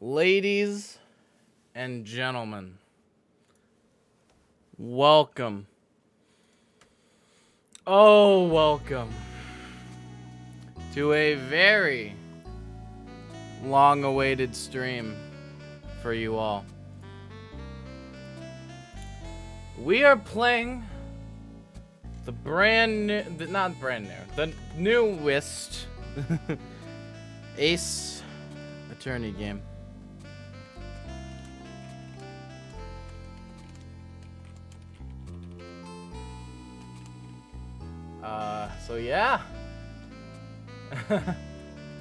Ladies and gentlemen, welcome. Oh, welcome to a very long-awaited stream for you all. We are playing the the newest Ace Attorney game. So yeah.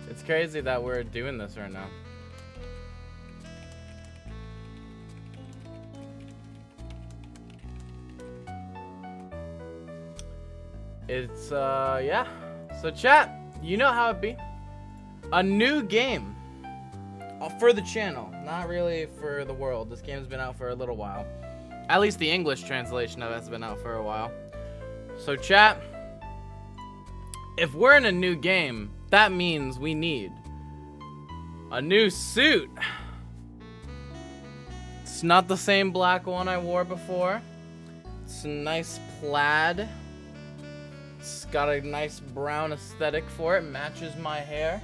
It's crazy that we're doing this right now. It's, yeah. So chat, you know how it be. A new game. For the channel, not really for the world. This game's been out for a little while. At least the English translation of it has been out for a while. So chat, if we're in a new game, that means we need a new suit. It's not the same black one I wore before. It's a nice plaid. It's got a nice brown aesthetic for it. Matches my hair.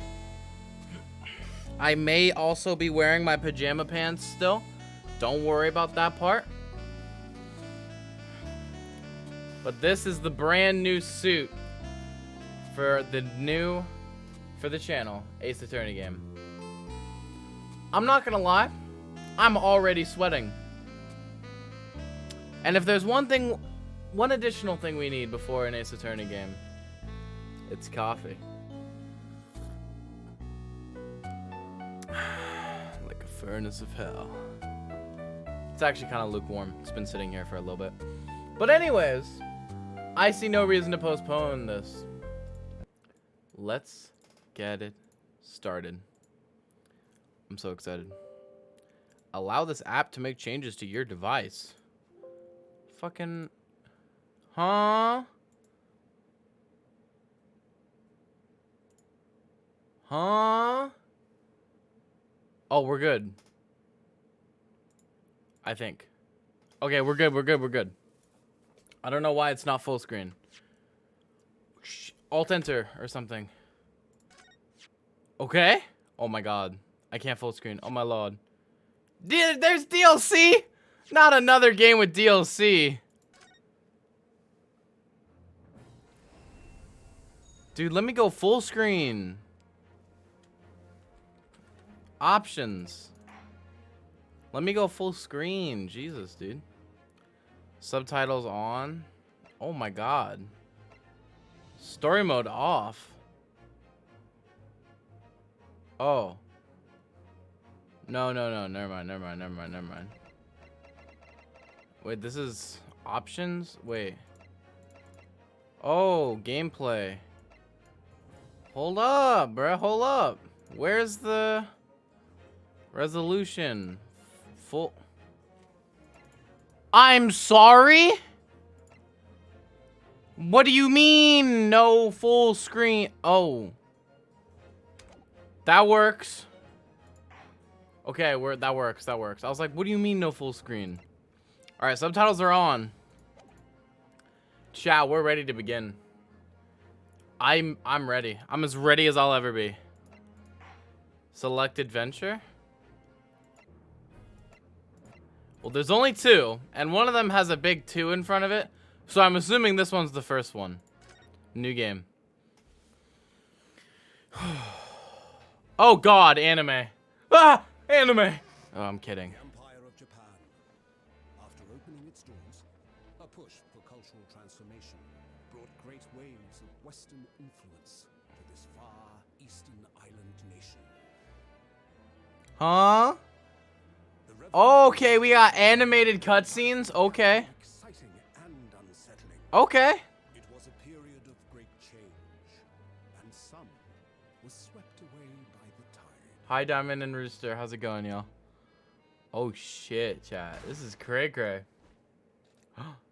I may also be wearing my pajama pants still. Don't worry about that part. But this is the brand new suit for the channel, Ace Attorney game. I'm not gonna lie, I'm already sweating. And if there's one additional thing we need before an Ace Attorney game, it's coffee. Like a furnace of hell. It's actually kind of lukewarm. It's been sitting here for a little bit. But anyways, I see no reason to postpone this. Let's get it started. I'm so excited. Allow this app to make changes to your device. Fucking... Huh? Huh? Oh, we're good. I think. Okay, we're good. I don't know why it's not full screen. Alt-enter or something. Okay. Oh my god. I can't full screen. Oh my lord. There's DLC? Not another game with DLC. Dude, let me go full screen. Options. Let me go full screen. Jesus, dude. Subtitles on. Oh my god. Story mode off. Oh. No. Never mind. Wait, this is options? Wait. Oh, gameplay. Hold up, bruh. Hold up. Where's the resolution? Full. I'm sorry? What do you mean no full screen? Oh. That works. Okay, that works. I was like, what do you mean no full screen? All right, subtitles are on. Chat, we're ready to begin. I'm ready. I'm as ready as I'll ever be. Select adventure. Well, there's only two, and one of them has a big 2 in front of it. So I'm assuming this one's the first one. New game. Oh god, anime. Ah, anime. Oh, I'm kidding. The Empire of Japan. After opening its doors, a push for cultural transformation brought great waves of Western influence to this far eastern island nation. Huh? Okay, we got animated cutscenes. Okay. Exciting and unsettling. Okay. It was a period of great change, and some was swept away by the tide. Hi, Diamond and Rooster. How's it going, y'all? Oh, shit, chat. This is cray-cray.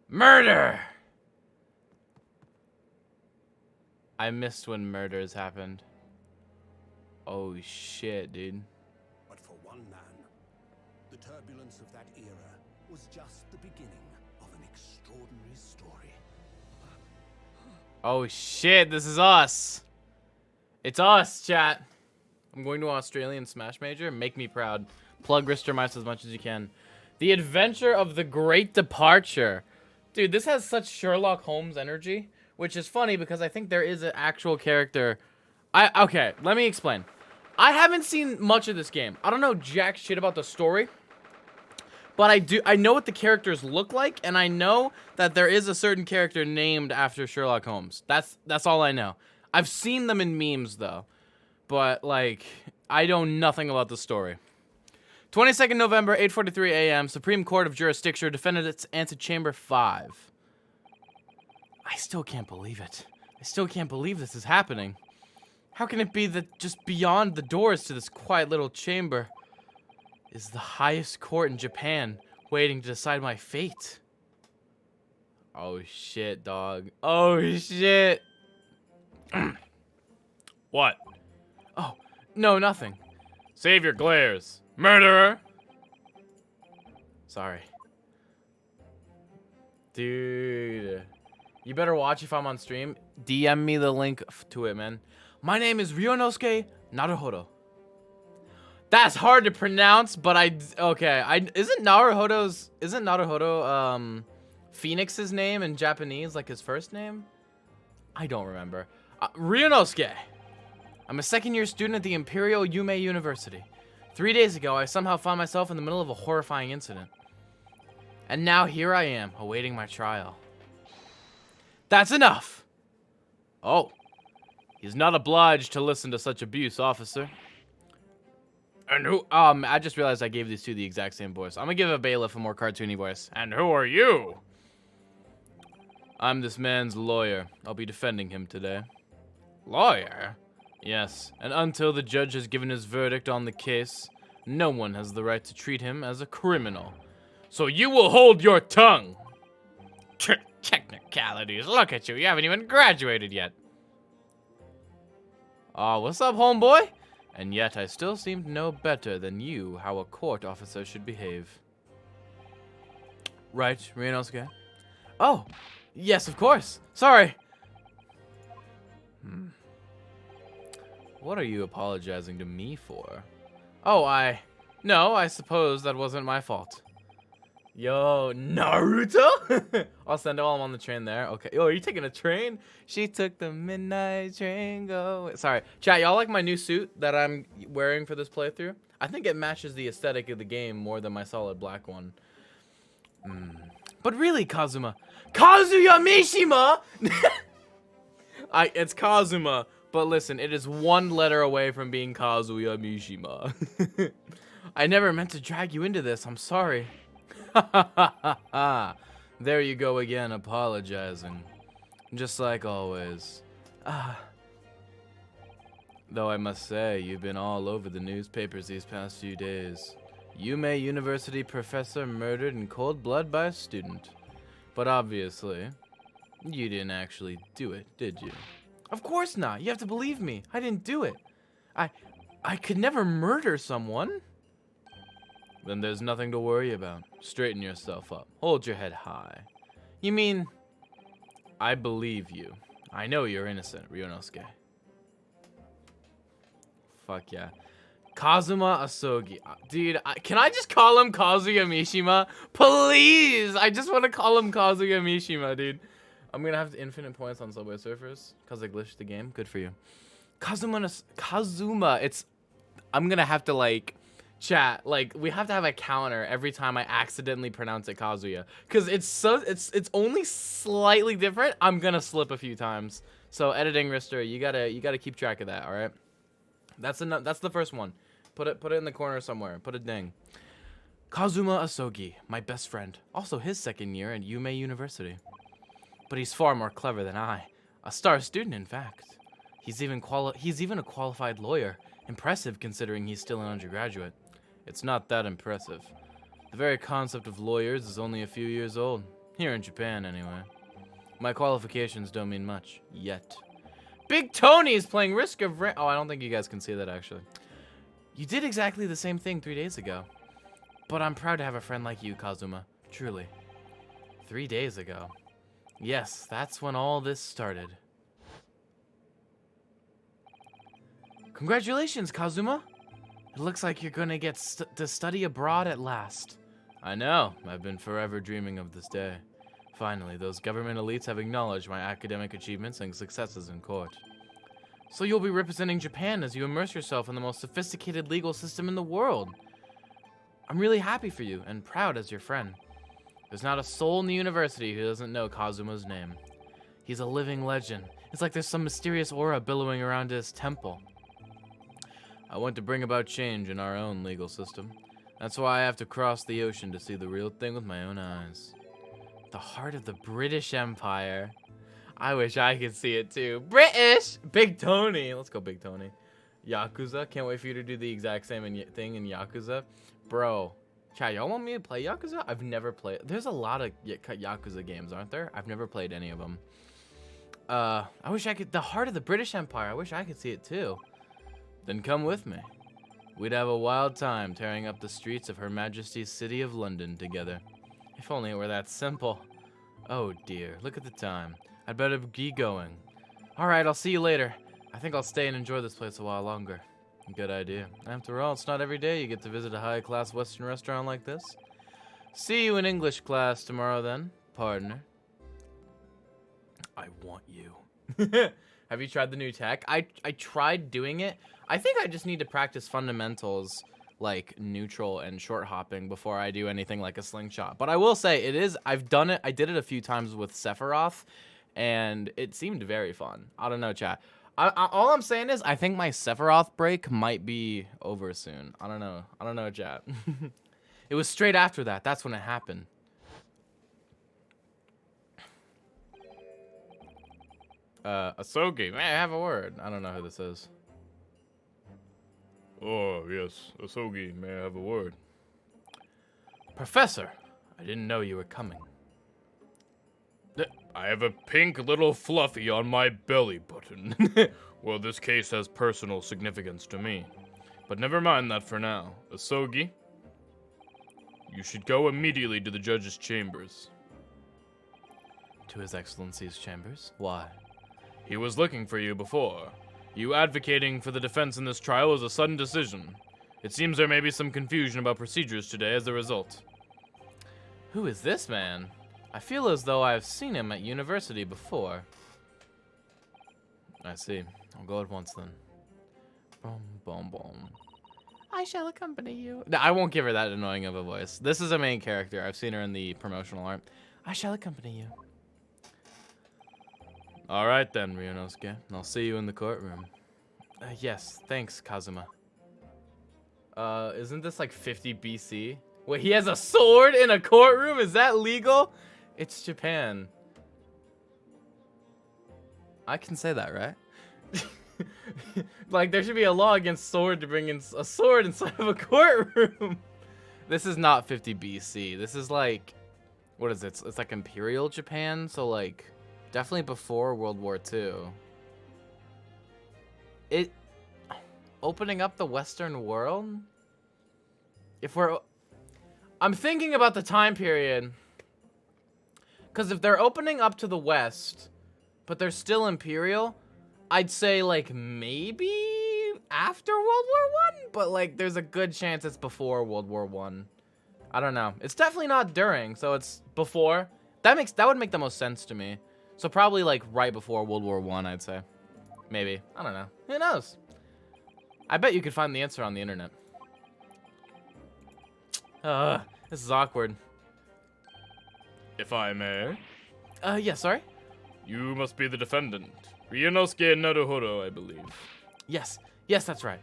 Murder! I missed when murders happened. Oh, shit, dude. But for one man. The turbulence of that era was just the beginning of an extraordinary story. Oh shit, this is us. It's us, chat. I'm going to an Australian Smash Major. Make me proud. Plug Rister Mice as much as you can. The Adventure of the Great Departure. Dude, this has such Sherlock Holmes energy, which is funny because I think there is an actual character. Okay, let me explain. I haven't seen much of this game. I don't know jack shit about the story. But I know what the characters look like, and I know that there is a certain character named after Sherlock Holmes. That's all I know. I've seen them in memes though. But like I know nothing about the story. 22nd November, 8:43 a.m. Supreme Court of Jurisdiction defended its Antechamber 5. I still can't believe it. I still can't believe this is happening. How can it be that just beyond the doors to this quiet little chamber is the highest court in Japan, waiting to decide my fate? Oh shit, dog. Oh shit. What? Oh, no, nothing. Save your glares, murderer. Sorry. Dude. You better watch if I'm on stream. DM me the link to it, man. My name is Ryunosuke Naruhodo. That's hard to pronounce, but isn't Naruhodo Phoenix's name in Japanese, like his first name? I don't remember. Ryunosuke. I'm a second-year student at the Imperial Yume University. 3 days ago, I somehow found myself in the middle of a horrifying incident. And now here I am, awaiting my trial. That's enough! Oh. He's not obliged to listen to such abuse, officer. And who, I just realized I gave these two the exact same voice. I'm gonna give a bailiff a more cartoony voice. And who are you? I'm this man's lawyer. I'll be defending him today. Lawyer? Yes, and until the judge has given his verdict on the case, no one has the right to treat him as a criminal. So you will hold your tongue. Technicalities, look at you. You haven't even graduated yet. What's up, homeboy? And yet I still seem to know better than you how a court officer should behave. Right, Ryunosuke? Oh, yes, of course. Sorry. What are you apologizing to me for? Oh, I suppose that wasn't my fault. Yo, Naruto? I'll send it while I'm on the train there. Okay. Yo, are you taking a train? She took the midnight train go. Sorry. Chat, y'all like my new suit that I'm wearing for this playthrough? I think it matches the aesthetic of the game more than my solid black one. But really, Kazuma. Kazuya Mishima! It's Kazuma. But listen, it is one letter away from being Kazuya Mishima. I never meant to drag you into this. I'm sorry. There you go again, apologizing. Just like always. Though I must say, you've been all over the newspapers these past few days. Yume University professor murdered in cold blood by a student. But obviously, you didn't actually do it, did you? Of course not. You have to believe me. I didn't do it. I could never murder someone. Then there's nothing to worry about. Straighten yourself up. Hold your head high. You mean, I believe you. I know you're innocent, Ryunosuke. Fuck yeah. Kazuma Asogi. Dude, can I just call him Kazuya Mishima? Please! I just want to call him Kazuya Mishima, dude. I'm gonna have infinite points on Subway Surfers because I glitched the game. Good for you. Kazuma, I'm gonna have to like chat, like we have to have a counter every time I accidentally pronounce it Kazuya, because it's only slightly different. I'm gonna slip a few times. So editing Rister, you gotta keep track of that. All right. That's the first one. Put it in the corner somewhere. Put a ding. Kazuma Asogi, my best friend, also his second year at Yume University. But he's far more clever than I. A star student, in fact. He's even a qualified lawyer. Impressive considering he's still an undergraduate. It's not that impressive. The very concept of lawyers is only a few years old. Here in Japan, anyway. My qualifications don't mean much. Yet. Big Tony is playing Risk of Rain. Oh, I don't think you guys can see that, actually. You did exactly the same thing 3 days ago. But I'm proud to have a friend like you, Kazuma. Truly. 3 days ago. Yes, that's when all this started. Congratulations, Kazuma! It looks like you're gonna get to study abroad at last. I know. I've been forever dreaming of this day. Finally, those government elites have acknowledged my academic achievements and successes in court. So you'll be representing Japan as you immerse yourself in the most sophisticated legal system in the world. I'm really happy for you and proud as your friend. There's not a soul in the university who doesn't know Kazuma's name. He's a living legend. It's like there's some mysterious aura billowing around his temple. I want to bring about change in our own legal system. That's why I have to cross the ocean to see the real thing with my own eyes. The heart of the British Empire. I wish I could see it too. British! Big Tony. Let's go, Big Tony. Yakuza. Can't wait for you to do the exact same thing in Yakuza. Bro. Chat, y'all want me to play Yakuza? I've never played. There's a lot of Yakuza games, aren't there? I've never played any of them. I wish I could. The heart of the British Empire. I wish I could see it too. Then come with me. We'd have a wild time tearing up the streets of Her Majesty's City of London together. If only it were that simple. Oh dear, look at the time. I'd better be going. Alright, I'll see you later. I think I'll stay and enjoy this place a while longer. Good idea. After all, it's not every day you get to visit a high-class Western restaurant like this. See you in English class tomorrow then, partner. I want you. Have you tried the new tech? I tried doing it. I think I just need to practice fundamentals like neutral and short hopping before I do anything like a slingshot. But I will say it is, I've done it. I did it a few times with Sephiroth and it seemed very fun. I don't know, chat. All I'm saying is I think my Sephiroth break might be over soon. I don't know, chat. It was straight after that. That's when it happened. Asogi, may I have a word? I don't know who this is. Oh, yes. Asogi, may I have a word? Professor, I didn't know you were coming. I have a pink little fluffy on my belly button. Well, this case has personal significance to me. But never mind that for now. Asogi, you should go immediately to the judge's chambers. To His Excellency's chambers? Why? He was looking for you before. You advocating for the defense in this trial was a sudden decision. It seems there may be some confusion about procedures today as a result. Who is this man? I feel as though I've seen him at university before. I see. I'll go at once then. Boom, boom, boom. I shall accompany you. No, I won't give her that annoying of a voice. This is a main character. I've seen her in the promotional art. I shall accompany you. All right then, Ryunosuke. I'll see you in the courtroom. Yes, thanks, Kazuma. Isn't this like 50 BC? Wait, he has a sword in a courtroom? Is that legal? It's Japan. I can say that, right? Like, there should be a law against sword to bring in a sword inside of a courtroom. This is not 50 BC. This is like, what is it? It's like Imperial Japan, so like, definitely before World War II. Opening up the Western world? I'm thinking about the time period. Because if they're opening up to the West, but they're still Imperial, I'd say like maybe after World War I, but like there's a good chance it's before World War I. I don't know. It's definitely not during, so it's before. That would make the most sense to me. So probably like right before World War I, I'd say. Maybe. I don't know. Who knows? I bet you could find the answer on the internet. This is awkward. If I may. Yeah, sorry? You must be the defendant. Ryunosuke Naruhodo, I believe. Yes. Yes, that's right.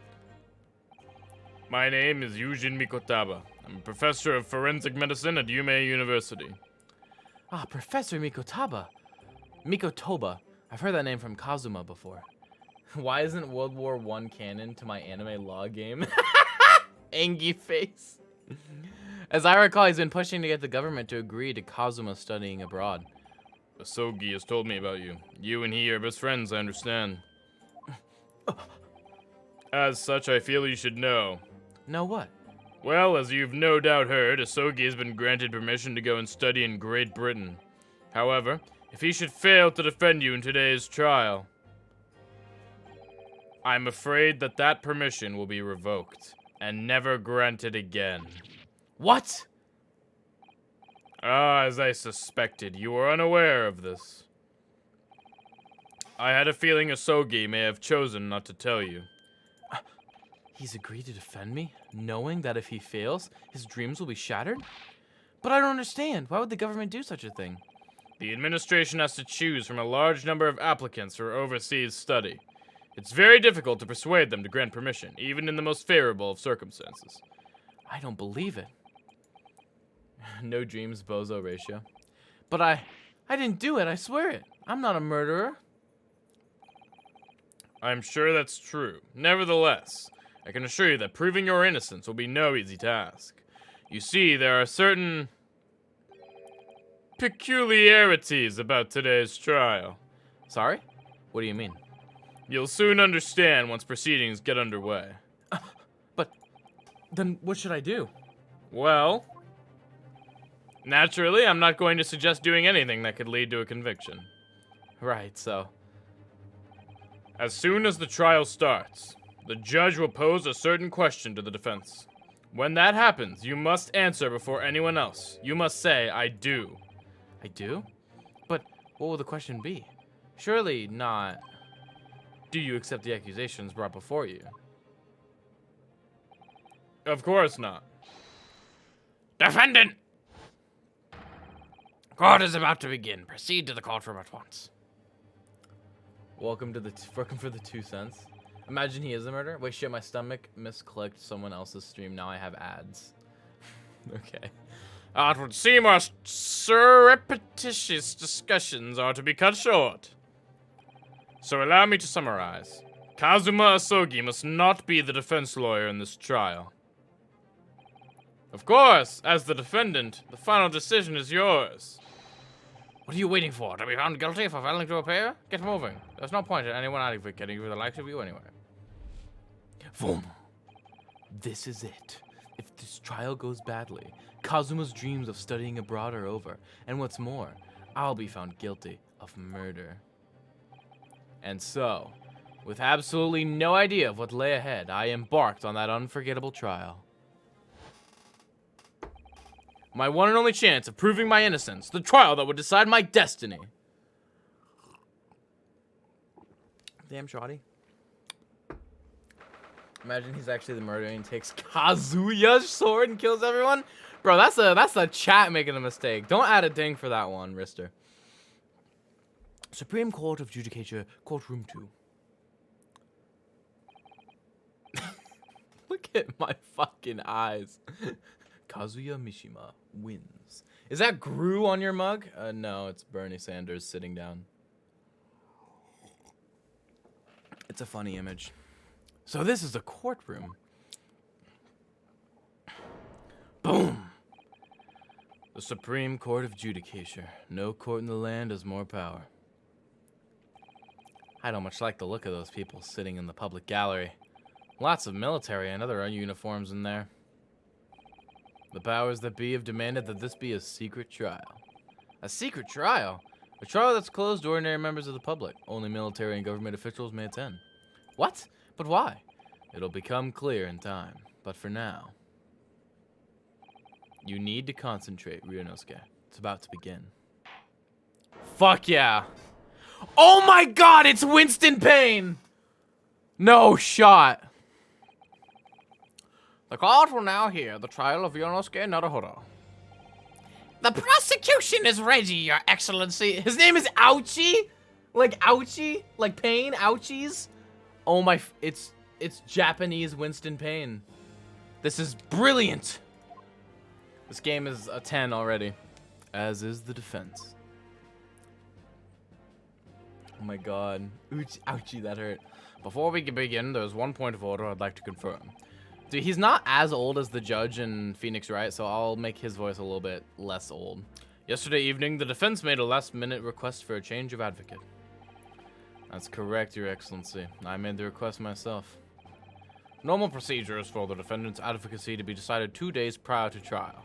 My name is Yujin Mikotaba. I'm a professor of forensic medicine at Yume University. Ah, Professor Mikotaba. Mikotoba. I've heard that name from Kazuma before. Why isn't World War I canon to my anime law game? Angie face. As I recall, he's been pushing to get the government to agree to Kazuma studying abroad. Asogi has told me about you. You and he are best friends, I understand. As such, I feel you should know. Know what? Well, as you've no doubt heard, Asogi has been granted permission to go and study in Great Britain. However, if he should fail to defend you in today's trial, I'm afraid that that permission will be revoked and never granted again. What? Ah, as I suspected, you were unaware of this. I had a feeling Asogi may have chosen not to tell you. He's agreed to defend me, knowing that if he fails, his dreams will be shattered? But I don't understand. Why would the government do such a thing? The administration has to choose from a large number of applicants for overseas study. It's very difficult to persuade them to grant permission, even in the most favorable of circumstances. I don't believe it. No dreams, bozo ratio. But I didn't do it, I swear it. I'm not a murderer. I'm sure that's true. Nevertheless, I can assure you that proving your innocence will be no easy task. You see, there are certain peculiarities about today's trial. Sorry? What do you mean? You'll soon understand once proceedings get underway. But then what should I do? Well, naturally, I'm not going to suggest doing anything that could lead to a conviction. Right, so. As soon as the trial starts, the judge will pose a certain question to the defense. When that happens, you must answer before anyone else. You must say, I do. I do? But what will the question be? Surely not. Do you accept the accusations brought before you? Of course not. Defendant! Court is about to begin. Proceed to the courtroom at once. Welcome for the 2 cents. Imagine he is a murderer. Wait, shit, my stomach misclicked someone else's stream. Now I have ads. Okay. It would seem our surreptitious discussions are to be cut short. So allow me to summarize. Kazuma Asogi must not be the defense lawyer in this trial. Of course, as the defendant, the final decision is yours. What are you waiting for? To be found guilty for failing to appear? Get moving. There's no point in anyone advocating for the likes of you anyway. Boom. This is it. If this trial goes badly, Kazuma's dreams of studying abroad are over. And what's more, I'll be found guilty of murder. And so, with absolutely no idea of what lay ahead, I embarked on that unforgettable trial. My one and only chance of proving my innocence, the trial that would decide my destiny. Damn, shoddy. Imagine he's actually the murderer and takes Kazuya's sword and kills everyone. Bro, that's a chat making a mistake. Don't add a ding for that one, Rister. Supreme Court of Judicature, Courtroom 2. Look at my fucking eyes. Kazuya Mishima wins. Is that Gru on your mug? No, it's Bernie Sanders sitting down. It's a funny image. So this is a courtroom. Boom! The Supreme Court of Judicature. No court in the land has more power. I don't much like the look of those people sitting in the public gallery. Lots of military and other uniforms in there. The powers that be have demanded that this be a secret trial. A secret trial? A trial that's closed to ordinary members of the public. Only military and government officials may attend. What? But why? It'll become clear in time. But for now, you need to concentrate, Ryunosuke. It's about to begin. Fuck yeah! Oh my god, it's Winston Payne! No shot. The court will now hear the trial of Ryunosuke Naruhodo. The prosecution is ready, Your Excellency. His name is Ouchie? Like Ouchie? Like Pain? Ouchies? Oh my, it's Japanese Winston Payne. This is brilliant. This game is a 10 already. As is the defense. Oh my god. Ouchie, that hurt. Before we can begin, there's one point of order I'd like to confirm. Dude, he's not as old as the judge in Phoenix Wright, so I'll make his voice a little bit less old. Yesterday evening, the defense made a last-minute request for a change of advocate. That's correct, Your Excellency. I made the request myself. Normal procedure is for the defendant's advocacy to be decided 2 days prior to trial.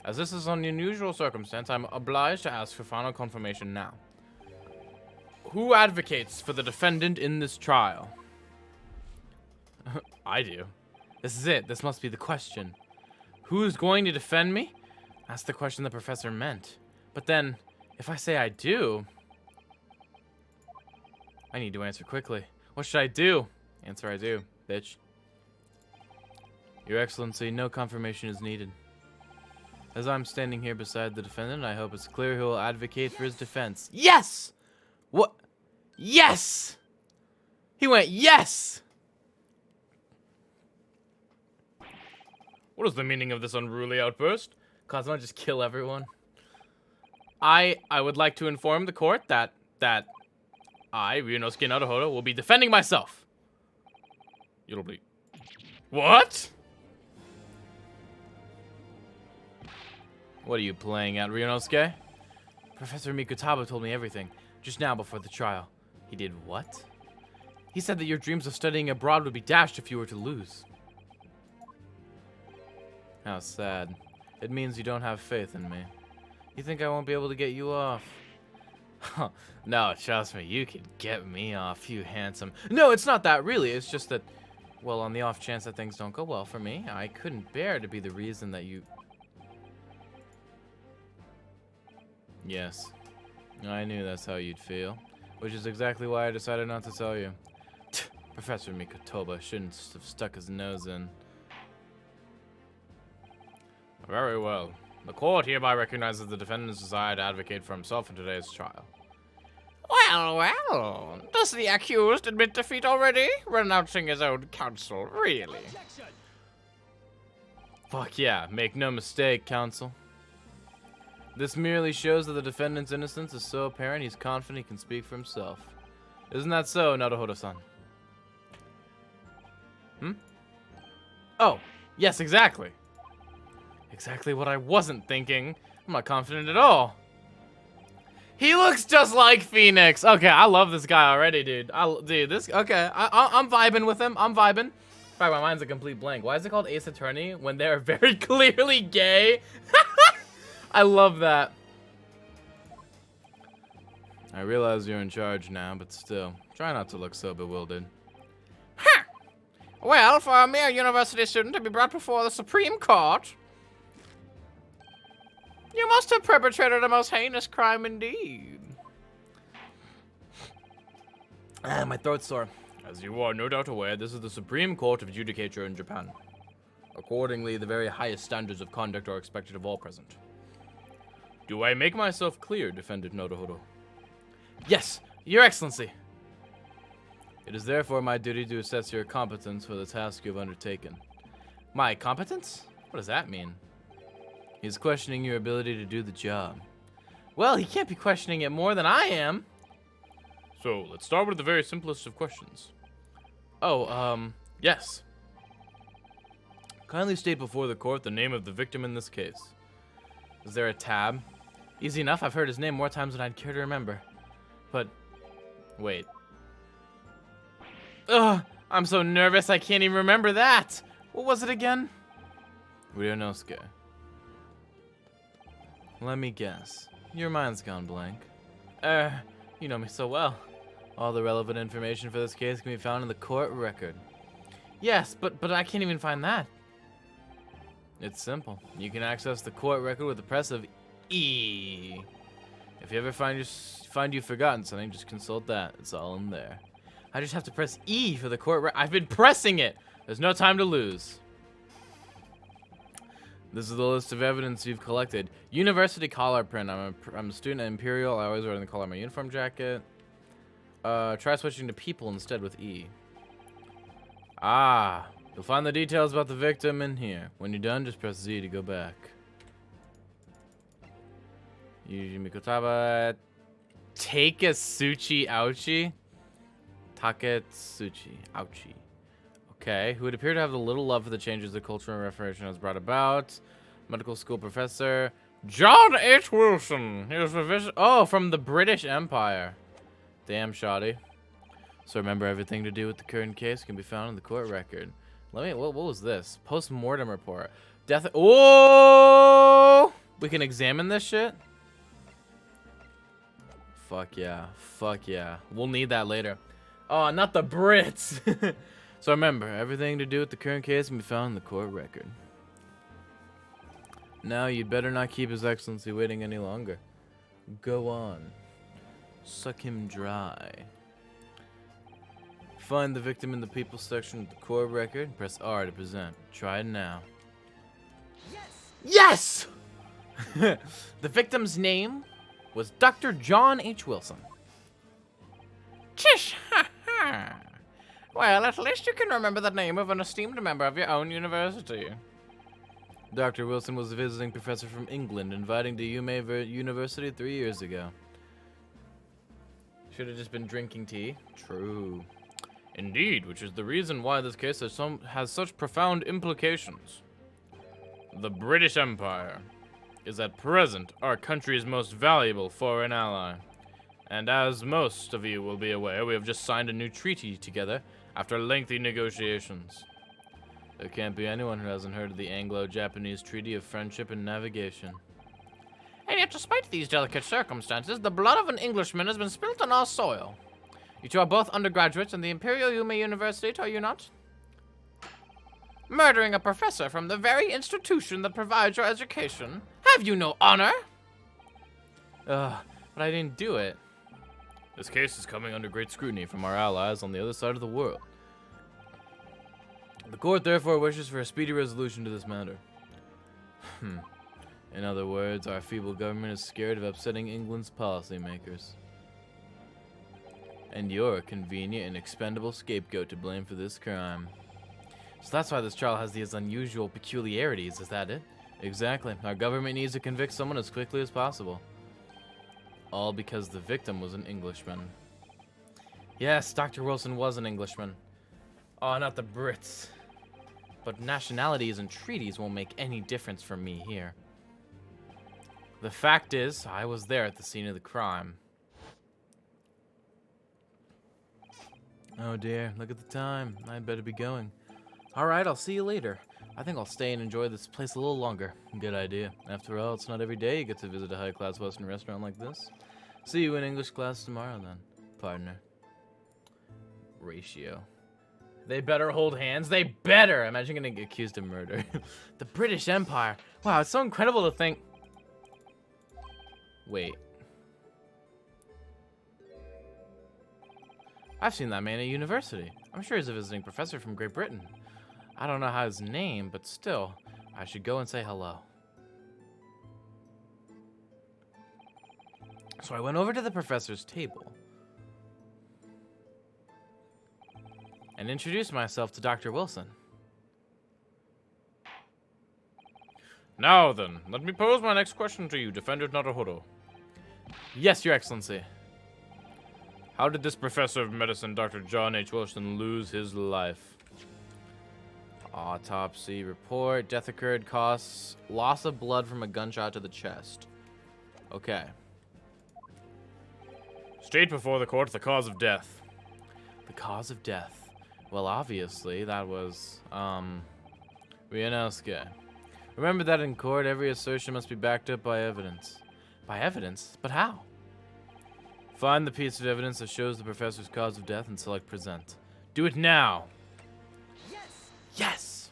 As this is an unusual circumstance, I'm obliged to ask for final confirmation now. Who advocates for the defendant in this trial? I do. This is it. This must be the question. Who's going to defend me? That's the question the professor meant. But then, if I say I do, I need to answer quickly. What should I do? Answer I do, bitch. Your Excellency, no confirmation is needed. As I'm standing here beside the defendant, I hope it's clear he will advocate for his defense. Yes! What? Yes! He went, yes! What is the meaning of this unruly outburst? Cosmo, just kill everyone. I would like to inform the court that I, Ryunosuke Naruhodo, will be defending myself. You'll be... What? What are you playing at, Ryunosuke? Professor Mikutaba told me everything, just now before the trial. He did what? He said that your dreams of studying abroad would be dashed if you were to lose. How sad. It means you don't have faith in me. You think I won't be able to get you off? No, trust me, you can get me off, you handsome. No, it's not that, really. It's just that, well, on the off chance that things don't go well for me, I couldn't bear to be the reason that you... Yes, I knew that's how you'd feel, which is exactly why I decided not to tell you. Professor Mikotoba shouldn't have stuck his nose in. Very well. The court hereby recognizes the defendant's desire to advocate for himself in today's trial. Well, well. Does the accused admit defeat already? Renouncing his own counsel, really? Fuck yeah, make no mistake, counsel. This merely shows that the defendant's innocence is so apparent he's confident he can speak for himself. Isn't that so, Naruhodo-san? Oh, yes, exactly. Exactly what I wasn't thinking. I'm not confident at all. He looks just like Phoenix. Okay, I love this guy already, dude. Okay, I'm vibing with him. I'm vibing. In fact, my mind's a complete blank. Why is it called Ace Attorney when they're very clearly gay? I love that. I realize you're in charge now, but still, try not to look so bewildered. Ha! Well, for a mere university student to be brought before the Supreme Court, you must have perpetrated a most heinous crime indeed. My throat's sore. As you are no doubt aware, this is the Supreme Court of Judicature in Japan. Accordingly, the very highest standards of conduct are expected of all present. Do I make myself clear, Defendant Naruhodo? Yes, Your Excellency. It is therefore my duty to assess your competence for the task you have undertaken. My competence? What does that mean? He's questioning your ability to do the job. Well, he can't be questioning it more than I am. So, let's start with the very simplest of questions. Oh, yes. Kindly state before the court the name of the victim in this case. Is there a tab? Easy enough, I've heard his name more times than I'd care to remember. But, wait. Ugh, I'm so nervous I can't even remember that. What was it again? Ryunosuke. Let me guess. Your mind's gone blank. You know me so well. All the relevant information for this case can be found in the court record. Yes, but I can't even find that. It's simple. You can access the court record with the press of E. If you ever find you've forgotten something, just consult that. It's all in there. I just have to press E for the court record. I've been pressing it. There's no time to lose. This is the list of evidence you've collected. University collar print. I'm a student at Imperial. I always wear the collar of my uniform jacket. Try switching to people instead with E. Ah, you'll find the details about the victim in here. When you're done, just press Z to go back. Yuji Mikutaba. Taketsuchi Ouchi? Taketsuchi Ouchi. Okay, who would appear to have the little love for the changes the cultural reformation has brought about. Medical school professor. John H. Wilson. He was from the British Empire. Damn, shoddy. So remember, everything to do with the current case can be found in the court record. Let me. What was this? Post-mortem report. Death. Oh! We can examine this shit. Fuck yeah. Fuck yeah. We'll need that later. Oh, not the Brits. So remember, everything to do with the current case can be found in the court record. Now you'd better not keep His Excellency waiting any longer. Go on. Suck him dry. Find the victim in the people section of the court record. Press R to present. Try it now. Yes! The victim's name was Dr. John H. Wilson. Tish! Ha ha! Well, at least you can remember the name of an esteemed member of your own university. Dr. Wilson was a visiting professor from England, inviting to Yume University 3 years ago. Should have just been drinking tea. True. Indeed, which is the reason why this case has such profound implications. The British Empire is at present our country's most valuable foreign ally. And as most of you will be aware, we have just signed a new treaty together after lengthy negotiations. There can't be anyone who hasn't heard of the Anglo-Japanese Treaty of Friendship and Navigation. And yet, despite these delicate circumstances, the blood of an Englishman has been spilt on our soil. You two are both undergraduates in the Imperial Yume University, are you not? Murdering a professor from the very institution that provides your education. Have you no honor? Ugh, but I didn't do it. This case is coming under great scrutiny from our allies on the other side of the world. The court therefore wishes for a speedy resolution to this matter. In other words, our feeble government is scared of upsetting England's policymakers. And you're a convenient and expendable scapegoat to blame for this crime. So that's why this trial has these unusual peculiarities, is that it? Exactly. Our government needs to convict someone as quickly as possible. All because the victim was an Englishman. Yes, Dr. Wilson was an Englishman. Oh, not the Brits. But nationalities and treaties won't make any difference for me here. The fact is, I was there at the scene of the crime. Oh dear, look at the time. I'd better be going. Alright, I'll see you later. I think I'll stay and enjoy this place a little longer. Good idea. After all, it's not every day you get to visit a high-class Western restaurant like this. See you in English class tomorrow then, partner. Ratio. They better hold hands. They better! Imagine getting accused of murder. The British Empire. Wow, it's so incredible to think. Wait. I've seen that man at university. I'm sure he's a visiting professor from Great Britain. I don't know how his name, but still, I should go and say hello. So I went over to the professor's table and introduced myself to Dr. Wilson. Now then, let me pose my next question to you, Defender Naruhodo. Yes, Your Excellency. How did this professor of medicine, Dr. John H. Wilson, lose his life? Autopsy report. Death occurred cause loss of blood from a gunshot to the chest. Okay. State before the court the cause of death. The cause of death. Well, obviously, that was, Rianowski. Remember that in court, every assertion must be backed up by evidence. By evidence? But how? Find the piece of evidence that shows the professor's cause of death and select present. Do it now! Yes!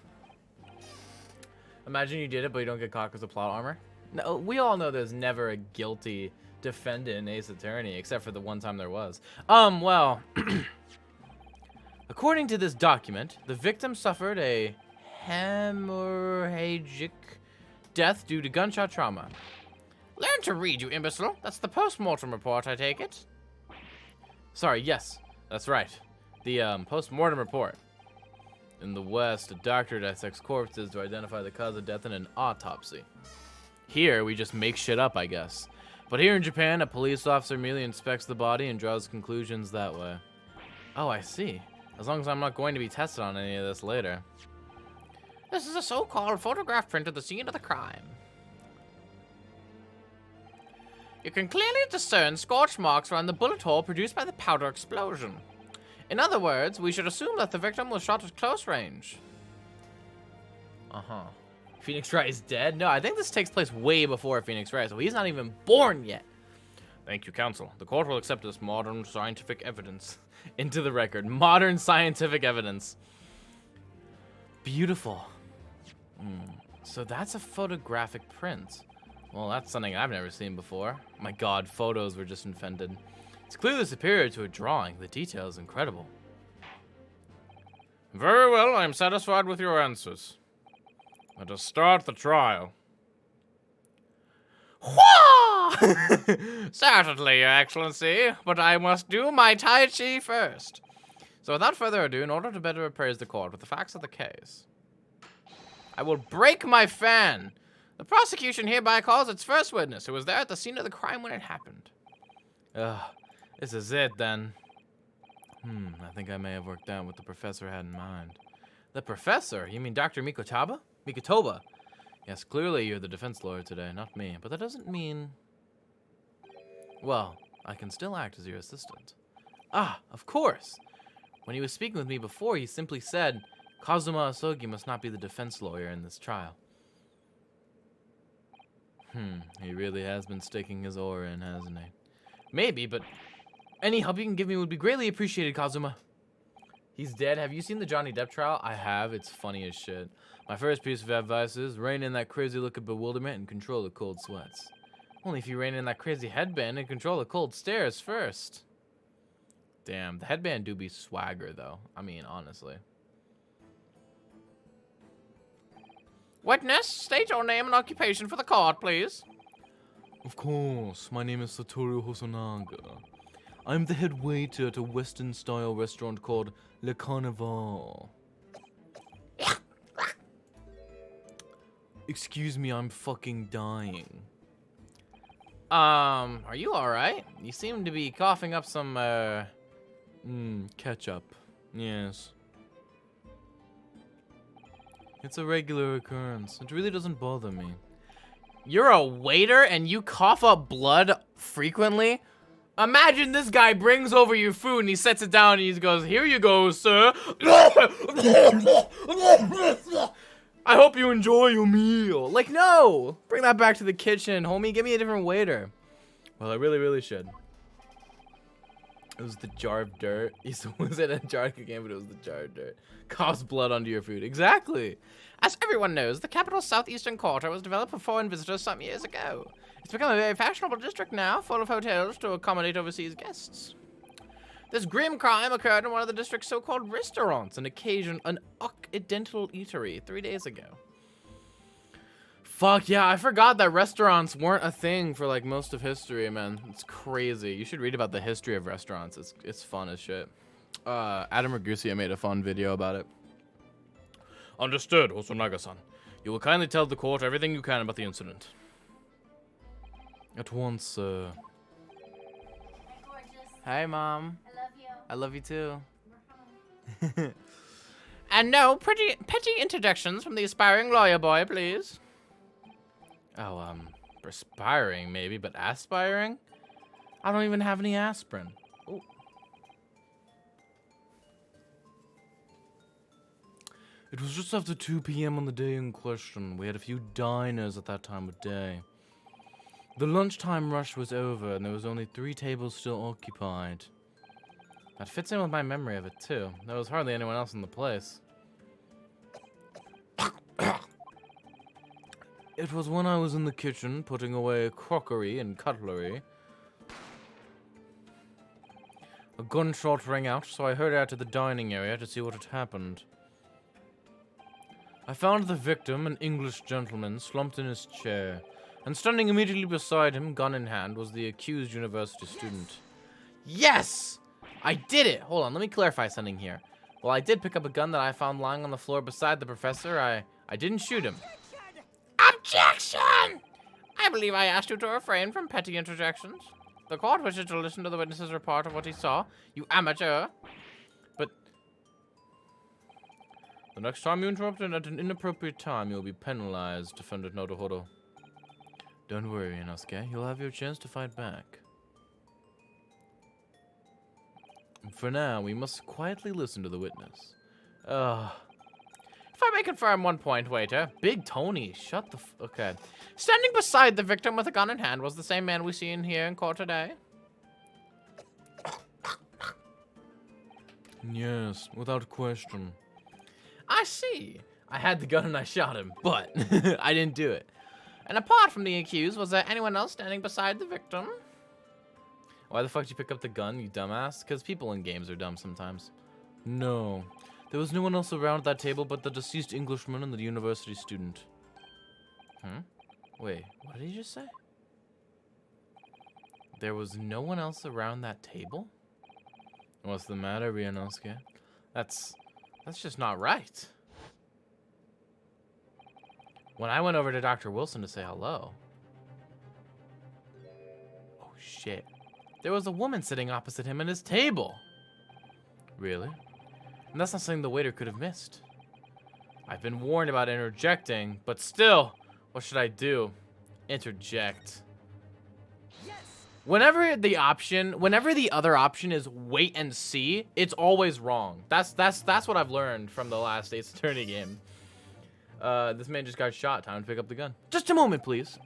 Imagine you did it, but you don't get caught because of plot armor. No, we all know there's never a guilty defendant in Ace Attorney, except for the one time there was. Well... According to this document, the victim suffered a hemorrhagic death due to gunshot trauma. Learn to read, you imbecile. That's the post-mortem report, I take it. Sorry, yes, that's right. The post-mortem report. In the West, a doctor dissects corpses to identify the cause of death in an autopsy. Here, we just make shit up, I guess. But here in Japan, a police officer merely inspects the body and draws conclusions that way. Oh, I see. As long as I'm not going to be tested on any of this later. This is a so-called photograph print of the scene of the crime. You can clearly discern scorch marks around the bullet hole produced by the powder explosion. In other words, we should assume that the victim was shot at close range. Uh-huh. Phoenix Wright is dead? No, I think this takes place way before Phoenix Wright, so he's not even born yet. Thank you, counsel. The court will accept this modern scientific evidence into the record. Modern scientific evidence. Beautiful. So that's a photographic print. Well, that's something I've never seen before. My god, photos were just invented. It's clearly superior to a drawing. The detail is incredible. Very well, I am satisfied with your answers. Let us start the trial. Certainly, Your Excellency, but I must do my Tai Chi first. So without further ado, in order to better appraise the court with the facts of the case, I will break my fan. The prosecution hereby calls its first witness, who was there at the scene of the crime when it happened. Ugh, this is it then. I think I may have worked out what the professor had in mind. The professor? You mean Dr. Mikotoba? Mikotoba? Yes, clearly you're the defense lawyer today, not me. But that doesn't mean... Well, I can still act as your assistant. Ah, of course! When he was speaking with me before, he simply said, Kazuma Asogi must not be the defense lawyer in this trial. He really has been sticking his oar in, hasn't he? Maybe, but any help you can give me would be greatly appreciated, Kazuma. He's dead. Have you seen the Johnny Depp trial? I have. It's funny as shit. My first piece of advice is rein in that crazy look of bewilderment and control the cold sweats. Only if you rein in that crazy headband and control the cold stares first. Damn, the headband do be swagger, though. I mean, honestly. Witness, state your name and occupation for the court, please. Of course. My name is Satoru Hosonaga. I'm the head waiter at a Western-style restaurant called Le Carnival. Excuse me, I'm fucking dying. Are you alright? You seem to be coughing up some, ketchup. Yes. It's a regular occurrence. It really doesn't bother me. You're a waiter and you cough up blood frequently? Imagine this guy brings over your food and he sets it down and he goes, "Here you go, sir. I hope you enjoy your meal." Like, no! Bring that back to the kitchen, homie. Give me a different waiter. Well, I really, really should. It was the jar of dirt. You was it a jar of cocaine, but it was the jar of dirt. Coughs blood onto your food. Exactly. As everyone knows, the capital's southeastern quarter was developed for foreign visitors some years ago. It's become a very fashionable district now, full of hotels to accommodate overseas guests. This grim crime occurred in one of the district's so-called restaurants, an occidental eatery, 3 days ago. Fuck yeah, I forgot that restaurants weren't a thing for like most of history, man. It's crazy. You should read about the history of restaurants. It's fun as shit. Adam Ragusia made a fun video about it. Understood, Hosonaga-san. You will kindly tell the court everything you can about the incident. At once, sir. Hi, gorgeous. Hi, Mom. I love you. I love you too. We're home. And no petty introductions from the aspiring lawyer boy, please. Oh, perspiring maybe, but aspiring? I don't even have any aspirin. Ooh. It was just after 2 p.m. on the day in question. We had a few diners at that time of day. The lunchtime rush was over, and there was only 3 tables still occupied. That fits in with my memory of it, too. There was hardly anyone else in the place. It was when I was in the kitchen, putting away crockery and cutlery. A gunshot rang out, so I hurried out to the dining area to see what had happened. I found the victim, an English gentleman, slumped in his chair, and standing immediately beside him, gun in hand, was the accused university student. Yes! I did it! Hold on, let me clarify something here. Well, I did pick up a gun that I found lying on the floor beside the professor. I didn't shoot him. Objection! I believe I asked you to refrain from petty interjections. The court wishes to listen to the witness's report of what he saw. You amateur. But the next time you interrupt at an inappropriate time, you'll be penalized, Defendant Nodohoro. Don't worry, Inosuke. You'll have your chance to fight back. For now, we must quietly listen to the witness. If I may confirm one point, waiter. Big Tony, shut the okay. Standing beside the victim with a gun in hand was the same man we see in here in court today. Yes, without question. I see. I had the gun and I shot him, but I didn't do it. And apart from the accused, was there anyone else standing beside the victim? Why the fuck did you pick up the gun, you dumbass? Because people in games are dumb sometimes. No. There was no one else around that table but the deceased Englishman and the university student. Wait, what did he just say? There was no one else around that table? What's the matter, Ryunosuke? That's just not right. When I went over to Dr. Wilson to say hello. Oh shit. There was a woman sitting opposite him at his table. Really? And that's not something the waiter could have missed. I've been warned about interjecting, but still, what should I do? Interject. Whenever the other option is wait and see, it's always wrong. That's what I've learned from the last Ace Attorney game. This man just got shot. Time to pick up the gun. Just a moment, please.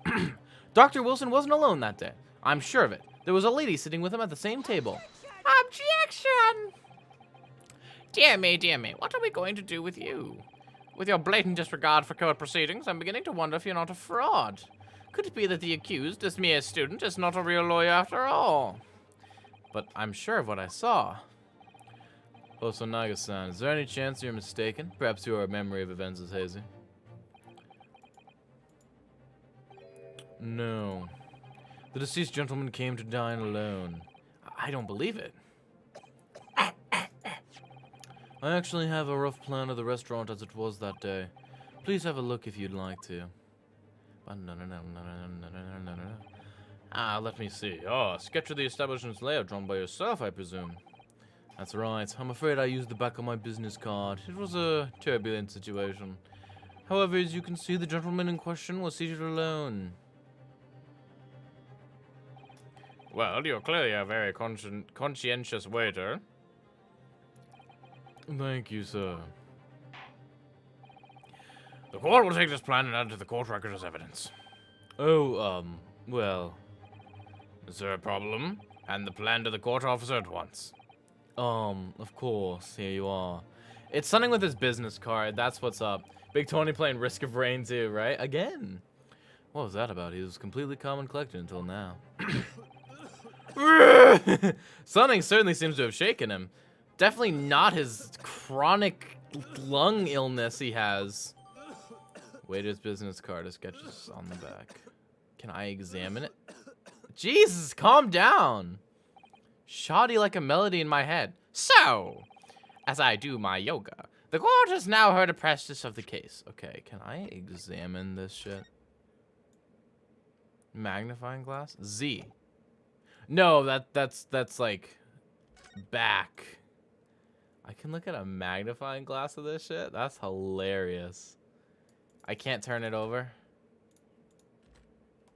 Dr. Wilson wasn't alone that day. I'm sure of it. There was a lady sitting with him at the same table. Objection! Dear me, what are we going to do with you? With your blatant disregard for court proceedings, I'm beginning to wonder if you're not a fraud. Could it be that the accused, this mere student, is not a real lawyer after all? But I'm sure of what I saw. Osanaga-san, is there any chance you're mistaken? Perhaps your memory of events is hazy. No. The deceased gentleman came to dine alone. I don't believe it. I actually have a rough plan of the restaurant as it was that day. Please have a look if you'd like to. Let me see. Oh, a sketch of the establishment's layout drawn by yourself, I presume. That's right. I'm afraid I used the back of my business card. It was a turbulent situation. However, as you can see, the gentleman in question was seated alone. Well, you're clearly a very conscientious waiter. Thank you, sir. The court will take this plan and add it to the court record as evidence. Oh, well. Is there a problem? Hand the plan to the court officer at once. Of course. Here you are. It's something with his business card. That's what's up. Big Tony playing Risk of Rain too, right? Again. What was that about? He was completely calm and collected until now. Something certainly seems to have shaken him. Definitely not his chronic lung illness he has. Waiter's business card is sketches on the back. Can I examine it? Jesus, calm down. Shoddy like a melody in my head. So, as I do my yoga, the court has now heard a practice of the case. Okay, can I examine this shit? Magnifying glass? Z. No, that's like back. I can look at a magnifying glass of this shit? That's hilarious. I can't turn it over.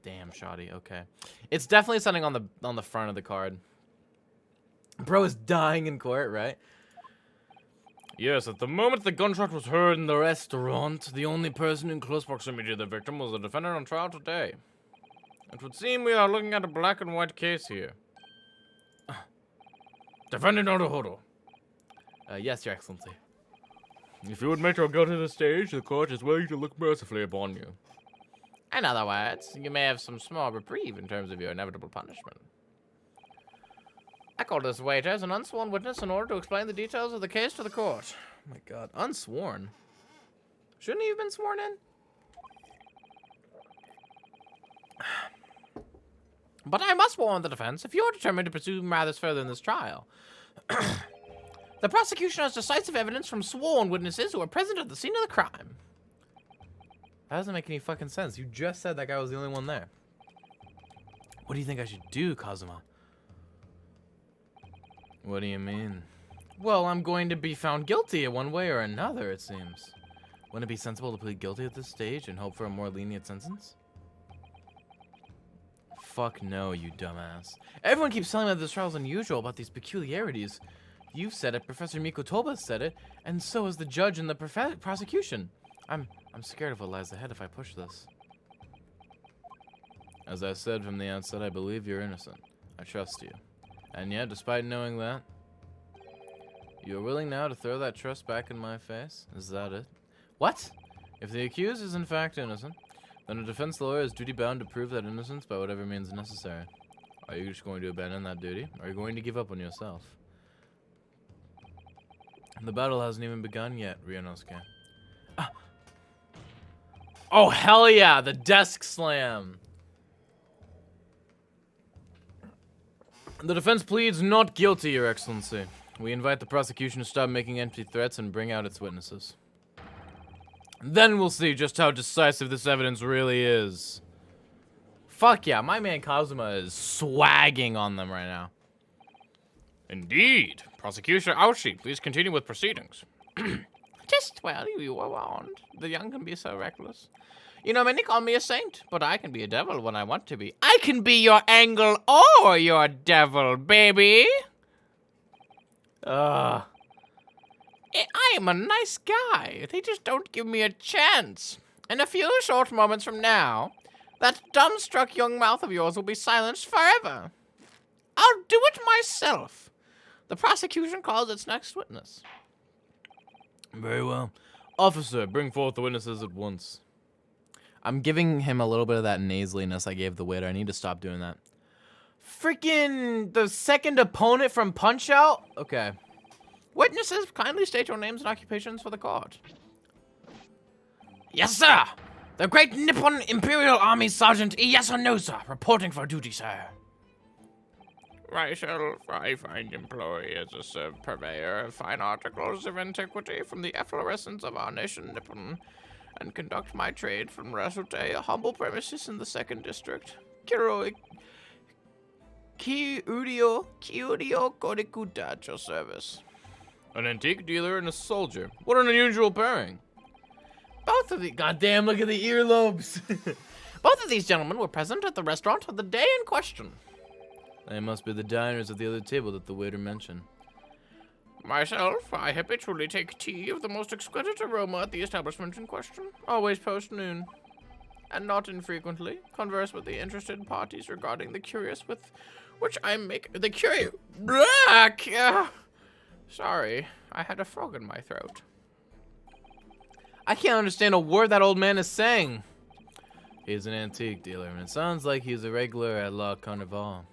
Damn, shoddy. Okay. It's definitely something on the front of the card. Bro is dying in court, right? Yes, at the moment the gunshot was heard in the restaurant, the only person in close proximity to the victim was the defendant on trial today. It would seem we are looking at a black and white case here. Defendant Naruhodo. Yes, Your Excellency. If you admit your guilt to the stage, the court is willing to look mercifully upon you. In other words, you may have some small reprieve in terms of your inevitable punishment. I called this waiter as an unsworn witness in order to explain the details of the case to the court. Oh my god, unsworn? Shouldn't he have been sworn in? But I must warn the defense, if you are determined to pursue matters further in this trial, the prosecution has decisive evidence from sworn witnesses who were present at the scene of the crime. That doesn't make any fucking sense. You just said that guy was the only one there. What do you think I should do, Kazuma? What do you mean? Well, I'm going to be found guilty in one way or another, it seems. Wouldn't it be sensible to plead guilty at this stage and hope for a more lenient sentence? Fuck no, you dumbass. Everyone keeps telling me that this trial is unusual about these peculiarities. You've said it, Professor Mikotoba said it, and so is the judge and the prosecution. I'm scared of what lies ahead if I push this. As I said from the outset, I believe you're innocent. I trust you. And yet, despite knowing that, you're willing now to throw that trust back in my face? Is that it? What? If the accused is in fact innocent, then a defense lawyer is duty-bound to prove that innocence by whatever means necessary. Are you just going to abandon that duty? Or are you going to give up on yourself? The battle hasn't even begun yet, Ryunosuke. Ah. Oh, hell yeah! The desk slam! The defense pleads not guilty, Your Excellency. We invite the prosecution to stop making empty threats and bring out its witnesses. Then we'll see just how decisive this evidence really is. Fuck yeah, my man Kazuma is swagging on them right now. Indeed. Prosecutor Aoshi, please continue with proceedings. Just, well, you were warned. The young can be so reckless. You know, many call me a saint, but I can be a devil when I want to be. I can be your angel or your devil, baby. Ugh. I am a nice guy. They just don't give me a chance. In a few short moments from now, that dumbstruck young mouth of yours will be silenced forever. I'll do it myself. The prosecution calls its next witness. Very well. Officer, bring forth the witnesses at once. I'm giving him a little bit of that nasaliness I gave the waiter. I need to stop doing that. Freaking the second opponent from Punch-Out? Okay. Witnesses, kindly state your names and occupations for the court. Yes, sir. The Great Nippon Imperial Army Sergeant Ieyasu Nosa, reporting for duty, sir. Myself, I find employee as a purveyor of fine articles of antiquity from the efflorescence of our nation Nippon, and conduct my trade from Rasute, a humble premises in the 2nd District. Kiurio Korikuta at your service. An antique dealer and a soldier. What an unusual pairing. Both of the Goddamn, look at the earlobes. both of these gentlemen were present at the restaurant on the day in question. They must be the diners at the other table that the waiter mentioned. Myself, I habitually take tea of the most exquisite aroma at the establishment in question, always post-noon. And not infrequently, converse with the interested parties regarding the curious with which I make the curious. Sorry, I had a frog in my throat. I can't understand a word that old man is saying. He's an antique dealer, and it sounds like he's a regular at La Carnival.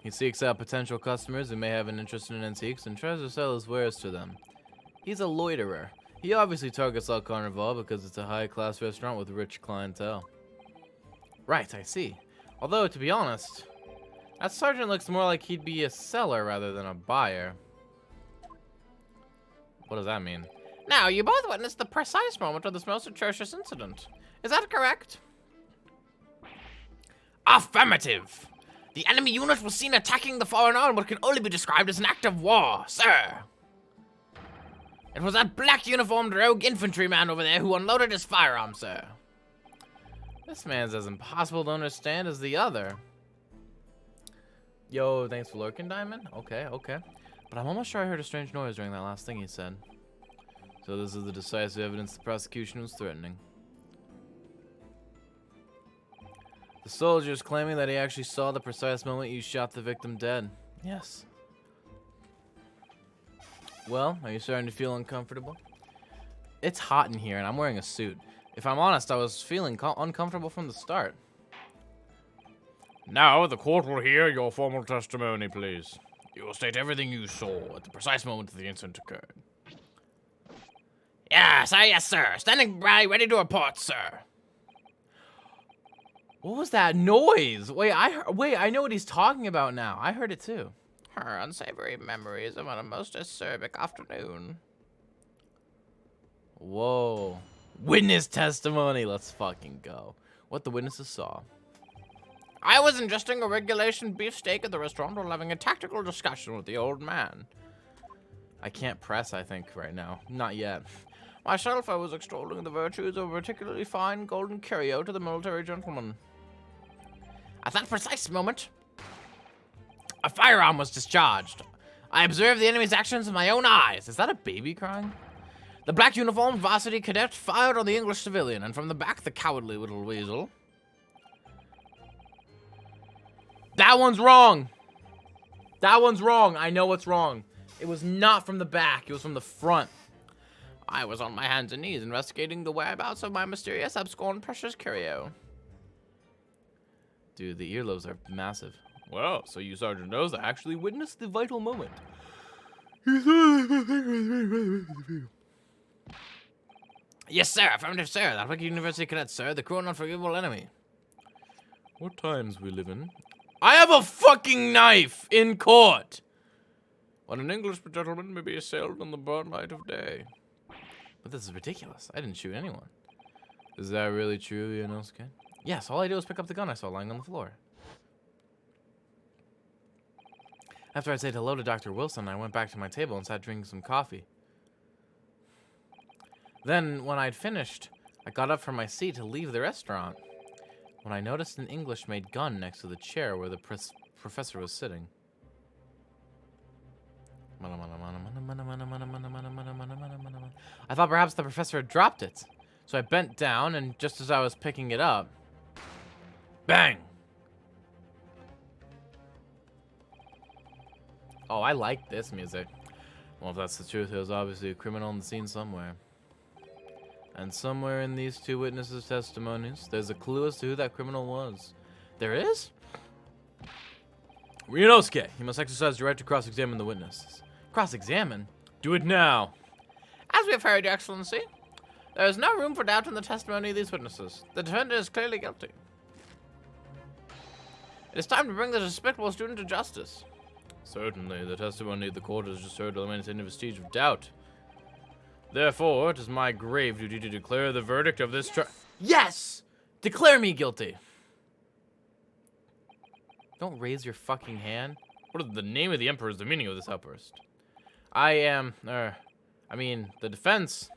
He seeks out potential customers who may have an interest in antiques and tries to sell his wares to them. He's a loiterer. He obviously targets La Carnival because it's a high-class restaurant with rich clientele. Right, I see. Although, to be honest, that sergeant looks more like he'd be a seller rather than a buyer. What does that mean? Now, you both witnessed the precise moment of this most atrocious incident. Is that correct? Affirmative. The enemy unit was seen attacking the foreigner in what can only be described as an act of war, sir. It was that black-uniformed rogue infantryman over there who unloaded his firearm, sir. This man's as impossible to understand as the other. Yo, thanks for lurking, Diamond. Okay. But I'm almost sure I heard a strange noise during that last thing he said. So this is the decisive evidence the prosecution was threatening. The soldier is claiming that he actually saw the precise moment you shot the victim dead. Yes. Well, are you starting to feel uncomfortable? It's hot in here and I'm wearing a suit. If I'm honest, I was feeling uncomfortable from the start. Now, the court will hear your formal testimony, please. You will state everything you saw at the precise moment the incident occurred. Yes, sir. Standing by, ready to report, sir. What was that noise? Wait, I know what he's talking about now. I heard it too. Her unsavory memories of a most acerbic afternoon. Whoa. Witness testimony. Let's fucking go. What the witnesses saw. I was ingesting a regulation beefsteak at the restaurant while having a tactical discussion with the old man. I can't press, I think, right now. Not yet. Myself, I was extolling the virtues of a particularly fine golden curio to the military gentleman. At that precise moment, a firearm was discharged. I observed the enemy's actions with my own eyes. Is that a baby crying? The black uniformed varsity cadet fired on the English civilian, and from the back, the cowardly little weasel. That one's wrong. That one's wrong. I know what's wrong. It was not from the back. It was from the front. I was on my hands and knees investigating the whereabouts of my mysterious, abscond precious curio. Dude, the earlobes are massive. Well, so you, Sergeant Oza, actually witnessed the vital moment. Yes, sir. Affirmative, sir. That wicked university cadet, sir. The cruel and unforgivable enemy. What times we live in? I have a fucking knife in court. When an English gentleman may be assailed in the broad light of day. But this is ridiculous. I didn't shoot anyone. Is that really true, Ionosuke? Yes, all I did was pick up the gun I saw lying on the floor. After I said hello to Dr. Wilson, I went back to my table and sat drinking some coffee. Then, when I'd finished, I got up from my seat to leave the restaurant, when I noticed an English-made gun next to the chair where the professor was sitting. I thought perhaps the professor had dropped it, so I bent down, and just as I was picking it up, bang! Oh, I like this music. Well, if that's the truth, there was obviously a criminal on the scene somewhere. And somewhere in these two witnesses' testimonies, there's a clue as to who that criminal was. There is? Ryunosuke, you must exercise your right to cross-examine the witnesses. Cross-examine? Do it now. As we have heard, Your Excellency, there is no room for doubt in the testimony of these witnesses. The defendant is clearly guilty. It is time to bring the despicable student to justice. Certainly, the testimony of the court has just heard eliminates any vestige of doubt. Therefore, it is my grave duty to declare the verdict of this trial. Yes! Declare me guilty. Don't raise your fucking hand. What is the name of the emperor is the meaning of this outburst? The defense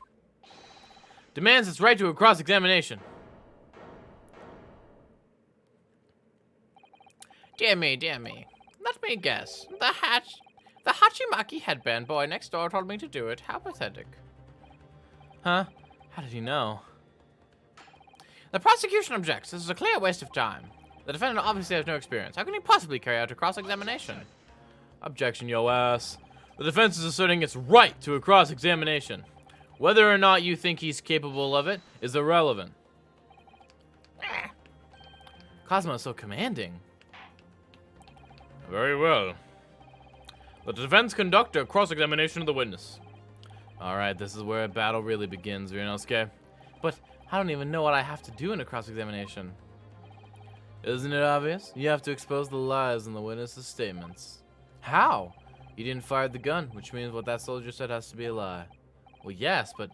demands its right to a cross-examination. Dear me, dear me. Let me guess. The Hachimaki headband boy next door told me to do it. How pathetic. Huh? How did you know? The prosecution objects. This is a clear waste of time. The defendant obviously has no experience. How can he possibly carry out a cross-examination? Objection, yo ass. The defense is asserting its right to a cross-examination. Whether or not you think he's capable of it is irrelevant. Cosmo is so commanding. Very well. The defense conduct a cross-examination of the witness. Alright, this is where a battle really begins, Ryunosuke. But I don't even know what I have to do in a cross-examination. Isn't it obvious? You have to expose the lies in the witness's statements. How? You didn't fire the gun, which means what that soldier said has to be a lie. Well, yes, but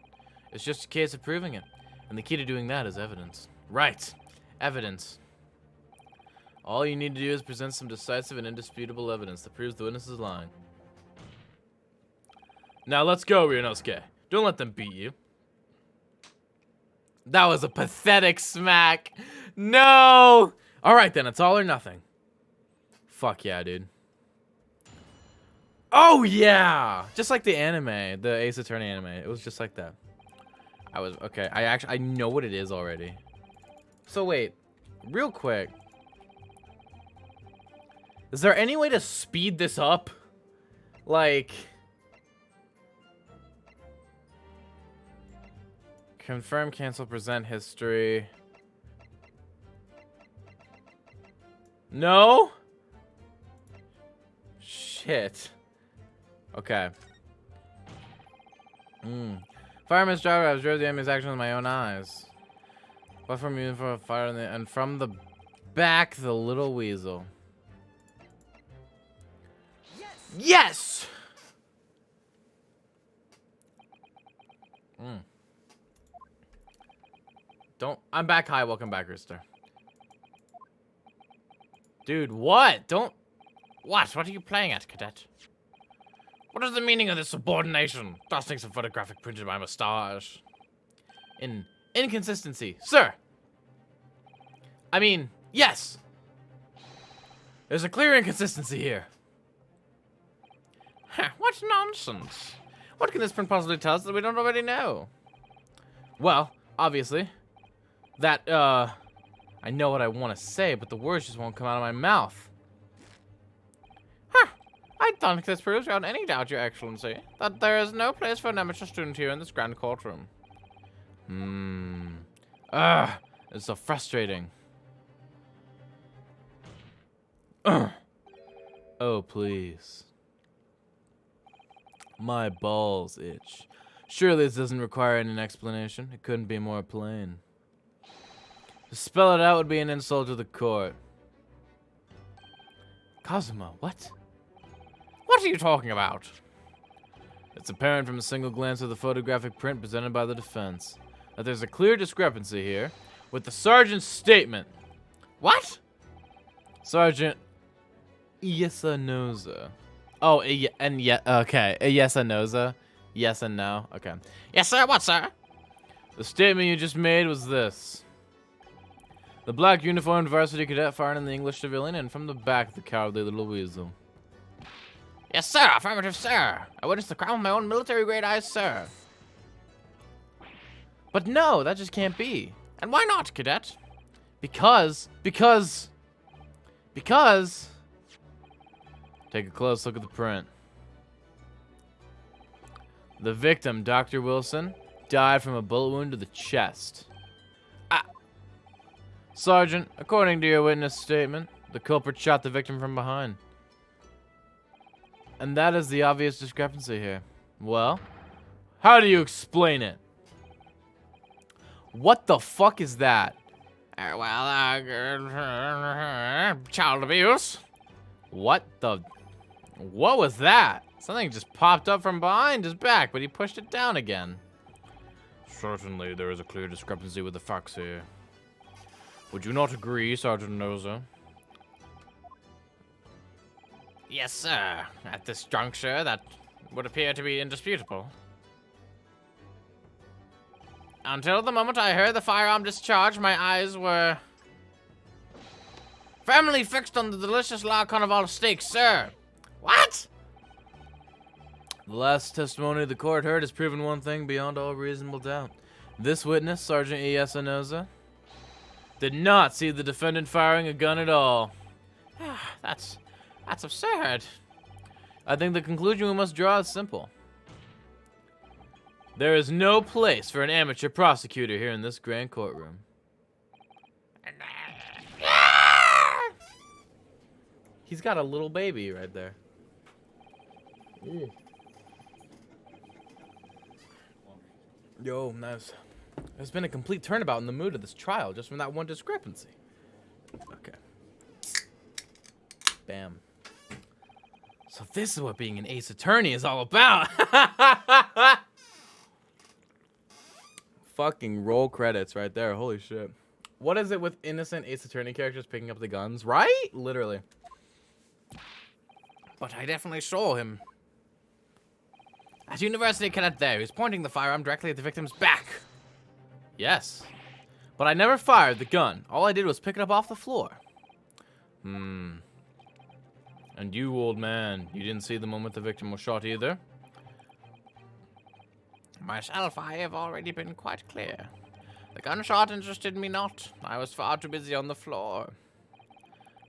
it's just a case of proving it. And the key to doing that is evidence. Right. Evidence. All you need to do is present some decisive and indisputable evidence that proves the witness is lying. Now let's go, Ryunosuke. Don't let them beat you. That was a pathetic smack. No! Alright then, it's all or nothing. Fuck yeah, dude. Oh yeah! Just like the anime, the Ace Attorney anime. It was just like that. Okay, I know what it is already. So wait, real quick. Is there any way to speed this up? Like... Confirm, cancel, present history. No? Shit. Okay. Fireman's driver, I observed the enemy's action with my own eyes. But from you for a fire and from the back, the little weasel. Yes! I'm back. Hi, welcome back, Rooster. Dude, what? What are you playing at, cadet? What is the meaning of this subordination? Dusting some photographic printed by mustache. Inconsistency. Sir! I mean, yes! There's a clear inconsistency here. What nonsense. What can this print possibly tell us that we don't already know? Well, obviously, that, I know what I want to say, but the words just won't come out of my mouth. I think this proves beyond any doubt, Your Excellency, that there is no place for an amateur student here in this grand courtroom. It's so frustrating. Oh, please. My balls itch. Surely this doesn't require any explanation. It couldn't be more plain. To spell it out would be an insult to the court. Kazuma, what? What are you talking about? It's apparent from a single glance of the photographic print presented by the defense that there's a clear discrepancy here with the sergeant's statement. What? Sergeant Iyasanoza. Oh, okay. Iyasanoza. Yes and no. Okay. Yes, sir. What, sir? The statement you just made was this. The black uniformed varsity cadet fired in the English civilian and from the back the cowardly little weasel. Yes, sir. Affirmative, sir. I witnessed the crime with my own military-grade eyes, sir. But no, that just can't be. And why not, cadet? Because. Take a close look at the print. The victim, Dr. Wilson, died from a bullet wound to the chest. Sergeant, according to your witness statement, the culprit shot the victim from behind. And that is the obvious discrepancy here. Well, how do you explain it? What the fuck is that? Child abuse. What was that? Something just popped up from behind his back, but he pushed it down again. Certainly, there is a clear discrepancy with the facts here. Would you not agree, Sergeant Noza? Yes, sir. At this juncture, that would appear to be indisputable. Until the moment I heard the firearm discharge, my eyes were firmly fixed on the delicious La Carnival steak, sir. What? The last testimony the court heard has proven one thing beyond all reasonable doubt. This witness, Sergeant Iyasanoza, did not see the defendant firing a gun at all. That's absurd. I think the conclusion we must draw is simple. There is no place for an amateur prosecutor here in this grand courtroom. He's got a little baby right there. Yo, nice. There's been a complete turnabout in the mood of this trial just from that one discrepancy. Okay. Bam. So this is what being an ace attorney is all about. Fucking roll credits right there. Holy shit. What is it with innocent ace attorney characters picking up the guns? Right? Literally. But I definitely saw him. At University Cadet there, he's pointing the firearm directly at the victim's back. Yes. But I never fired the gun. All I did was pick it up off the floor. And you, old man, you didn't see the moment the victim was shot either? Myself, I have already been quite clear. The gunshot interested me not. I was far too busy on the floor.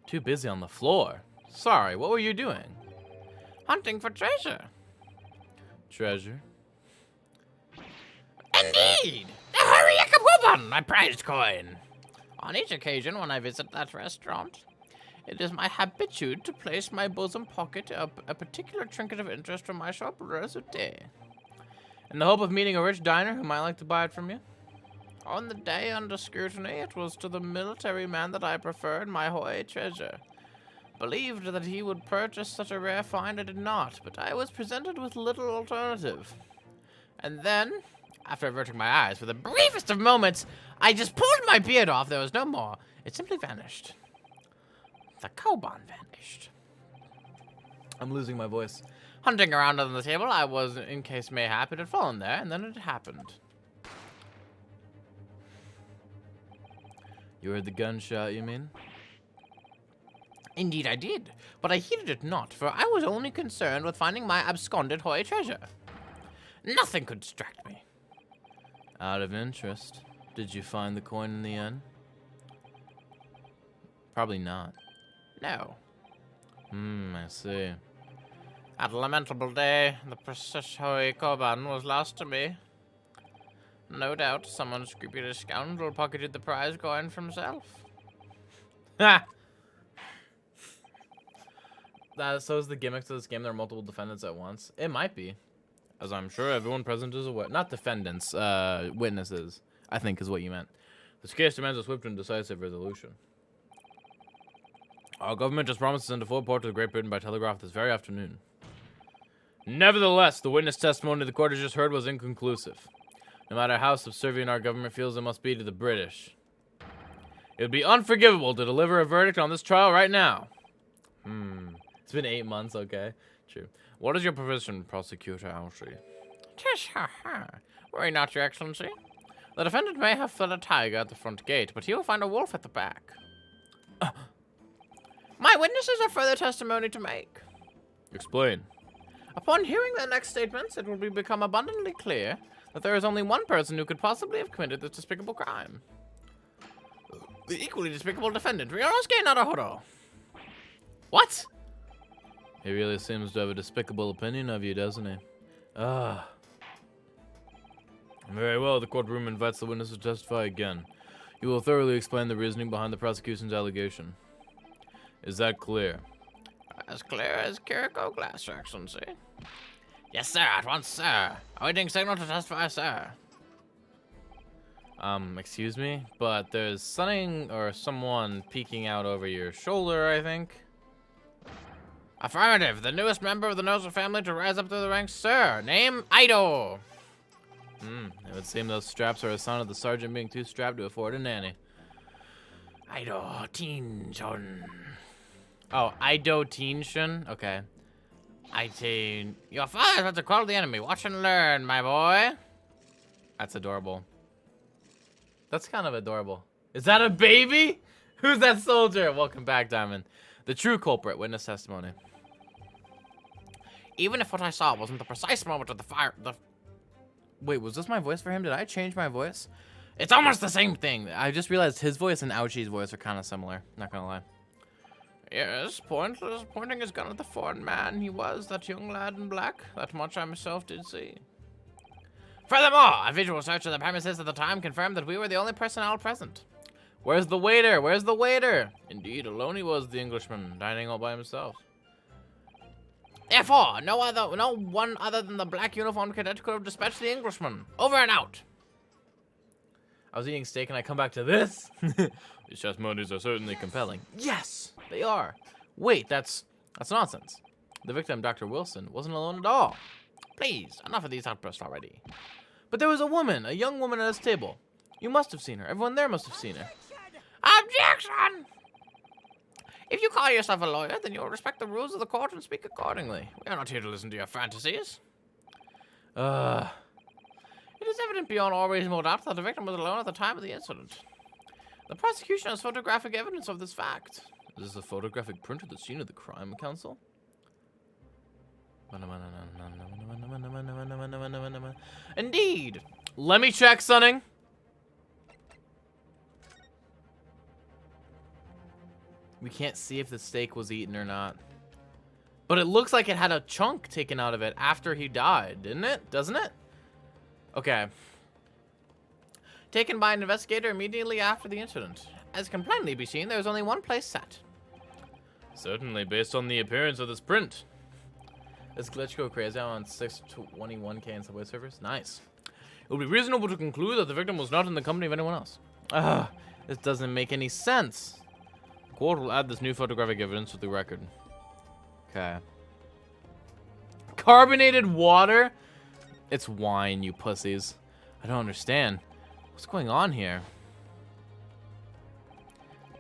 Too busy on the floor? Sorry, what were you doing? Hunting for treasure. Treasure? Indeed! The Hurryakabuban, my prized coin. On each occasion when I visit that restaurant, it is my habitude to place my bosom pocket a particular trinket of interest from my shop resuté. In the hope of meeting a rich diner who might like to buy it from you? On the day under scrutiny, it was to the military man that I preferred my Hoy treasure. Believed that he would purchase such a rare find, I did not, but I was presented with little alternative. And then, after averting my eyes for the briefest of moments, I just pulled my beard off. There was no more. It simply vanished. The Koban vanished. I'm losing my voice. Hunting around on the table, I was, in case mayhap it had fallen there, and then it happened. You heard the gunshot, you mean? Indeed I did, but I heeded it not, for I was only concerned with finding my absconded hoy treasure. Nothing could distract me. Out of interest, did you find the coin in the end? Probably not. No. I see. That lamentable day, the precious hoy Koban was lost to me. No doubt some unscrupulous scoundrel pocketed the prize coin for himself. Ha! So is the gimmick to this game. There are multiple defendants at once. It might be, as I'm sure everyone present is aware. Not defendants, witnesses, I think is what you meant. This case demands a swift and decisive resolution. Our government has promised to send a full report to Great Britain by telegraph this very afternoon. Nevertheless, the witness testimony the court has just heard was inconclusive. No matter how subservient our government feels it must be to the British, it would be unforgivable to deliver a verdict on this trial right now. It's been 8 months, okay? True. What is your position, Prosecutor Alshie? Tish, worry not, Your Excellency. The defendant may have fled a tiger at the front gate, but he will find a wolf at the back. My witnesses have further testimony to make. Explain. Upon hearing their next statements, it will become abundantly clear that there is only one person who could possibly have committed this despicable crime. The equally despicable defendant, Ryunosuke Naruhodo. What? He really seems to have a despicable opinion of you, doesn't he? Very well, the courtroom invites the witness to testify again. You will thoroughly explain the reasoning behind the prosecution's allegation. Is that clear? As clear as Kiriko glass, Your Excellency. Yes, sir, at once, sir. Awaiting signal to testify, sir. Excuse me, but there's something or someone peeking out over your shoulder, I think. Affirmative, the newest member of the Nozo family to rise up through the ranks, sir. Name, Aido. It would seem those straps are a sign of the sergeant being too strapped to afford a nanny. Aido Teen-shun. Oh, Aido Teen-shun? Okay. Your father is about to call the enemy. Watch and learn, my boy. That's adorable. That's kind of adorable. Is that a baby? Who's that soldier? Welcome back, Diamond. The true culprit, witness testimony. Even if what I saw wasn't the precise moment of the fire, Wait, was this my voice for him? Did I change my voice? it's almost the same thing. I just realized his voice and Ouchie's voice are kind of similar. Not gonna lie. Yes, pointing his gun at the foreign man he was, that young lad in black. That much I myself did see. Furthermore, a visual search of the premises at the time confirmed that we were the only personnel present. Where's the waiter? Where's the waiter? Indeed, alone he was, the Englishman, dining all by himself. Therefore, no one other than the black uniformed cadet could have dispatched the Englishman. Over and out. I was eating steak and I come back to this? These testimonies are certainly compelling. Yes, they are. Wait, that's nonsense. The victim, Dr. Wilson, wasn't alone at all. Please, enough of these outbursts already. But there was a young woman at his table. You must have seen her. Everyone there must have seen her. Objection! If you call yourself a lawyer, then you'll respect the rules of the court and speak accordingly. We are not here to listen to your fantasies. It is evident beyond all reasonable doubt that the victim was alone at the time of the incident. The prosecution has photographic evidence of this fact. Is this a photographic print of the scene of the crime, counsel? Indeed. Let me check, Sunning. We can't see if the steak was eaten or not. But it looks like it had a chunk taken out of it after he died, didn't it? Doesn't it? Okay. Taken by an investigator immediately after the incident. As can plainly be seen, there was only one place set. Certainly, based on the appearance of this print. This glitch go crazy on 621k in Subway servers? Nice. It would be reasonable to conclude that the victim was not in the company of anyone else. This doesn't make any sense. The court will add this new photographic evidence to the record. Okay. Carbonated water? It's wine, you pussies. I don't understand. What's going on here?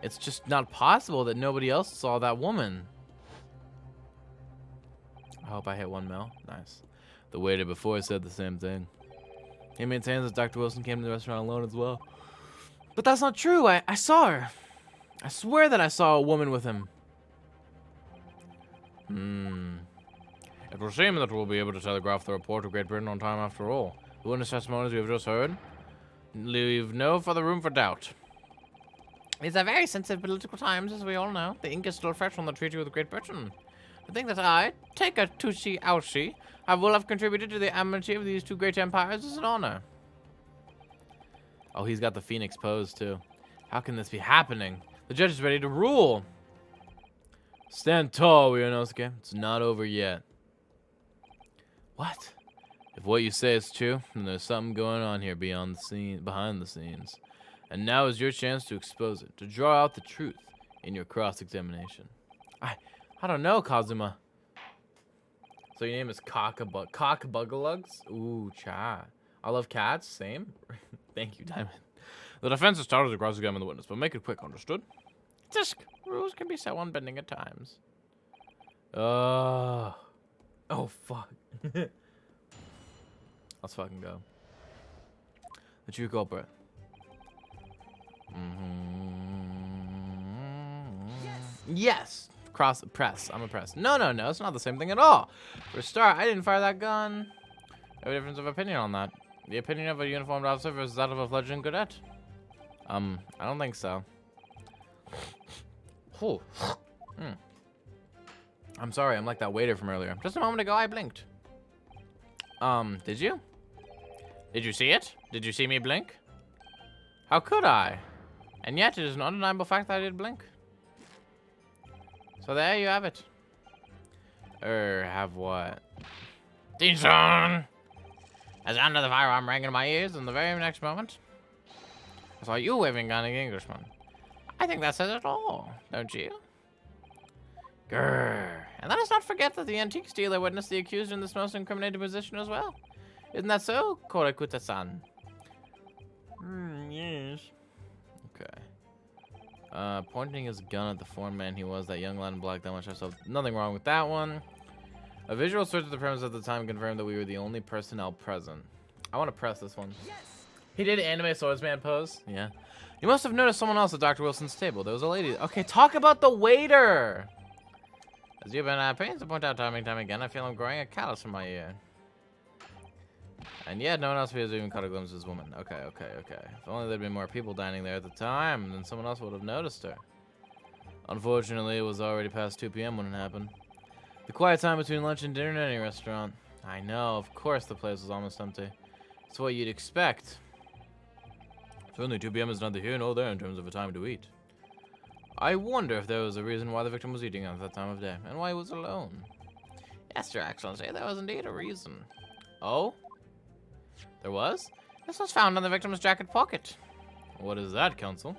It's just not possible that nobody else saw that woman. I hope I hit 1 mil. Nice. The waiter before said the same thing. He maintains that Dr. Wilson came to the restaurant alone as well. But that's not true. I saw her. I swear that I saw a woman with him. It will seem that we'll be able to telegraph the report to Great Britain on time after all. The witness testimonies we have just heard leave no further room for doubt. These are very sensitive political times, as we all know. The ink is still fresh on the treaty with Great Britain. I think that I, Taika Tushi Aoshi, I will have contributed to the amity of these two great empires as an honor. Oh, he's got the phoenix pose, too. How can this be happening? The judge is ready to rule. Stand tall, Ryunosuke. It's not over yet. What? If what you say is true, then there's something going on here behind the scenes. And now is your chance to expose it, to draw out the truth in your cross-examination. I don't know, Kazuma. So your name is Cockbugalugs? Ooh, cha. I love cats. Same. Thank you, Diamond. The defense has started to cross-examine the witness, but make it quick, understood? Tisk, rules can be so unbending at times. Oh, fuck. Let's fucking go. The true culprit. Yes! Press. I'm a press. No, it's not the same thing at all. For a start, I didn't fire that gun. I have a difference of opinion on that. The opinion of a uniformed officer versus that of a fledgling cadet. I don't think so. I'm sorry, I'm like that waiter from earlier. Just a moment ago, I blinked. Did you? Did you see it? Did you see me blink? How could I? And yet, it is an undeniable fact that I did blink. So there you have it. Have what? Dinson! As under the firearm rang in my ears, in the very next moment, I saw you waving gun at the Englishman. I think that says it all, don't you? Grrr. And let us not forget that the antique dealer witnessed the accused in this most incriminating position as well. Isn't that so, Korekuta-san? Yes. Okay. Pointing his gun at the foreign man he was, that young lad in black, that much I saw. Nothing wrong with that one. A visual search of the premise at the time confirmed that we were the only personnel present. I want to press this one. Yes! He did anime swordsman pose. Yeah. You must have noticed someone else at Dr. Wilson's table. There was a lady. Okay, talk about the waiter. As you've been pains to point out time and time again, I feel I'm growing a callus in my ear. And yet, no one else has even caught a glimpse of this woman. Okay. If only there'd been more people dining there at the time, then someone else would have noticed her. Unfortunately, it was already past 2 p.m. when it happened. The quiet time between lunch and dinner in any restaurant. I know, of course the place was almost empty. It's what you'd expect. Certainly 2 p.m. is neither here nor there in terms of a time to eat. I wonder if there was a reason why the victim was eating at that time of day, and why he was alone. Yes, Your Excellency, there was indeed a reason. Oh? There was? This was found in the victim's jacket pocket. What is that, Counsel?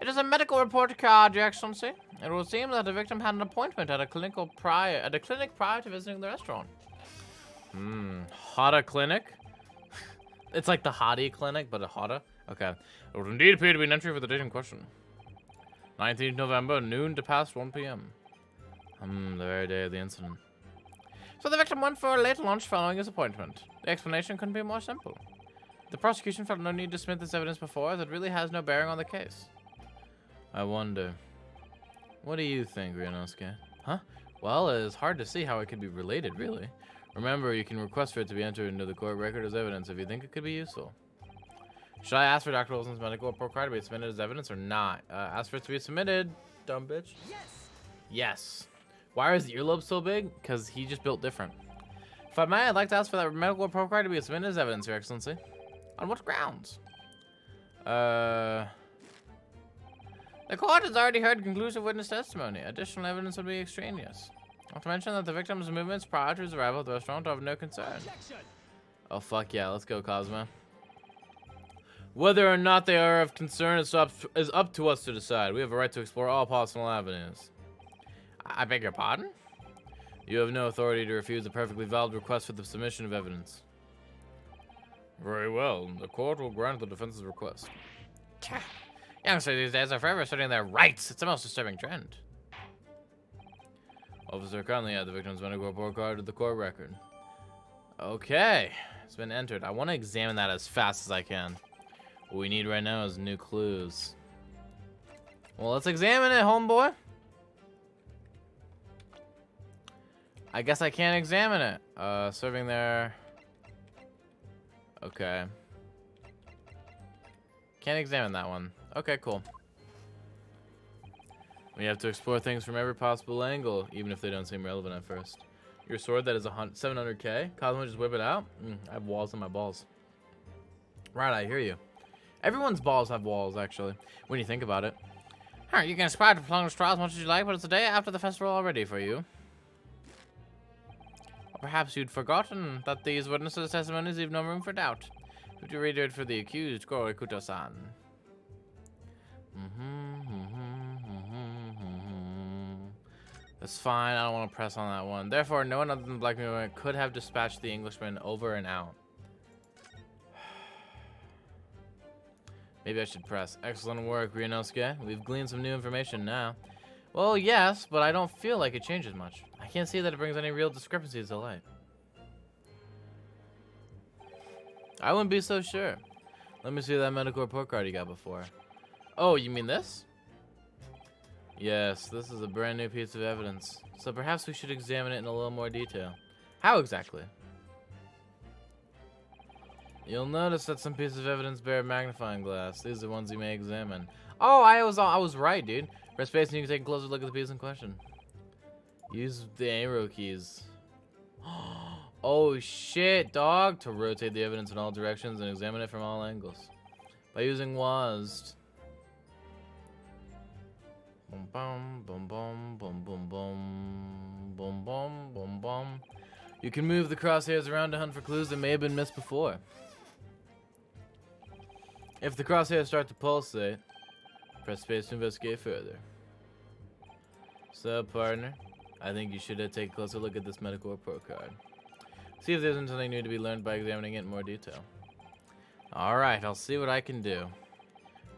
It is a medical report card, Your Excellency. It would seem that the victim had an appointment at a clinic prior to visiting the restaurant. Hada Clinic? It's like the Hottie Clinic, but a Hada? Okay. It would indeed appear to be an entry for the date in question. 19th November, noon to past 1 p.m. The very day of the incident. So the victim went for a late lunch following his appointment. The explanation couldn't be more simple. The prosecution felt no need to submit this evidence before, as it really has no bearing on the case. I wonder. What do you think, Ryunosuke? Huh? Well, it is hard to see how it could be related, really. Remember, you can request for it to be entered into the court record as evidence if you think it could be useful. Should I ask for Dr. Wilson's medical report card to be submitted as evidence or not? Ask for it to be submitted, dumb bitch. Yes. Why are his earlobes so big? Because he just built different. If I may, I'd like to ask for that medical report card to be submitted as evidence, Your Excellency. On what grounds? The court has already heard conclusive witness testimony. Additional evidence would be extraneous. Not to mention that the victim's movements prior to his arrival at the restaurant are of no concern. Oh, fuck yeah. Let's go, Cosmo. Whether or not they are of concern is up to us to decide. We have a right to explore all possible avenues. I beg your pardon? You have no authority to refuse a perfectly valid request for the submission of evidence. Very well. The court will grant the defense's request. Youngsters these days are forever asserting their rights. It's a most disturbing trend. Officer, kindly add the victim's medical report card to the court record. Okay. It's been entered. I want to examine that as fast as I can. What we need right now is new clues. Well, let's examine it, homeboy. I guess I can't examine it. Serving there. Okay. Can't examine that one. Okay, cool. We have to explore things from every possible angle, even if they don't seem relevant at first. Your sword that is 700k? Cosmo, just whip it out? I have walls on my balls. Right, I hear you. Everyone's balls have walls, actually, when you think about it. Alright, you can aspire to prolong this trial as much as you like, but it's the day after the festival already for you. Or perhaps you'd forgotten that these witnesses' testimonies leave no room for doubt. Would you read it for the accused, Korikuto-san? That's fine, I don't want to press on that one. Therefore, no one other than the Black Mirror could have dispatched the Englishman over and out. Maybe I should press. Excellent work, Ryunosuke. We've gleaned some new information now. Well, yes, but I don't feel like it changes much. I can't see that it brings any real discrepancies to light. I wouldn't be so sure. Let me see that medical report card you got before. Oh, you mean this? Yes, this is a brand new piece of evidence. So perhaps we should examine it in a little more detail. How exactly? You'll notice that some pieces of evidence bear a magnifying glass. These are ones you may examine. Oh, I was right, dude. Press space and you can take a closer look at the piece in question. Use the arrow keys. Oh shit, dog! To rotate the evidence in all directions and examine it from all angles. By using WASD. Boom bum boom bum boom boom boom boom boom boom boom. You can move the crosshairs around to hunt for clues that may have been missed before. If the crosshairs start to pulsate, press space to investigate further. So, partner, I think you should take a closer look at this medical report card. See if there's something new to be learned by examining it in more detail. Alright, I'll see what I can do.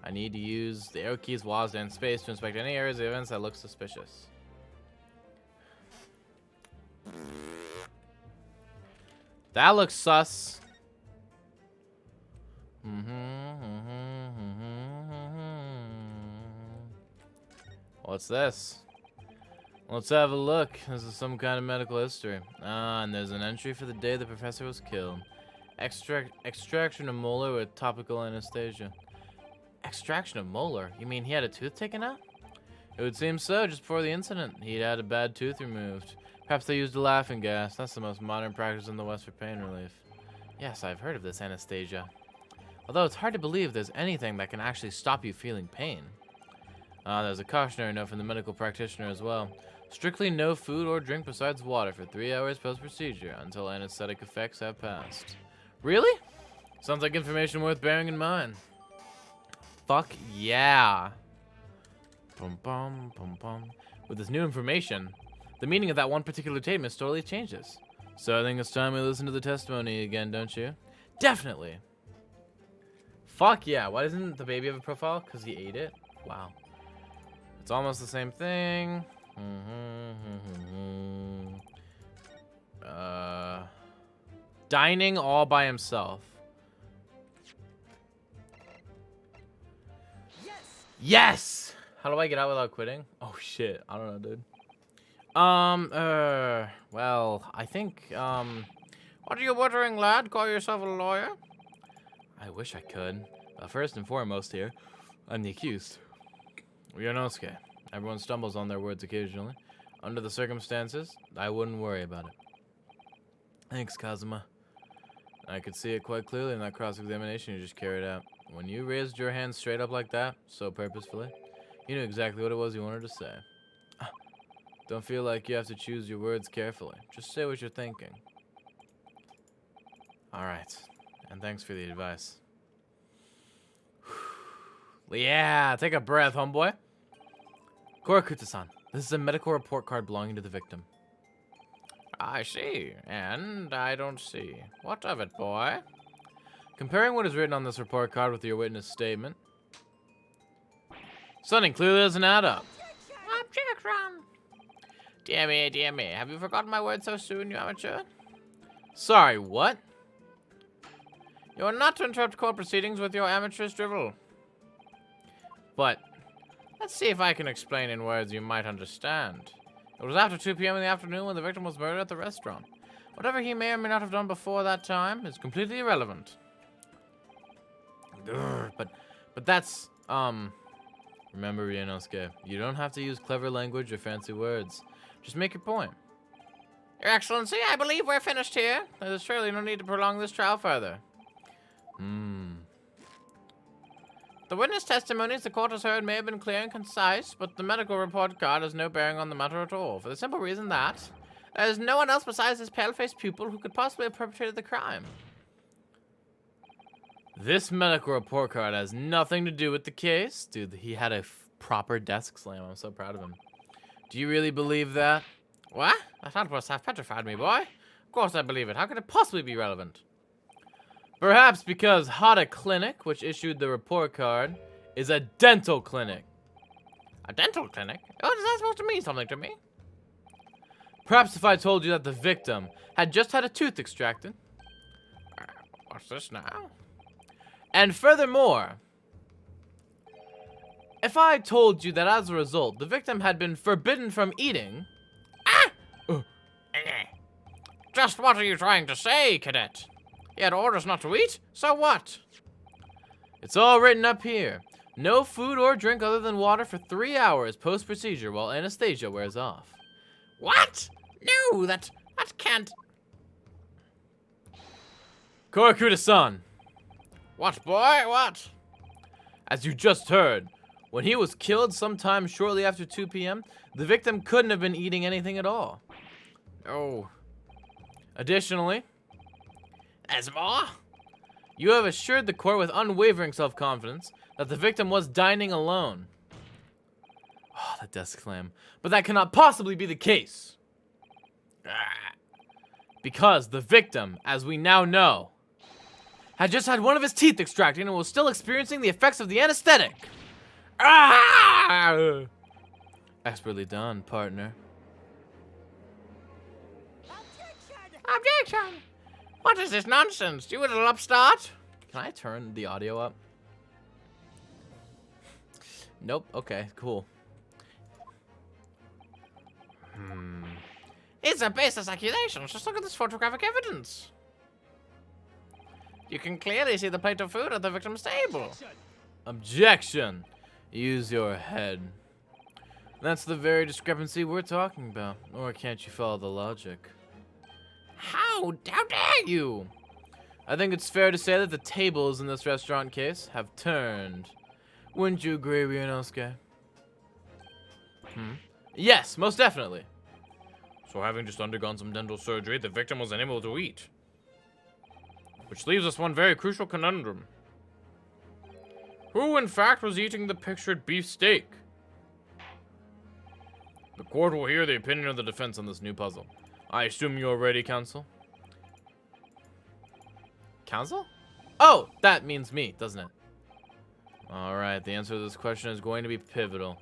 I need to use the arrow keys, WASD, and space to inspect any areas of evidence that look suspicious. That looks sus. What's this? Let's have a look. This is some kind of medical history. Ah, and there's an entry for the day the professor was killed. Extraction of molar with topical anesthesia. Extraction of molar? You mean he had a tooth taken out? It would seem so. Just before the incident, he'd had a bad tooth removed. Perhaps they used a laughing gas. That's the most modern practice in the West for pain relief. Yes, I've heard of this anesthesia. Although it's hard to believe there's anything that can actually stop you feeling pain. There's a cautionary note from the medical practitioner as well. Strictly no food or drink besides water for 3 hours post-procedure until anesthetic effects have passed. Really? Sounds like information worth bearing in mind. Fuck yeah. Bum bum bum bum. With this new information, the meaning of that one particular statement totally changes. So I think it's time we listen to the testimony again, don't you? Definitely. Fuck yeah. Why doesn't the baby have a profile? Because he ate it? Wow. It's almost the same thing. Dining all by himself. Yes! How do I get out without quitting? Oh shit, I don't know, dude. Well, I think, What are you muttering, lad? Call yourself a lawyer? I wish I could. First and foremost here, I'm the accused. Ryunosuke. Everyone stumbles on their words occasionally. Under the circumstances, I wouldn't worry about it. Thanks, Kazuma. I could see it quite clearly in that cross-examination you just carried out. When you raised your hand straight up like that, so purposefully, you knew exactly what it was you wanted to say. Don't feel like you have to choose your words carefully. Just say what you're thinking. Alright, and thanks for the advice. Yeah, take a breath, homeboy. Korikuto-san, this is a medical report card belonging to the victim. I see, and I don't see. What of it, boy? Comparing what is written on this report card with your witness statement, something clearly doesn't add up. Objection! Dear me, have you forgotten my words so soon, you amateur? Sorry, what? You are not to interrupt court proceedings with your amateur's drivel. But, Let's see if I can explain in words you might understand. It was after 2 p.m. in the afternoon when the victim was murdered at the restaurant. Whatever he may or may not have done before that time is completely irrelevant. Grr, but that's, remember, Ryunosuke, you don't have to use clever language or fancy words. Just make your point. Your Excellency, I believe we're finished here. There's surely no need to prolong this trial further. The witness testimonies the court has heard may have been clear and concise, but the medical report card has no bearing on the matter at all, for the simple reason that there is no one else besides this pale-faced pupil who could possibly have perpetrated the crime. This medical report card has nothing to do with the case. Dude, he had a proper desk slam. I'm so proud of him. Do you really believe that? What? That outburst have petrified me, boy. Of course I believe it. How could it possibly be relevant? Perhaps because Hada Clinic, which issued the report card, is a dental clinic. A dental clinic? Oh, is that supposed to mean something to me? Perhaps if I told you that the victim had just had a tooth extracted. What's this now? And furthermore, if I told you that as a result, the victim had been forbidden from eating. Just what are you trying to say, cadet? He had orders not to eat, so what? It's all written up here. No food or drink other than water for 3 hours post-procedure while anesthesia wears off. What? No, that can't... Korakuda-san, What, boy? What? as you just heard, when he was killed sometime shortly after 2 p.m., the victim couldn't have been eating anything at all. Oh. Additionally, There's more? you have assured the court with unwavering self-confidence that the victim was dining alone. Oh, that desk slam. But that cannot possibly be the case. Because the victim, as we now know, had just had one of his teeth extracted and was still experiencing the effects of the anesthetic. Expertly done, partner. Objection! What is this nonsense? You little upstart? Can I turn the audio up? Nope. Okay, cool. It's a baseless accusation. Just look at this photographic evidence. You can clearly see the plate of food at the victim's table. Objection! Use your head. That's the very discrepancy we're talking about. Or can't you follow the logic? How dare you? I think it's fair to say that the tables in this restaurant case have turned. Wouldn't you agree, Ryunosuke? Yes, most definitely. So having just undergone some dental surgery, the victim was unable to eat. Which leaves us one very crucial conundrum. Who, in fact, was eating the pictured beef steak? The court will hear the opinion of the defense on this new puzzle. I assume you're ready, counsel? Counsel? Oh, that means me, doesn't it? Alright, the answer to this question is going to be pivotal.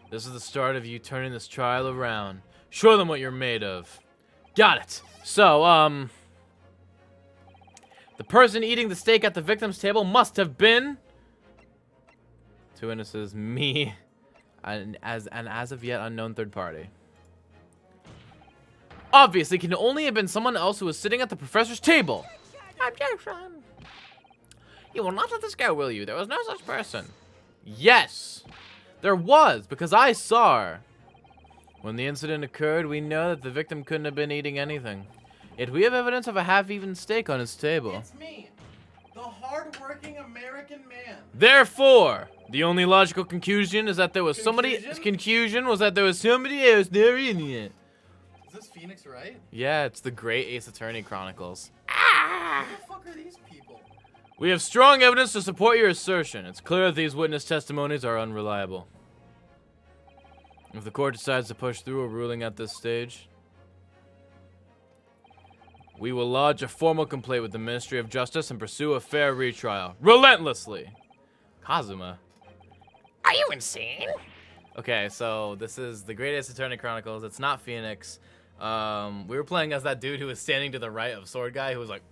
This is the start of you turning this trial around. Show them what you're made of. Got it. So, the person eating the steak at the victim's table must have been... Two witnesses, me, and as of yet unknown third party. Obviously, can only have been someone else who was sitting at the professor's table. Objection. You will not let this go, will you? There was no such person. Yes, there was, because I saw her. When the incident occurred, we know that the victim couldn't have been eating anything. Yet we have evidence of a half-eaten steak on his table. It's me, the hard-working American man. Therefore, the only logical conclusion is that there was Conclusion? Conclusion was that there was somebody else never eating it. Is this Phoenix Wright? Yeah, it's the Great Ace Attorney Chronicles. Who the fuck are these people? We have strong evidence to support your assertion. It's clear that these witness testimonies are unreliable. If the court decides to push through a ruling at this stage, we will lodge a formal complaint with the Ministry of Justice and pursue a fair retrial. Relentlessly! Kazuma. Are you insane? Okay, so this is the Great Ace Attorney Chronicles. It's not Phoenix. We were playing as that dude who was standing to the right of Sword Guy, who was like,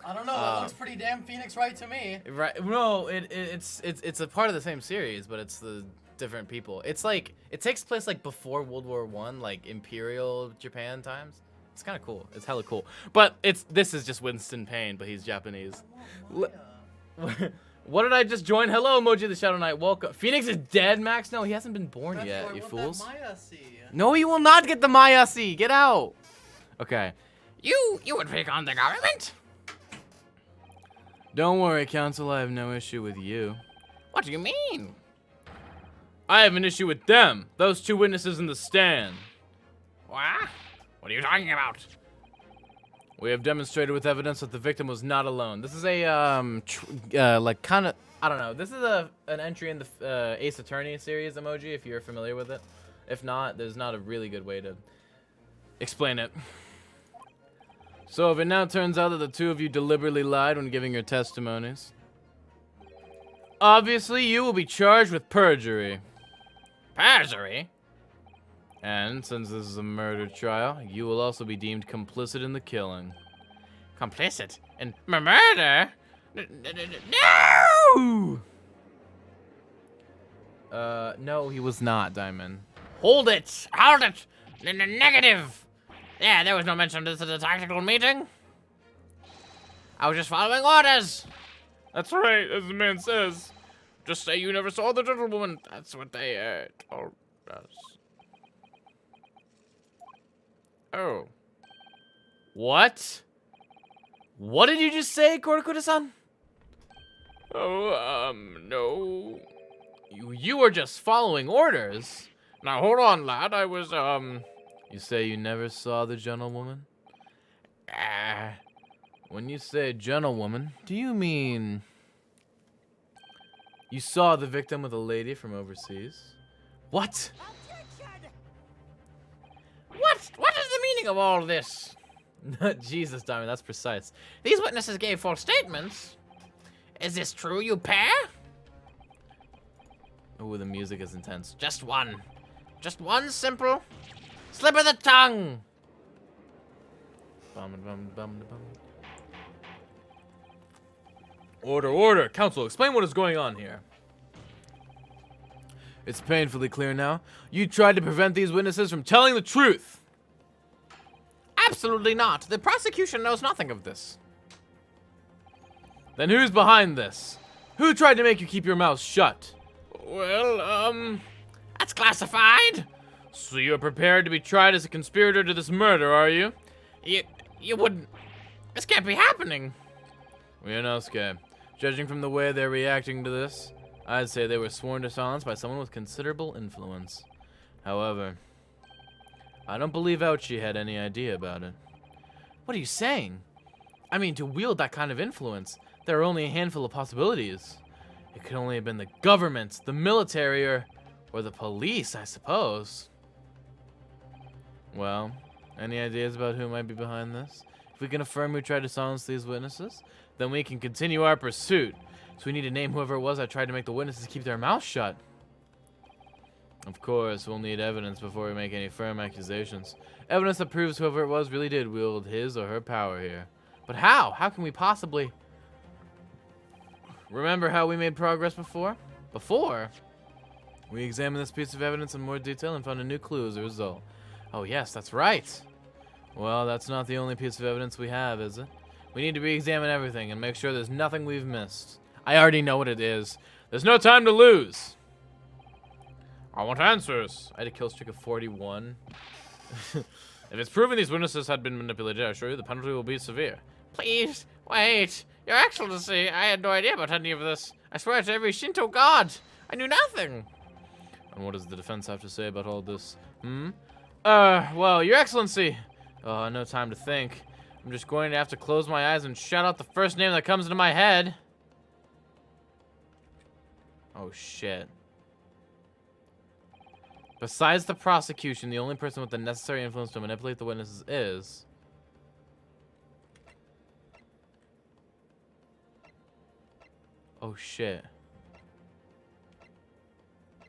I don't know. That looks pretty damn Phoenix Wright to me. right? No, it's a part of the same series, but it's the different people. It's like it takes place like before World War One, like Imperial Japan times. It's kind of cool. It's hella cool. But this is just Winston Payne, but he's Japanese. What did I just join? Hello, Emoji the Shadow Knight. Welcome. Phoenix is dead, Max? No, he hasn't been born yet, you fools. No, you will not get the Mayasi. Get out. Okay. You would take on the government? Don't worry, Council. I have no issue with you. What do you mean? I have an issue with them. Those two witnesses in the stand. What? What are you talking about? We have demonstrated with evidence that the victim was not alone. This is a like kind of, I don't know. This is an entry in the Ace Attorney series, Emoji, if you're familiar with it. If not, there's not a really good way to explain it. So if it now turns out that the two of you deliberately lied when giving your testimonies, obviously you will be charged with perjury. Perjury? And since this is a murder trial, you will also be deemed complicit in the killing. Complicit in murder? No! No, he was not, Diamond. Hold it! Hold it! Negative! Yeah, there was no mention of this at the tactical meeting. I was just following orders. That's right, as the man says. Just say you never saw the gentlewoman. That's what they told us. Oh. What? What did you just say, Korakura-san? Oh, no. You were just following orders. Now, hold on, lad. I was, You say you never saw the gentlewoman? When you say gentlewoman, do you mean you saw the victim with a lady from overseas? What? What is the meaning of all this? Jesus, Diamond, that's precise. These witnesses gave false statements. Is this true, you pair? Oh, the music is intense. Just one. Just one simple slip of the tongue. Bum, bum, bum, bum. Order, order! Council, explain what is going on here. It's painfully clear now. You tried to prevent these witnesses from telling the truth. Absolutely not. The prosecution knows nothing of this. Then who's behind this? Who tried to make you keep your mouth shut? well, That's classified. So you're prepared to be tried as a conspirator to this murder, are you? You wouldn't. This can't be happening. Ryunosuke, judging from the way they're reacting to this, I'd say they were sworn to silence by someone with considerable influence. However, I don't believe Ouchi had any idea about it. What are you saying? I mean, to wield that kind of influence, there are only a handful of possibilities. It could only have been the government, the military, or the police, I suppose. Well, any ideas about who might be behind this? If we can affirm who tried to silence these witnesses, then we can continue our pursuit. So we need to name whoever it was that tried to make the witnesses keep their mouths shut. Of course, we'll need evidence before we make any firm accusations. Evidence that proves whoever it was really did wield his or her power here. But how? How can we possibly... Remember how we made progress before? Before? We examined this piece of evidence in more detail and found a new clue as a result. Oh yes, that's right. Well, that's not the only piece of evidence we have, is it? We need to re-examine everything and make sure there's nothing we've missed. I already know what it is. There's no time to lose. I want answers. I had a kill streak of 41. If it's proven these witnesses had been manipulated, I assure you the penalty will be severe. Please, wait. Your Excellency, I had no idea about any of this. I swear to every Shinto god. I knew nothing. And what does the defense have to say about all this? Well, Your Excellency. No time to think. I'm just going to have to close my eyes and shout out the first name that comes into my head. Oh, shit. Besides the prosecution, the only person with the necessary influence to manipulate the witnesses is... Oh, shit.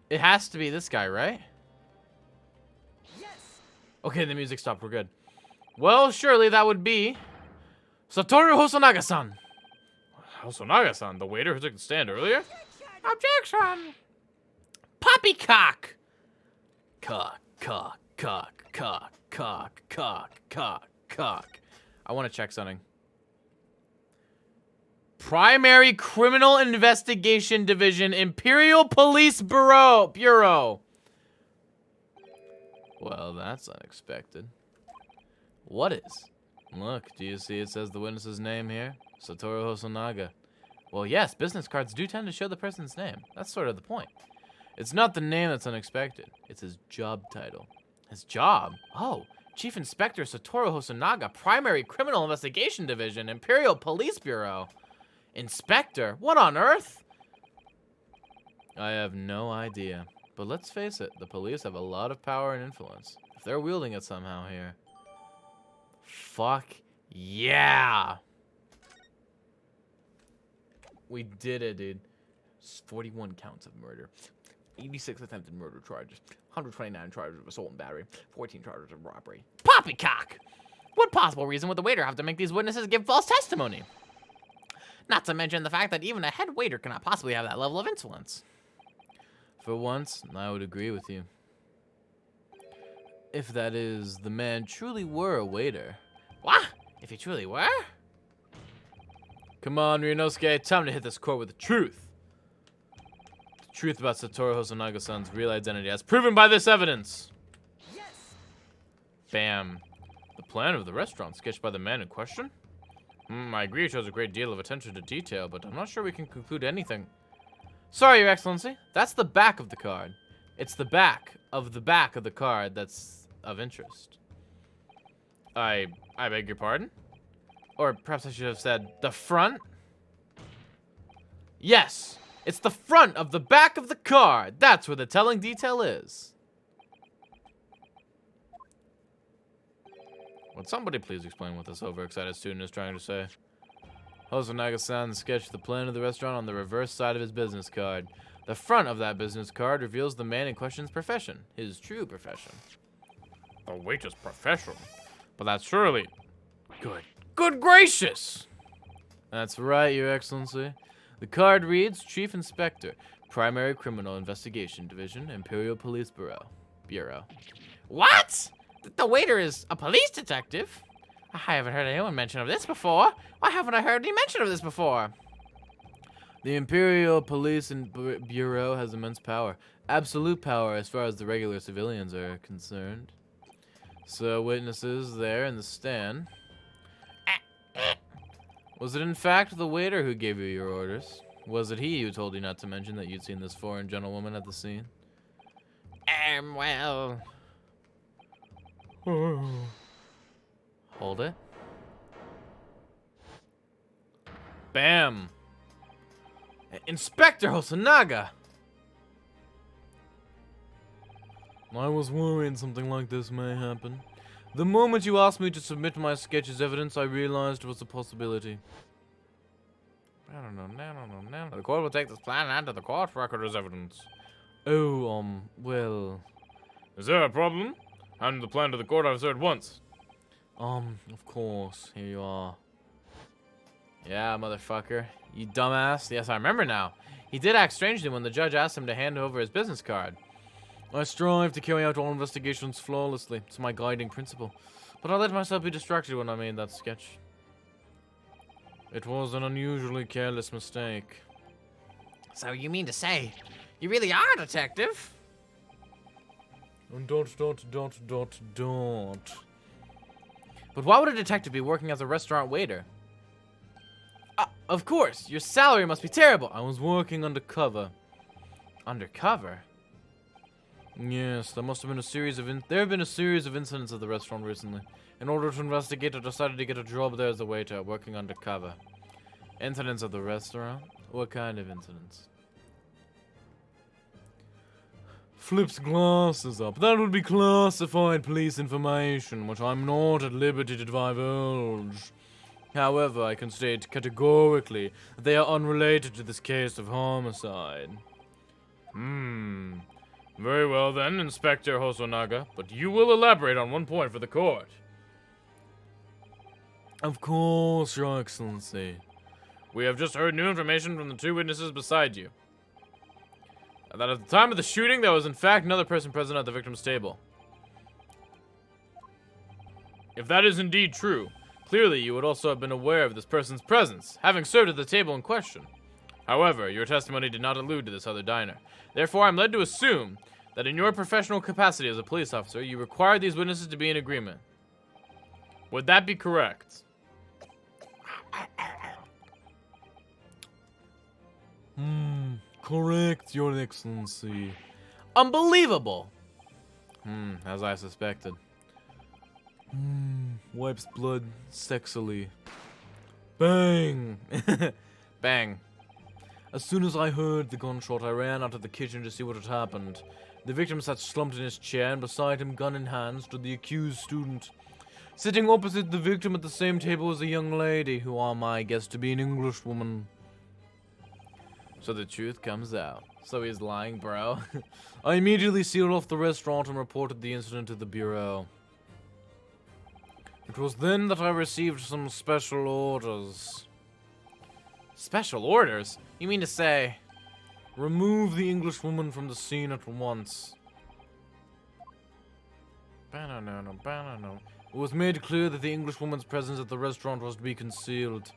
It has to be this guy, right? Yes. Okay, the music stopped. We're good. Well, surely that would be... Satoru Hosonaga-san. Hosonaga-san, the waiter who took the stand earlier? Objection! Poppycock! Cock, cock, cock, cock, cock, cock, cock, cock. I want to check something. Primary Criminal Investigation Division, Imperial Police Bureau. Well, that's unexpected. What is? Look, do you see it says the witness's name here? Satoru Hosonaga. Well, yes, business cards do tend to show the person's name. That's sort of the point. It's not the name that's unexpected. It's his job title. His job? Oh, Chief Inspector Satoru Hosonaga, Primary Criminal Investigation Division, Imperial Police Bureau. Inspector? What on earth? I have no idea. But let's face it, the police have a lot of power and influence. If they're wielding it somehow here. Fuck yeah! We did it, dude. 41 counts of murder. 86 attempted murder charges. 129 charges of assault and battery. 14 charges of robbery. Poppycock! What possible reason would the waiter have to make these witnesses give false testimony? Not to mention the fact that even a head waiter cannot possibly have that level of insolence. For once, I would agree with you. If that is, the man truly were a waiter. What? If he truly were? Come on, Ryunosuke, time to hit this court with the truth. The truth about Satoru Hosonaga-san's real identity as proven by this evidence. Yes. Bam. The plan of the restaurant sketched by the man in question? I agree it shows a great deal of attention to detail, but I'm not sure we can conclude anything. Sorry, Your Excellency. That's the back of the card. It's the back of the card that's of interest. I beg your pardon? Or perhaps I should have said the front? Yes, it's the front of the back of the card. That's where the telling detail is. Would somebody please explain what this overexcited student is trying to say? Hosonaga-san sketched the plan of the restaurant on the reverse side of his business card. The front of that business card reveals the man in question's profession, his true profession. The waiter's profession. But that's surely... Good gracious! That's right, Your Excellency. The card reads Chief Inspector, Primary Criminal Investigation Division, Imperial Police Bureau. What? The waiter is a police detective? I haven't heard anyone mention of this before. Why haven't I heard any mention of this before? The Imperial Police Bureau has immense power. Absolute power as far as the regular civilians are concerned. So, witnesses there in the stand. Was it in fact the waiter who gave you your orders? Was it he who told you not to mention that you'd seen this foreign gentlewoman at the scene? Well... Hold it. Bam! Inspector Hosonaga! I was worried something like this may happen. The moment you asked me to submit my sketch as evidence, I realized it was a possibility. The court will take this plan and to the court record as evidence. Oh, well... Is there a problem? Hand the plan to the court officer at once. Of course. Here you are. Yeah, motherfucker. You dumbass. Yes, I remember now. He did act strangely when the judge asked him to hand over his business card. I strive to carry out all investigations flawlessly. It's my guiding principle. But I let myself be distracted when I made that sketch. It was an unusually careless mistake. So you mean to say, you really are a detective? Don't. But why would a detective be working as a restaurant waiter? Of course, your salary must be terrible. I was working undercover. Undercover? Yes, there have been a series of incidents at the restaurant recently. In order to investigate, I decided to get a job there as a waiter, working undercover. Incidents at the restaurant? What kind of incidents? Flips glasses up. That would be classified police information, which I'm not at liberty to divulge. However, I can state categorically that they are unrelated to this case of homicide. Very well then, Inspector Hosonaga, but you will elaborate on one point for the court. Of course, Your Excellency. We have just heard new information from the two witnesses beside you. that at the time of the shooting, there was in fact another person present at the victim's table. If that is indeed true, clearly you would also have been aware of this person's presence, having served at the table in question. However, your testimony did not allude to this other diner. Therefore, I'm led to assume that in your professional capacity as a police officer, you required these witnesses to be in agreement. Would that be correct? Correct, Your Excellency. Unbelievable! As I suspected. Wipes blood sexily. Bang! Bang. As soon as I heard the gunshot, I ran out of the kitchen to see what had happened. The victim sat slumped in his chair, and beside him, gun in hand, stood the accused student. Sitting opposite the victim at the same table was a young lady, who I guess to be an Englishwoman. So the truth comes out. So he's lying, bro. I immediately sealed off the restaurant and reported the incident to the bureau. It was then that I received some special orders. Special orders? You mean to say, remove the Englishwoman from the scene at once. It was made clear that the Englishwoman's presence at the restaurant was to be concealed.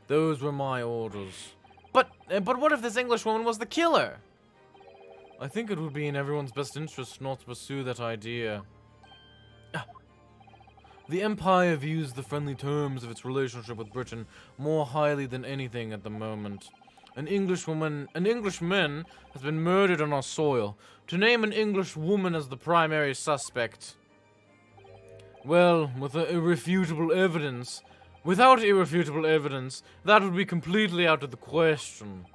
Those were my orders. But what if this Englishwoman was the killer? I think it would be in everyone's best interest not to pursue that idea. The Empire views the friendly terms of its relationship with Britain more highly than anything at the moment. An Englishman has been murdered on our soil. To name an Englishwoman as the primary suspect, well, without irrefutable evidence, that would be completely out of the question.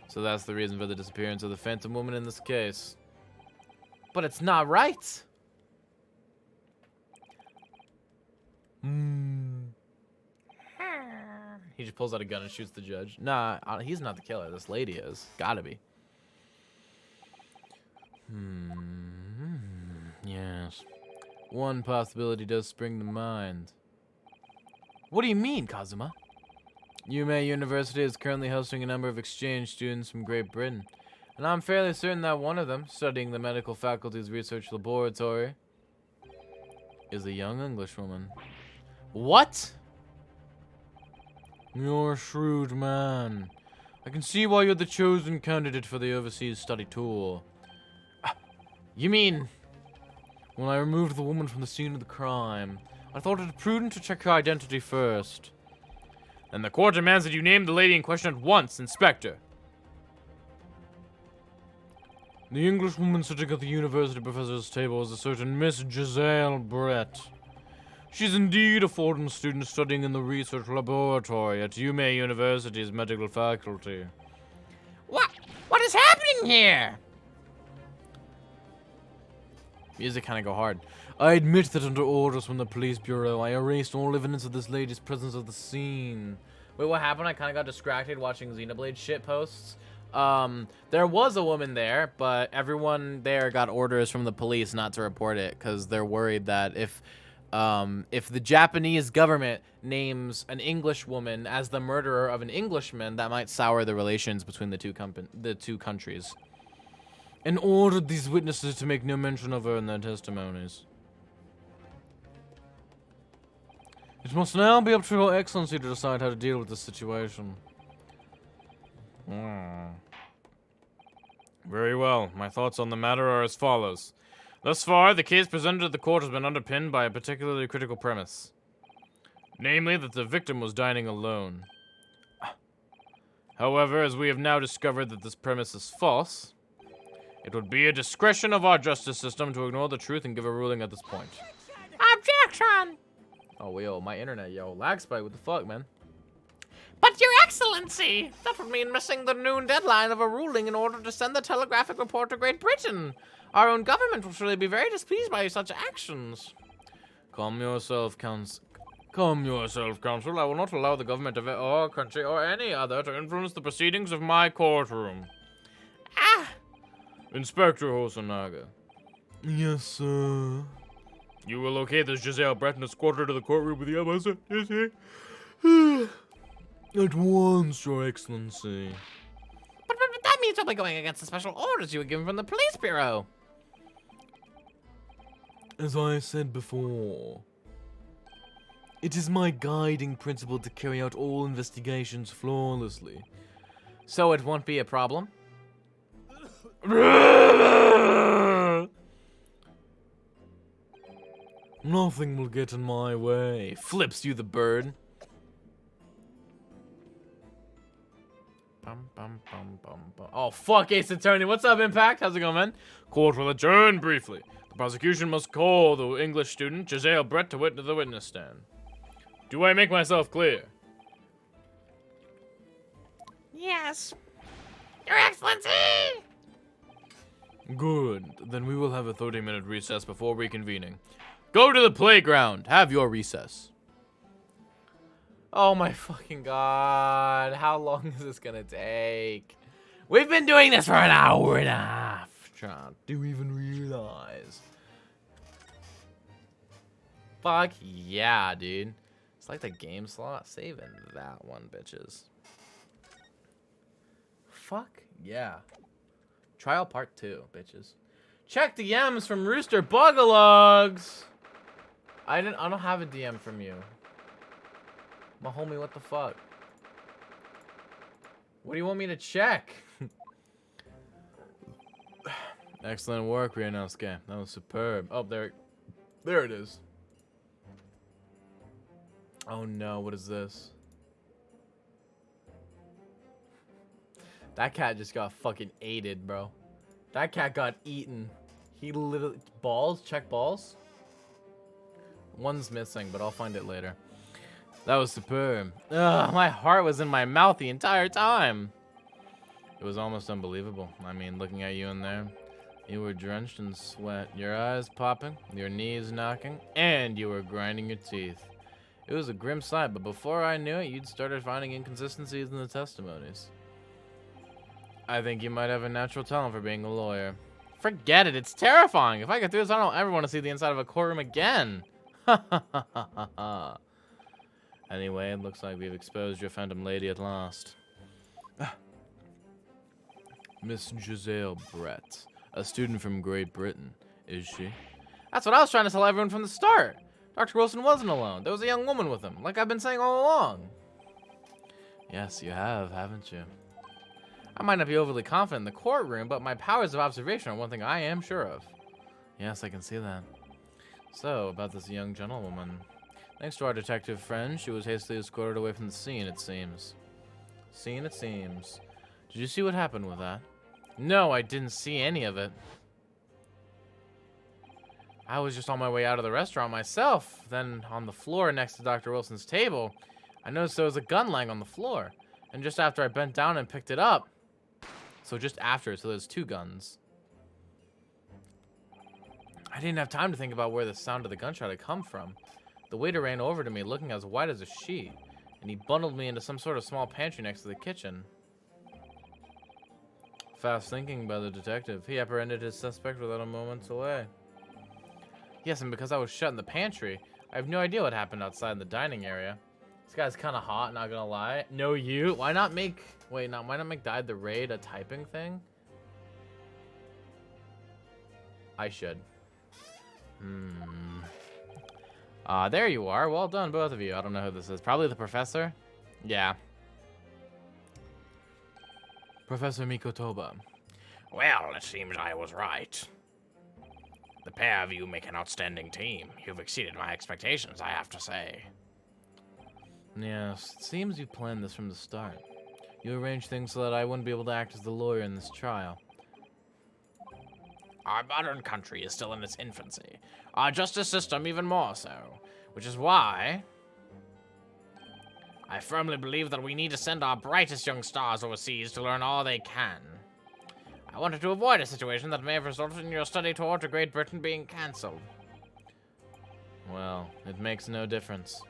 So that's the reason for the disappearance of the Phantom Woman in this case. But it's not right. He just pulls out a gun and shoots the judge. Nah, he's not the killer. This lady is. Gotta be. Yes. One possibility does spring to mind. What do you mean, Kazuma? Yume University is currently hosting a number of exchange students from Great Britain, and I'm fairly certain that one of them, studying the medical faculty's research laboratory, is a young Englishwoman. What? You're a shrewd man. I can see why you're the chosen candidate for the overseas study tour. You mean, when I removed the woman from the scene of the crime, I thought it prudent to check her identity first. And the court demands that you name the lady in question at once, Inspector. The Englishwoman sitting at the university professor's table is a certain Miss Giselle Brett. She's indeed a foreign student studying in the research laboratory at Yume University's medical faculty. What is happening here? Music kinda go hard. I admit that under orders from the police bureau, I erased all evidence of this lady's presence at the scene. Wait, what happened? I kinda got distracted watching Xenoblade shit posts. There was a woman there, but everyone there got orders from the police not to report it, because they're worried that if the Japanese government names an English woman as the murderer of an Englishman, that might sour the relations between the two countries. And ordered these witnesses to make no mention of her in their testimonies. It must now be up to Your Excellency to decide how to deal with this situation. Very well. My thoughts on the matter are as follows. Thus far, the case presented at the court has been underpinned by a particularly critical premise. Namely, that the victim was dining alone. However, as we have now discovered that this premise is false, it would be a discretion of our justice system to ignore the truth and give a ruling at this point. Objection! Oh, yo, my internet, yo. Lag spike, what the fuck, man? But Your Excellency, that would mean missing the noon deadline of a ruling in order to send the telegraphic report to Great Britain. Our own government will surely be very displeased by such actions. Calm yourself, Counsel. Calm yourself, Counsel. I will not allow the government of our country or any other to influence the proceedings of my courtroom. Inspector Hosonaga. Yes, sir. You will locate this Giselle Brett and escort her to the courtroom with the utmost. Yes, sir. At once, Your Excellency. But that means a possibly going against the special orders you were given from the police bureau. As I said before, it is my guiding principle to carry out all investigations flawlessly. So it won't be a problem? Nothing will get in my way. Flips you the bird. Bum, bum, bum, bum, bum. Oh, fuck, Ace Attorney. What's up, Impact? How's it going, man? Court will adjourn briefly. The prosecution must call the English student, Giselle Brett, to the witness stand. Do I make myself clear? Yes. Your Excellency! Good. Then we will have a 30-minute recess before reconvening. Go to the playground. Have your recess. Oh my fucking god. How long is this gonna take? We've been doing this for an hour and a half. Do you even realize? Fuck yeah, dude. It's like the game slot. Saving that one, bitches. Fuck yeah. Trial part 2, bitches. Check DMs from Rooster Bugalugs. I don't have a DM from you. My homie, what the fuck? What do you want me to check? Excellent work, Ryunosuke. That was superb. Oh, there it is. Oh no, what is this? That cat just got fucking aided, bro. That cat got eaten. He literally... Balls? Check balls? One's missing, but I'll find it later. That was superb. Ugh, my heart was in my mouth the entire time. It was almost unbelievable. I mean, looking at you in there. You were drenched in sweat. Your eyes popping, your knees knocking, and you were grinding your teeth. It was a grim sight, but before I knew it, you'd started finding inconsistencies in the testimonies. I think you might have a natural talent for being a lawyer. Forget it, it's terrifying. If I get through this, I don't ever want to see the inside of a courtroom again. Anyway, it looks like we've exposed your phantom lady at last. Miss Giselle Brett, a student from Great Britain, is she? That's what I was trying to tell everyone from the start. Dr. Wilson wasn't alone. There was a young woman with him, like I've been saying all along. Yes, you have, haven't you? I might not be overly confident in the courtroom, but my powers of observation are one thing I am sure of. Yes, I can see that. So, about this young gentlewoman. Thanks to our detective friend, she was hastily escorted away from the scene, it seems. Scene, it seems. Did you see what happened with that? No, I didn't see any of it. I was just on my way out of the restaurant myself. Then, on the floor next to Dr. Wilson's table, I noticed there was a gun lying on the floor. And just after I bent down and picked it up, so just after, so there's 2 guns. I didn't have time to think about where the sound of the gunshot had come from. The waiter ran over to me looking as white as a sheet, and he bundled me into some sort of small pantry next to the kitchen. Fast thinking by the detective. He apprehended his suspect without a moment's delay. Yes, and because I was shut in the pantry, I have no idea what happened outside in the dining area. This guy's kind of hot, not gonna lie. No, you. Why not make... Wait, no, why not make Died the Raid a typing thing? I should. There you are. Well done, both of you. I don't know who this is. Probably the professor? Yeah. Professor Mikotoba. Well, it seems I was right. The pair of you make an outstanding team. You've exceeded my expectations, I have to say. Yes, it seems you planned this from the start. You arranged things so that I wouldn't be able to act as the lawyer in this trial. Our modern country is still in its infancy. Our justice system even more so. Which is why I firmly believe that we need to send our brightest young stars overseas to learn all they can. I wanted to avoid a situation that may have resulted in your study tour to Great Britain being cancelled. Well, it makes no difference.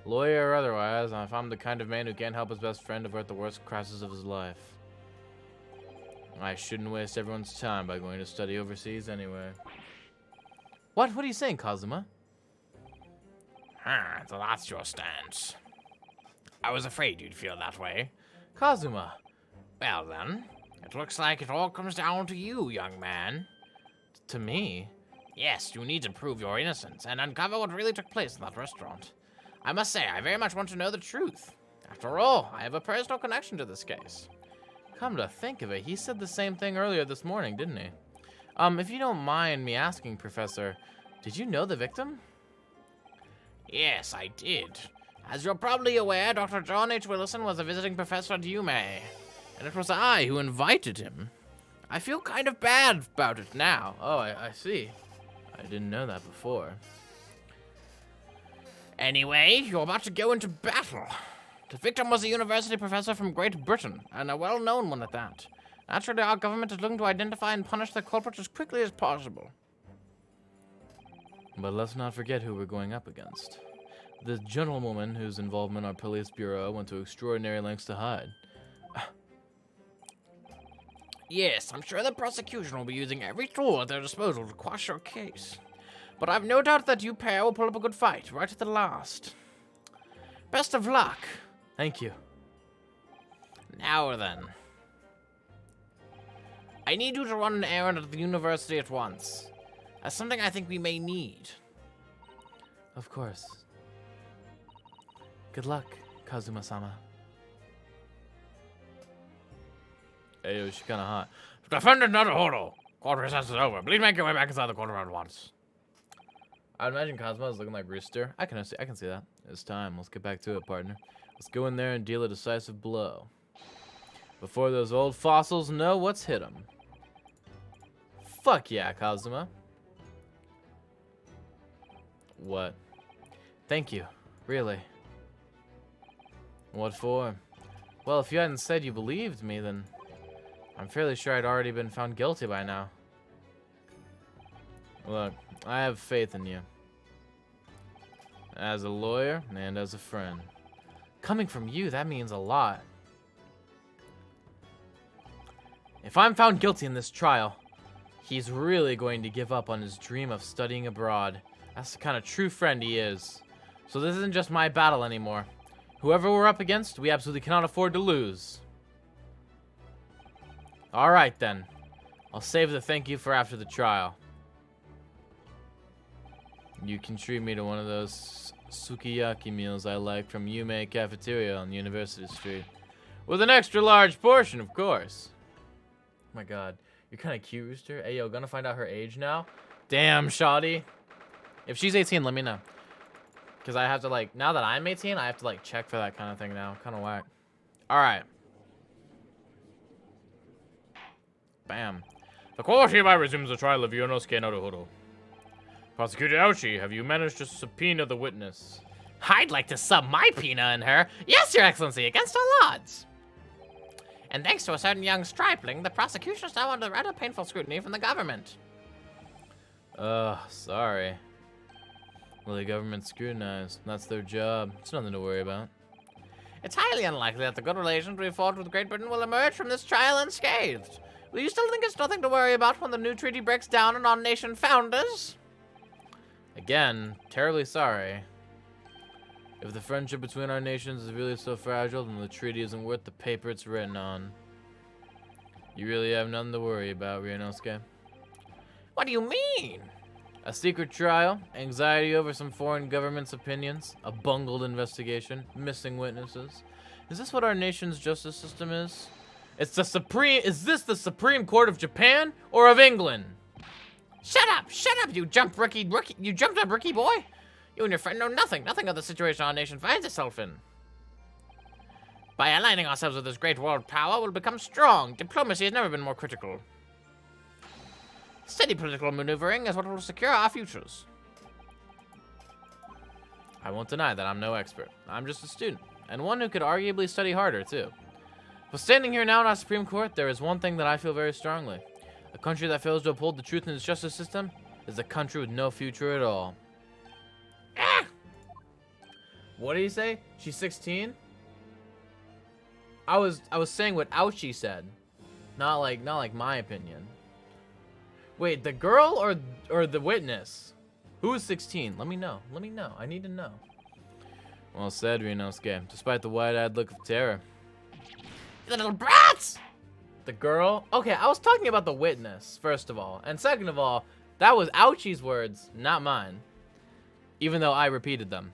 Lawyer or otherwise, if I'm the kind of man who can't help his best friend avert the worst crisis of his life. I shouldn't waste everyone's time by going to study overseas anyway. What? What are you saying, Kazuma? So that's your stance. I was afraid you'd feel that way. Kazuma! Well then, It looks like it all comes down to you, young man. To me? Yes, you need to prove your innocence and uncover what really took place in that restaurant. I must say, I very much want to know the truth. After all, I have a personal connection to this case. Come to think of it, he said the same thing earlier this morning, didn't he? If you don't mind me asking, Professor, did you know the victim? Yes, I did. As you're probably aware, Dr. John H. Willison was a visiting professor at UMA, and it was I who invited him. I feel kind of bad about it now. Oh, I see. I didn't know that before. Anyway, you're about to go into battle. The victim was a university professor from Great Britain, and a well-known one at that. Naturally, our government is looking to identify and punish the culprit as quickly as possible. But let's not forget who we're going up against. The gentlewoman whose involvement our police bureau went to extraordinary lengths to hide. Yes, I'm sure the prosecution will be using every tool at their disposal to quash your case. But I've no doubt that you pair will put up a good fight, right at the last. Best of luck. Thank you. Now then. I need you to run an errand at the university at once. That's something I think we may need. Of course. Good luck, Kazuma-sama. Hey, yo, she's kinda hot. Defendant Naruhodo. Court recess is over. Please make your way back inside the courtroom at once. I'd imagine Cosmo is looking like Rooster. I can see that. It's time. Let's get back to it, partner. Let's go in there and deal a decisive blow. Before those old fossils know what's hit them. Fuck yeah, Kazuma. What? Thank you. Really. What for? Well, if you hadn't said you believed me, then I'm fairly sure I'd already been found guilty by now. Look, I have faith in you. As a lawyer and as a friend. Coming from you, that means a lot. If I'm found guilty in this trial, he's really going to give up on his dream of studying abroad. That's the kind of true friend he is. So this isn't just my battle anymore. Whoever we're up against, we absolutely cannot afford to lose. Alright then. I'll save the thank you for after the trial. You can treat me to one of those sukiyaki meals I like from Yume Cafeteria on University Street. With an extra large portion, of course. Oh my god. You're kind of cute, Rooster. Hey, yo, gonna find out her age now? Damn, shoddy. If she's 18, let me know. Because I have to, like, now that I'm 18, I have to, like, check for that kind of thing now. Kind of whack. Alright. Bam. The court hereby resumes the trial of Yonosuke Naruhodo. Prosecutor Aoshi, have you managed to subpoena the witness? I'd like to sub my pina in her. Yes, Your Excellency, against all odds. And thanks to a certain young stripling, the prosecution is now under rather painful scrutiny from the government. Sorry. Well, the government scrutinized. That's their job. It's nothing to worry about. It's highly unlikely that the good relations we forged with Great Britain will emerge from this trial unscathed. Will you still think it's nothing to worry about when the new treaty breaks down on our nation founders? Again, terribly sorry. If the friendship between our nations is really so fragile, then the treaty isn't worth the paper it's written on. You really have nothing to worry about, Ryunosuke. What do you mean? A secret trial, anxiety over some foreign government's opinions, a bungled investigation, missing witnesses. Is this what our nation's justice system is? Is this the Supreme Court of Japan or of England? Shut up, you jumped up, rookie boy. You and your friend know nothing of the situation our nation finds itself in. By aligning ourselves with this great world power, we'll become strong. Diplomacy has never been more critical. Steady political maneuvering is what will secure our futures. I won't deny that I'm no expert. I'm just a student, and one who could arguably study harder, too. But standing here now in our Supreme Court, there is one thing that I feel very strongly. A country that fails to uphold the truth in its justice system is a country with no future at all. Ah! What did he say? She's 16? I was saying what Aoshi said. Not like my opinion. Wait, the girl or the witness? Who is 16? Let me know. I need to know. Well said, Ryunosuke. Despite the wide-eyed look of terror. You little brats! The girl? Okay, I was talking about the witness, first of all. And second of all, that was Ouchie's words, not mine. Even though I repeated them.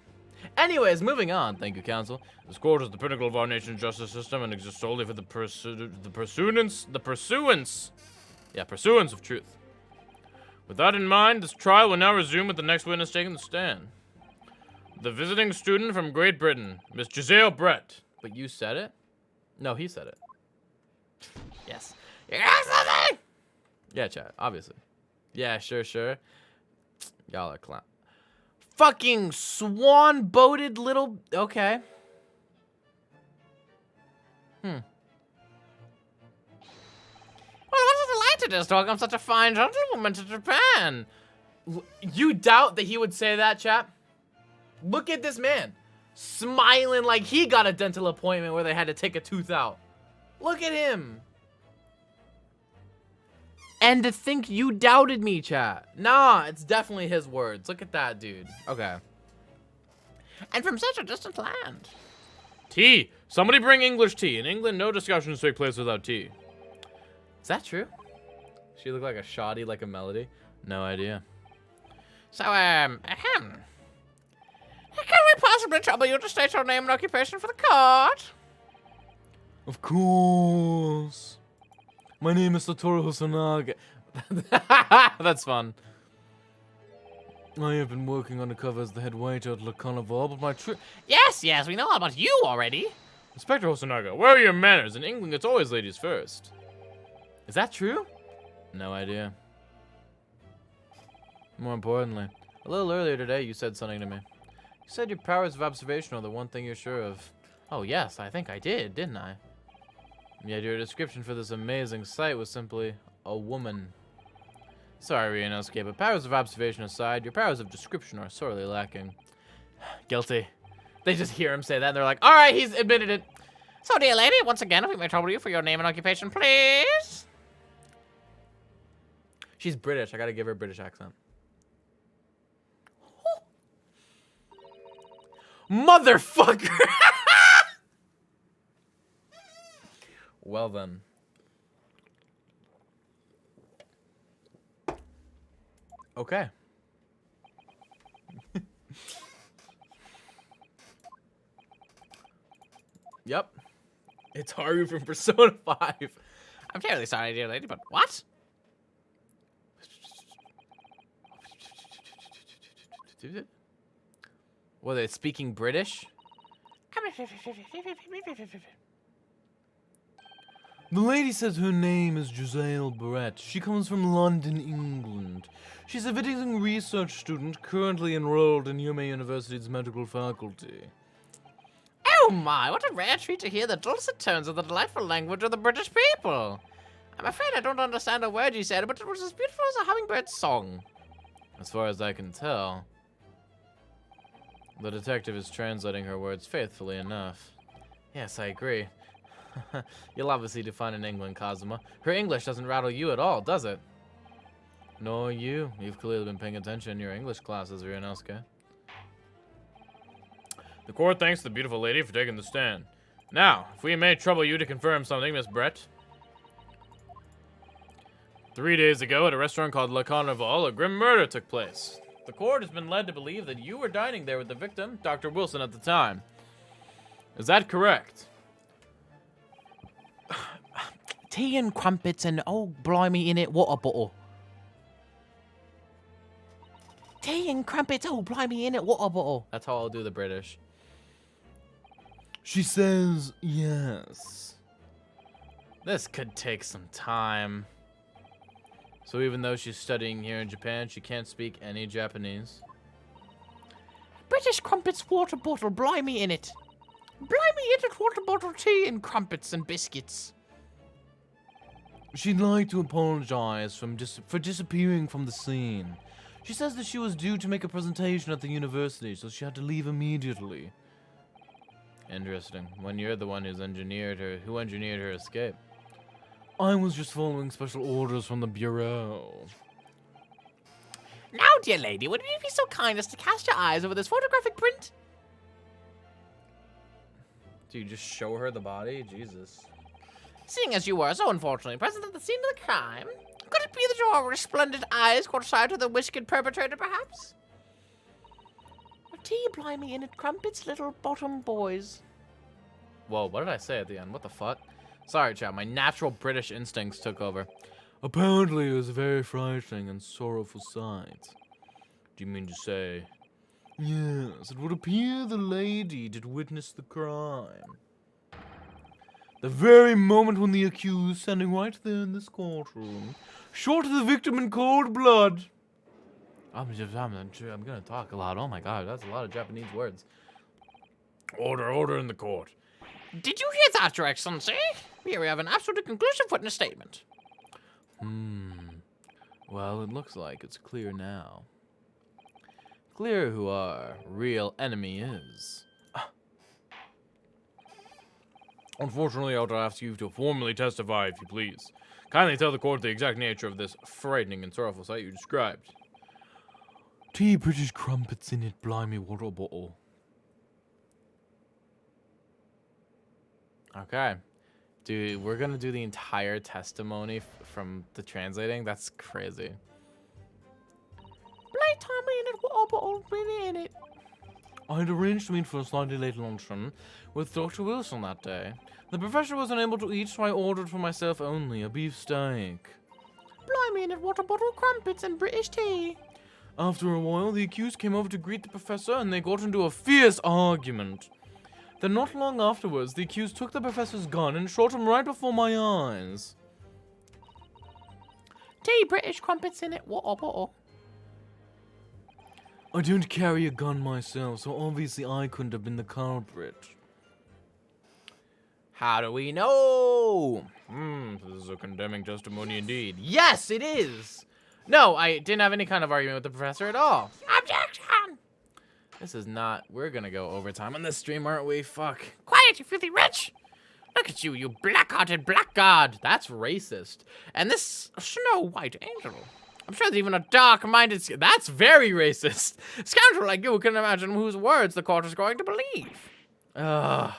Anyways, moving on. Thank you, counsel. This court is the pinnacle of our nation's justice system and exists solely for the pursuance of truth. With that in mind, this trial will now resume with the next witness taking the stand. The visiting student from Great Britain, Miss Giselle Brett. But you said it? No, he said it. Yes. Your Excellency! Yeah, chat, obviously. Yeah, sure. Y'all are clown. Fucking swan-boated little... Okay. Well, what a delight it is to welcome such a fine gentlewoman to Japan. You doubt that he would say that, chap? Look at this man. Smiling like he got a dental appointment where they had to take a tooth out. Look at him. And to think you doubted me, chat. Nah, it's definitely his words. Look at that, dude. Okay. And from such a distant land. Tea! Somebody bring English tea. In England, no discussions take place without tea. Is that true? She looked like a shoddy, like a melody. No idea. So, can we possibly trouble you to state your name and occupation for the court? Of course. My name is Satoru Hosonaga. That's fun. I have been working undercover as the head waiter at Le Carnival, but my trip... Yes, we know all about you already. Inspector Hosonaga, where are your manners? In England, it's always ladies first. Is that true? No idea. More importantly, a little earlier today, you said something to me. You said your powers of observation are the one thing you're sure of. Oh, yes, I think I did, didn't I? Yet your description for this amazing sight was simply a woman. Sorry, Ryunosuke, but powers of observation aside, your powers of description are sorely lacking. Guilty. They just hear him say that, and they're like, all right, he's admitted it. So, dear lady, once again, if we may trouble you for your name and occupation, please. She's British. I gotta give her a British accent. Motherfucker! Well then. Okay. Yep. It's Haru from Persona 5. I'm terribly sorry, dear lady, but what? Were they speaking British? The lady says her name is Giselle Brett. She comes from London, England. She's a visiting research student currently enrolled in Yume University's medical faculty. Oh my, what a rare treat to hear the dulcet tones of the delightful language of the British people. I'm afraid I don't understand a word you said, but it was as beautiful as a hummingbird's song. As far as I can tell, the detective is translating her words faithfully enough. Yes, I agree. You'll obviously do fine in England, Kazuma. Her English doesn't rattle you at all, does it? Nor you. You've clearly been paying attention in your English classes, Ryunosuke. The court thanks the beautiful lady for taking the stand. Now, if we may trouble you to confirm something, Miss Brett. 3 days ago, at a restaurant called Le Carnival, a grim murder took place. The court has been led to believe that you were dining there with the victim, Dr. Wilson, at the time. Is that correct? Tea and crumpets and, oh, blimey, in it, water bottle. Tea and crumpets, oh, blimey, in it, water bottle. That's how I'll do the British. She says yes. This could take some time. So even though she's studying here in Japan, she can't speak any Japanese. British crumpets, water bottle, blimey in it. Blimey in it, water bottle, tea and crumpets and biscuits. She'd like to apologize for disappearing from the scene. She says that she was due to make a presentation at the university, so she had to leave immediately. Interesting. When you're the one who engineered her escape. I was just following special orders from the Bureau. Now, dear lady, would you be so kind as to cast your eyes over this photographic print? Do you just show her the body? Jesus. Seeing as you were so unfortunately present at the scene of the crime, could it be that your resplendent eyes caught sight of the whisked perpetrator, perhaps? Tea blimey in it, crumpets, little bottom boys. Whoa, what did I say at the end? What the fuck? Sorry, chat. My natural British instincts took over. Apparently, it was a very frightening and sorrowful sight. Do you mean to say? Yes, it would appear the lady did witness the crime. The very moment when the accused, standing right there in this courtroom, shot the victim in cold blood. I'm gonna talk a lot. Oh my god, that's a lot of Japanese words. Order in the court. Did you hear that, Your Excellency? Here we have an absolutely conclusive witness statement. Well, it looks like it's clear now. Clear who our real enemy is. Unfortunately, I'll ask you to formally testify, if you please. Kindly tell the court the exact nature of this frightening and sorrowful sight you described. Tea British crumpets in it, blimey water bottle. Okay. Dude, we're gonna do the entire testimony from the translating? That's crazy. Blade Tommy in it, water bottle, really in it. I had arranged to meet for a slightly late luncheon with Dr. Wilson that day. The professor was unable to eat, so I ordered for myself only a beefsteak. Blimey in it, water bottle, crumpets, and British tea. After a while, the accused came over to greet the professor, and they got into a fierce argument. Then not long afterwards, the accused took the professor's gun and shot him right before my eyes. Tea British crumpets in it, water bottle. I don't carry a gun myself, so obviously I couldn't have been the culprit. How do we know? This is a condemning testimony indeed. Yes, it is! No, I didn't have any kind of argument with the professor at all. Objection! This is not... We're gonna go overtime on this stream, aren't we? Fuck. Quiet, you filthy wretch! Look at you, you black-hearted blackguard! That's racist. And this Snow White angel. I'm sure that even a dark-minded... That's very racist. Scoundrel like you can imagine whose words the court is going to believe. Ugh.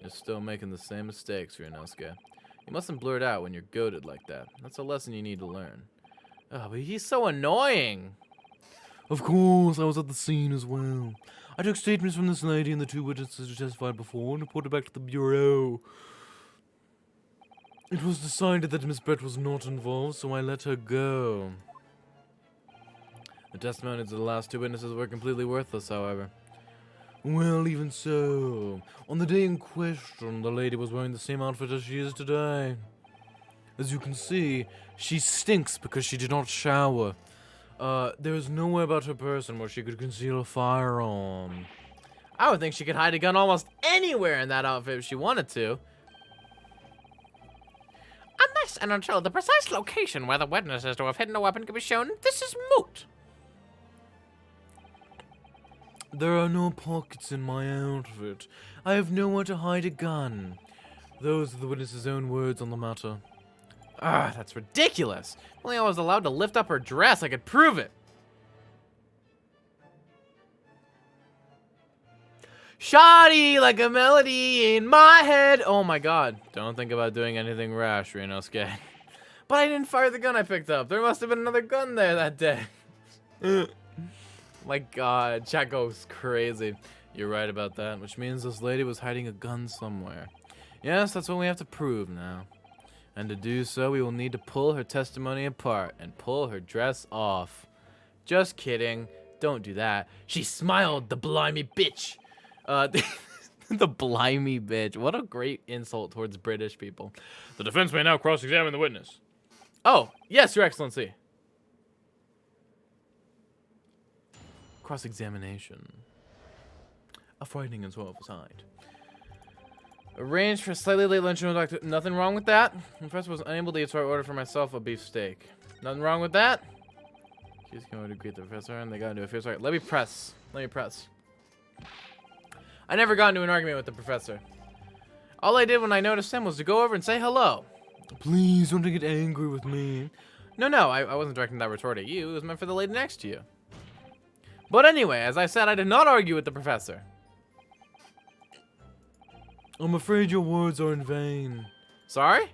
You're still making the same mistakes, Ryunosuke. You mustn't blurt out when you're goaded like that. That's a lesson you need to learn. Oh, but he's so annoying. Of course, I was at the scene as well. I took statements from this lady and the two witnesses who testified before and reported back to the bureau. It was decided that Miss Brett was not involved, so I let her go. The testimonies of the last two witnesses were completely worthless, however. Well, even so, on the day in question, the lady was wearing the same outfit as she is today. As you can see, she stinks because she did not shower. There is nowhere about her person where she could conceal a firearm. I would think she could hide a gun almost anywhere in that outfit if she wanted to. Unless and until the precise location where the witness is to have hidden a weapon can be shown, this is moot. There are no pockets in my outfit. I have nowhere to hide a gun. Those are the witness's own words on the matter. Ah, that's ridiculous. If only I was allowed to lift up her dress, I could prove it. Shoddy like a melody in my head. Oh my god. Don't think about doing anything rash, Ryunosuke. But I didn't fire the gun I picked up. There must have been another gun there that day. My god, chat goes crazy. You're right about that, which means this lady was hiding a gun somewhere. Yes, that's what we have to prove now. And to do so, we will need to pull her testimony apart and pull her dress off. Just kidding. Don't do that. She smiled, the blimey bitch. The blimey bitch. What a great insult towards British people. The defense may now cross-examine the witness. Oh, yes, Your Excellency. Cross-examination. A frightening and sorrowful sight. Arranged for a slightly late luncheon with Dr. Nothing wrong with that. The professor was unable to eat, so I ordered for myself a beef steak. Nothing wrong with that. She's going to greet the professor, and they got into a fierce fight. Let me press. I never got into an argument with the professor. All I did when I noticed him was to go over and say hello. Please don't get angry with me. No, I wasn't directing that retort at you. It was meant for the lady next to you. But anyway, as I said, I did not argue with the professor. I'm afraid your words are in vain. Sorry?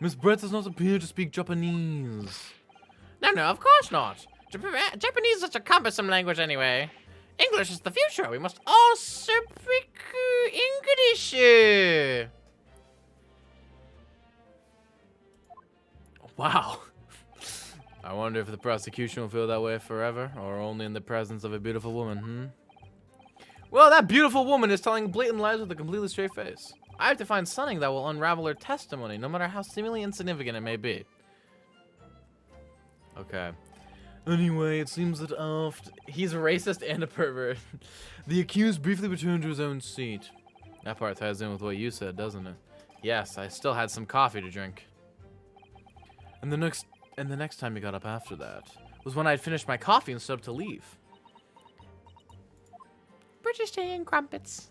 Miss Brett does not appear to speak Japanese. No, of course not. Japanese is such a cumbersome language anyway. English is the future. We must all speak English. Wow. I wonder if the prosecution will feel that way forever, or only in the presence of a beautiful woman, Well, that beautiful woman is telling blatant lies with a completely straight face. I have to find something that will unravel her testimony, no matter how seemingly insignificant it may be. Okay. Anyway, it seems that after... He's a racist and a pervert. The accused briefly returned to his own seat. That part ties in with what you said, doesn't it? Yes, I still had some coffee to drink. And the next time he got up after that was when I'd finished my coffee and stood up to leave. British tea and crumpets.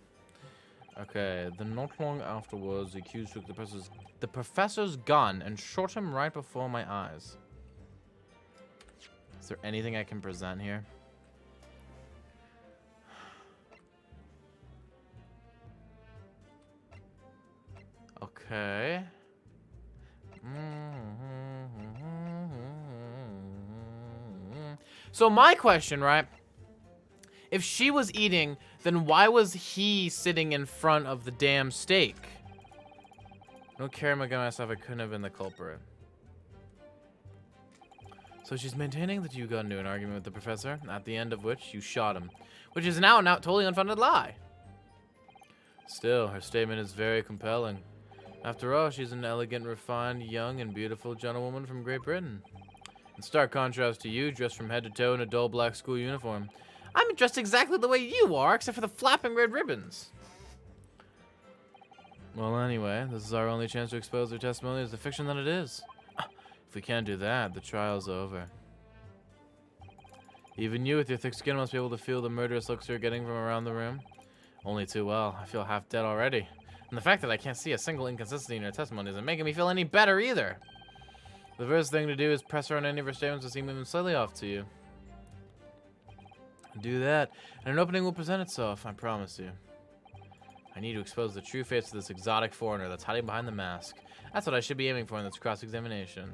Okay, then not long afterwards, the accused took the professor's gun and shot him right before my eyes. Is there anything I can present here? Okay. So my question, right? If she was eating, then why was he sitting in front of the damn steak? I don't care against myself, I couldn't have been the culprit. So she's maintaining that you got into an argument with the professor, at the end of which you shot him, which is now a totally unfounded lie. Still, her statement is very compelling. After all, she's an elegant, refined, young, and beautiful gentlewoman from Great Britain. In stark contrast to you, dressed from head to toe in a dull black school uniform. I'm dressed exactly the way you are, except for the flapping red ribbons. Well, anyway, this is our only chance to expose her testimony as the fiction that it is. If we can't do that, the trial's over. Even you with your thick skin must be able to feel the murderous looks you're getting from around the room. Only too well. I feel half dead already. And the fact that I can't see a single inconsistency in her testimony isn't making me feel any better either. The first thing to do is press her on any of her statements that seem even slightly off to you. Do that, and an opening will present itself, I promise you. I need to expose the true face of this exotic foreigner that's hiding behind the mask. That's what I should be aiming for in this cross-examination.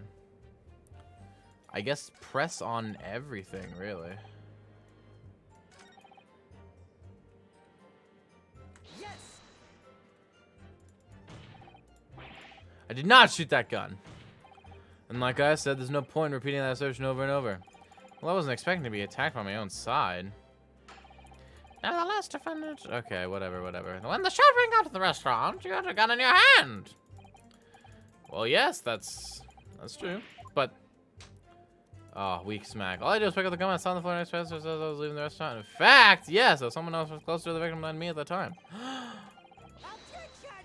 I guess press on everything, really. Yes! I did not shoot that gun. And like I said, there's no point in repeating that assertion over and over. Well, I wasn't expecting to be attacked by my own side. Nevertheless, defendant. Okay, whatever. When the shot rang out of the restaurant, you had a gun in your hand. Well, yes, that's true. But, oh, weak smack. All I did was pick up the gun and saw on the floor next to us as I was leaving the restaurant. In fact, yes, so someone else was closer to the victim than me at the time.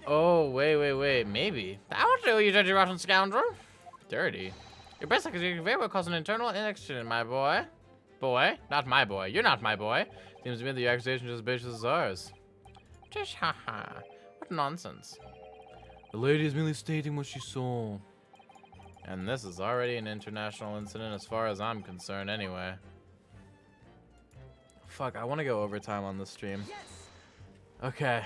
Oh, wait, maybe. That will do, you dirty rotten scoundrel. Dirty. Your best can very well cause an internal accident, my boy. Boy? Not my boy. You're not my boy. Seems to me the accusation is as vicious as ours. Just haha. What nonsense. The lady is merely stating what she saw. And this is already an international incident as far as I'm concerned anyway. Fuck, I want to go overtime on this stream. Okay.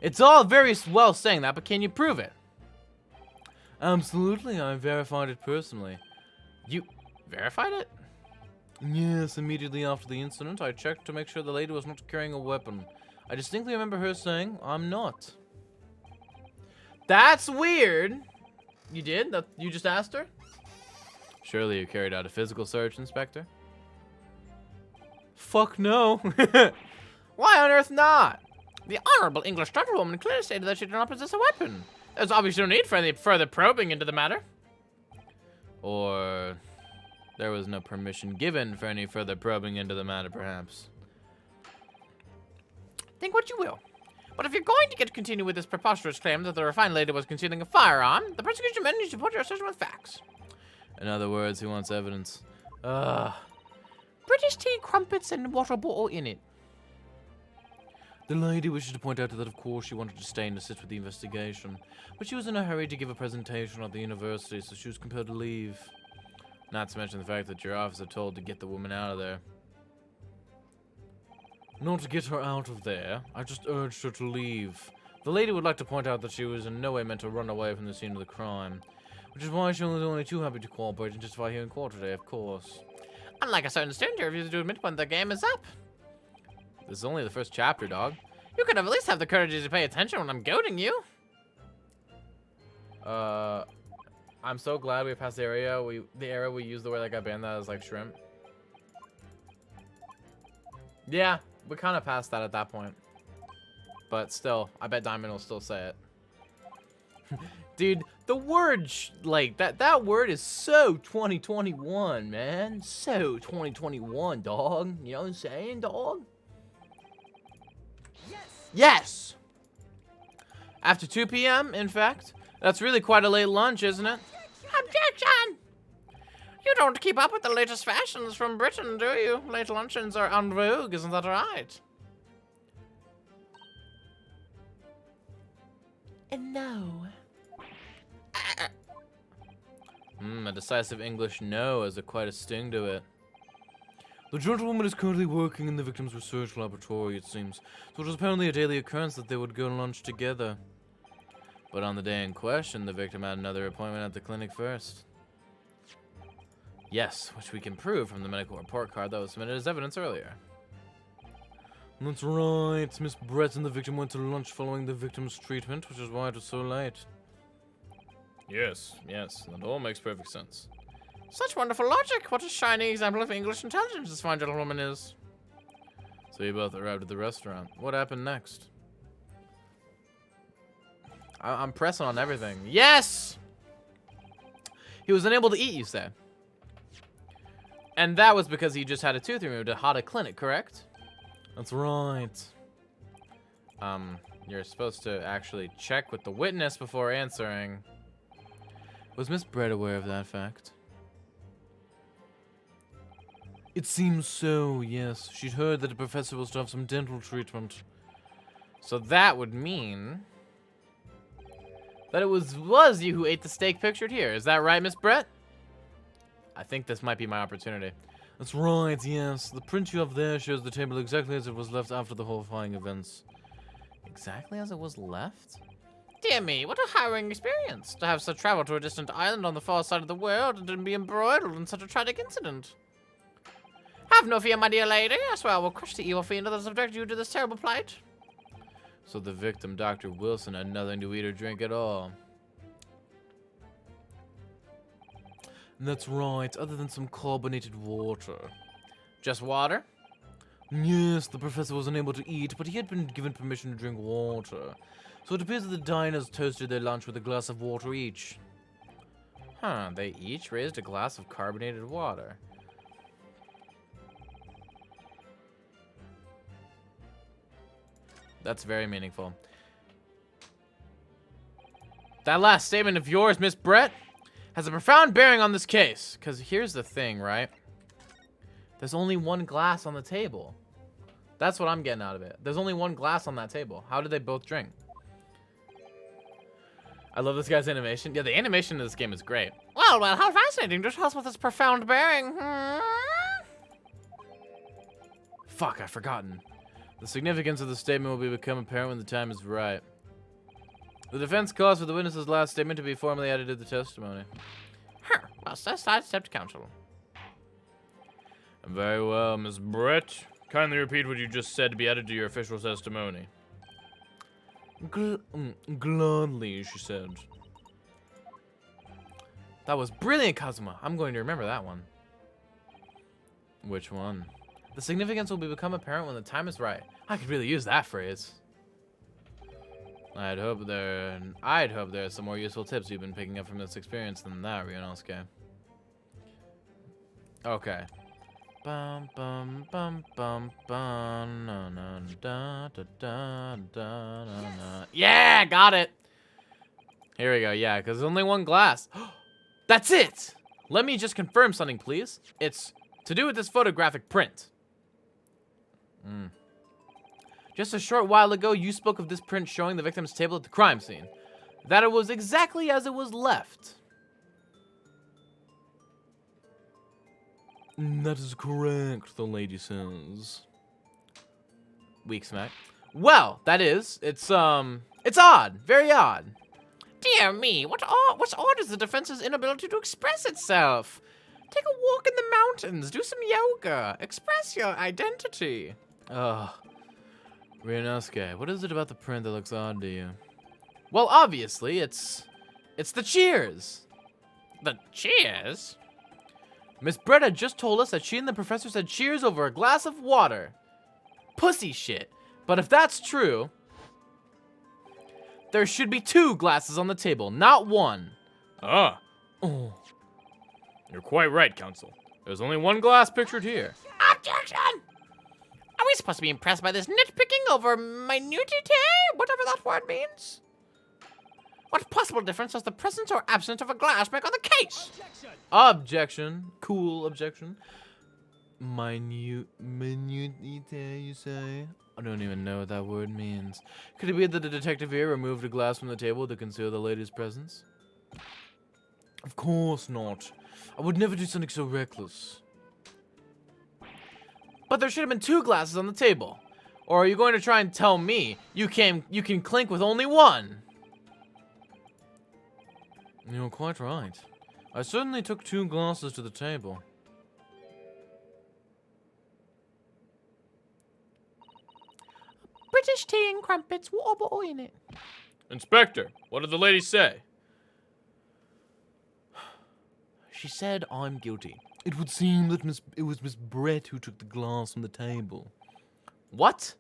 It's all very well saying that, but can you prove it? Absolutely, I verified it personally. You verified it? Yes, immediately after the incident, I checked to make sure the lady was not carrying a weapon. I distinctly remember her saying, "I'm not." That's weird. You did? You just asked her? Surely you carried out a physical search, Inspector? Fuck no. Why on earth not? The honorable English gentlewoman clearly stated that she did not possess a weapon. There's obviously no need for any further probing into the matter. Or there was no permission given for any further probing into the matter, perhaps. Think what you will. But if you're going to continue with this preposterous claim that the refined lady was concealing a firearm, the prosecution men needs to support your assertion with facts. In other words, he wants evidence. British tea, crumpets, and water bottle in it. The lady wishes to point out that of course she wanted to stay and assist with the investigation, but she was in a hurry to give a presentation at the university, so she was compelled to leave. Not to mention the fact that your officer told to get the woman out of there. Not to get her out of there, I just urged her to leave. The lady would like to point out that she was in no way meant to run away from the scene of the crime, which is why she was only too happy to cooperate and justify here in court today, of course. Unlike a certain student, you refuse to admit when the game is up. This is only the first chapter, dog. You could at least have the courage to pay attention when I'm goading you. I'm so glad we passed the area. The era we used the word that got banned that is like shrimp. Yeah, we kind of passed that at that point. But still, I bet Diamond will still say it. Dude, the word, like, that word is so 2021, man. So 2021, dog. You know what I'm saying, dog? Yes! After 2 p.m., in fact. That's really quite a late lunch, isn't it? Objection! You don't keep up with the latest fashions from Britain, do you? Late luncheons are en vogue, isn't that right? And no. A decisive English no has quite a sting to it. The gentlewoman is currently working in the victim's research laboratory, it seems, so it was apparently a daily occurrence that they would go lunch together. But on the day in question, the victim had another appointment at the clinic first. Yes, which we can prove from the medical report card that was submitted as evidence earlier. That's right. Miss Brett and the victim went to lunch following the victim's treatment, which is why it was so late. Yes, that all makes perfect sense. Such wonderful logic. What a shining example of English intelligence this fine gentlewoman is. So you both arrived at the restaurant. What happened next? I'm pressing on everything. Yes! He was unable to eat, you said. And that was because he just had a tooth removed at Hada Clinic, correct? That's right. You're supposed to actually check with the witness before answering. Was Miss Brett aware of that fact? It seems so, yes. She'd heard that the professor was to have some dental treatment. So that would mean that it was you who ate the steak pictured here. Is that right, Miss Brett? I think this might be my opportunity. That's right, yes. The print you have there shows the table exactly as it was left after the horrifying events. Exactly as it was left? Dear me, what a harrowing experience to have to travel to a distant island on the far side of the world and to be embroiled in such a tragic incident. Have no fear, my dear lady. I swear I will crush the evil fiend that has subjected you to this terrible plight. So the victim, Dr. Wilson, had nothing to eat or drink at all. That's right, other than some carbonated water. Just water? Yes, the professor was unable to eat, but he had been given permission to drink water. So it appears that the diners toasted their lunch with a glass of water each. Huh, they each raised a glass of carbonated water. That's very meaningful. That last statement of yours, Miss Brett, has a profound bearing on this case. Because here's the thing, right? There's only one glass on the table. That's what I'm getting out of it. There's only one glass on that table. How did they both drink? I love this guy's animation. Yeah, the animation of this game is great. Well, how fascinating. Do tell us with its profound bearing. Fuck, I've forgotten. The significance of the statement will become apparent when the time is right. The defense calls for the witness's last statement to be formally added to the testimony. Well, sidestepped counsel. Very well, Miss Brett. Kindly repeat what you just said to be added to your official testimony. Gladly, she said. That was brilliant, Kazuma. I'm going to remember that one. Which one? The significance will become apparent when the time is right. I could really use that phrase. I'd hope there are some more useful tips you've been picking up from this experience than that, Ryunosuke. Okay. Bum bum bum bum bum na na da da da da na. Yeah, got it. Here we go. Yeah, because there's only one glass. That's it. Let me just confirm something, please. It's to do with this photographic print. Just a short while ago, you spoke of this print showing the victim's table at the crime scene. That it was exactly as it was left. That is correct, the lady says. Weak smack. Well, that is. It's odd. Very odd. Dear me, what's odd is the defense's inability to express itself. Take a walk in the mountains, do some yoga, express your identity. Ugh. Ryunosuke, what is it about the print that looks odd to you? Well, obviously, it's the cheers. The cheers? Miss Bretta just told us that she and the professor said cheers over a glass of water. Pussy shit. But if that's true, there should be 2 glasses on the table, not 1. Ah, Oh. you're quite right, Counsel. There's only 1 glass pictured here. Objection! Are we supposed to be impressed by this nitpicking over minutiae? Whatever that word means? What possible difference does the presence or absence of a glass make on the case? Objection. Cool objection. Minute, you say? I don't even know what that word means. Could it be that the detective here removed a glass from the table to conceal the lady's presence? Of course not. I would never do something so reckless. But there should have been 2 glasses on the table. Or are you going to try and tell me you can clink with only 1? You're quite right. I certainly took 2 glasses to the table. British tea and crumpets, water bottle in it. Inspector, what did the lady say? She said I'm guilty. It would seem that it was Miss Brett who took the glass from the table. What?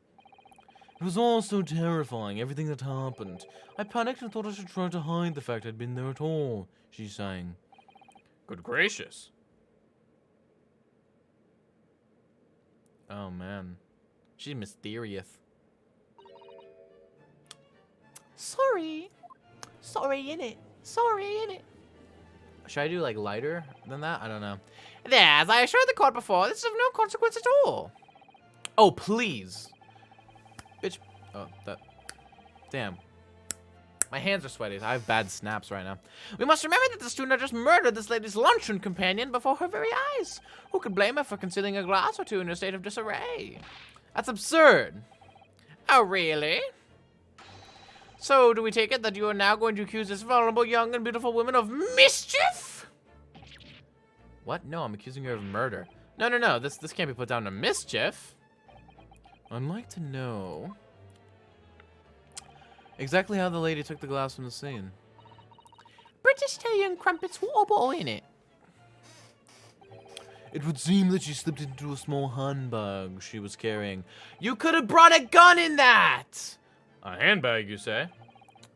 It was all so terrifying, everything that happened. I panicked and thought I should try to hide the fact I'd been there at all, she's saying. Good gracious. Oh man. She's mysterious. Sorry. Sorry, innit? Sorry, innit? Should I do like lighter than that? I don't know. There, as I assured the court before, this is of no consequence at all. Oh, please. Bitch. Oh, that. Damn. My hands are sweaty. I have bad snaps right now. We must remember that the student had just murdered this lady's luncheon companion before her very eyes. Who could blame her for concealing a glass or 2 in a state of disarray? That's absurd. Oh, really? So, do we take it that you are now going to accuse this vulnerable young and beautiful woman of mischief? What? No, I'm accusing her of murder. No. This can't be put down to mischief. I'd like to know exactly how the lady took the glass from the scene. British tea and crumpets, water bottle in it. It would seem that she slipped into a small handbag she was carrying. You could have brought a gun in that! A handbag, you say?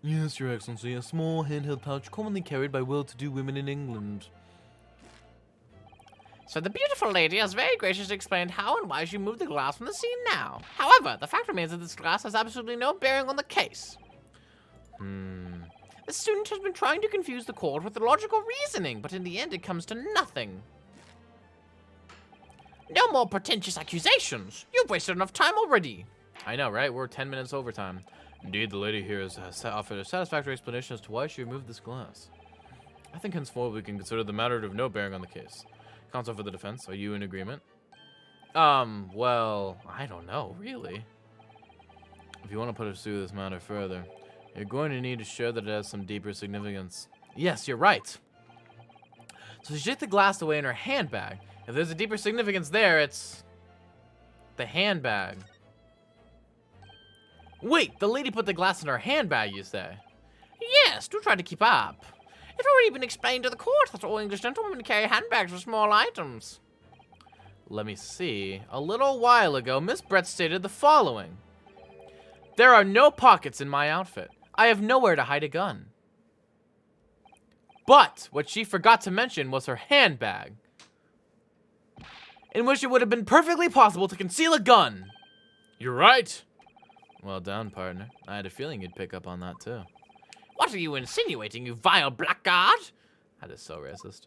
Yes, Your Excellency, a small handheld pouch commonly carried by well-to-do women in England. So the beautiful lady has very graciously explained how and why she moved the glass from the scene now. However, the fact remains that this glass has absolutely no bearing on the case. The student has been trying to confuse the court with logical reasoning, but in the end it comes to nothing. No more pretentious accusations. You've wasted enough time already. I know, right? We're 10 minutes overtime. Indeed, the lady here has Offered a satisfactory explanation as to why she removed this glass. I think henceforth we can consider the matter of no bearing on the case. Counsel for the defense, are you in agreement? Well, I don't know, really. If you want to pursue this matter further, you're going to need to show that it has some deeper significance. Yes, you're right. So she took the glass away in her handbag. If there's a deeper significance there, it's the handbag. Wait, the lady put the glass in her handbag, you say? Yes, do try to keep up. It's already been explained to the court that all English gentlemen carry handbags with small items. Let me see. A little while ago, Miss Brett stated the following. There are no pockets in my outfit. I have nowhere to hide a gun. But what she forgot to mention was her handbag, in which it would have been perfectly possible to conceal a gun. You're right. Well done, partner. I had a feeling you'd pick up on that, too. What are you insinuating, you vile blackguard? That is so racist.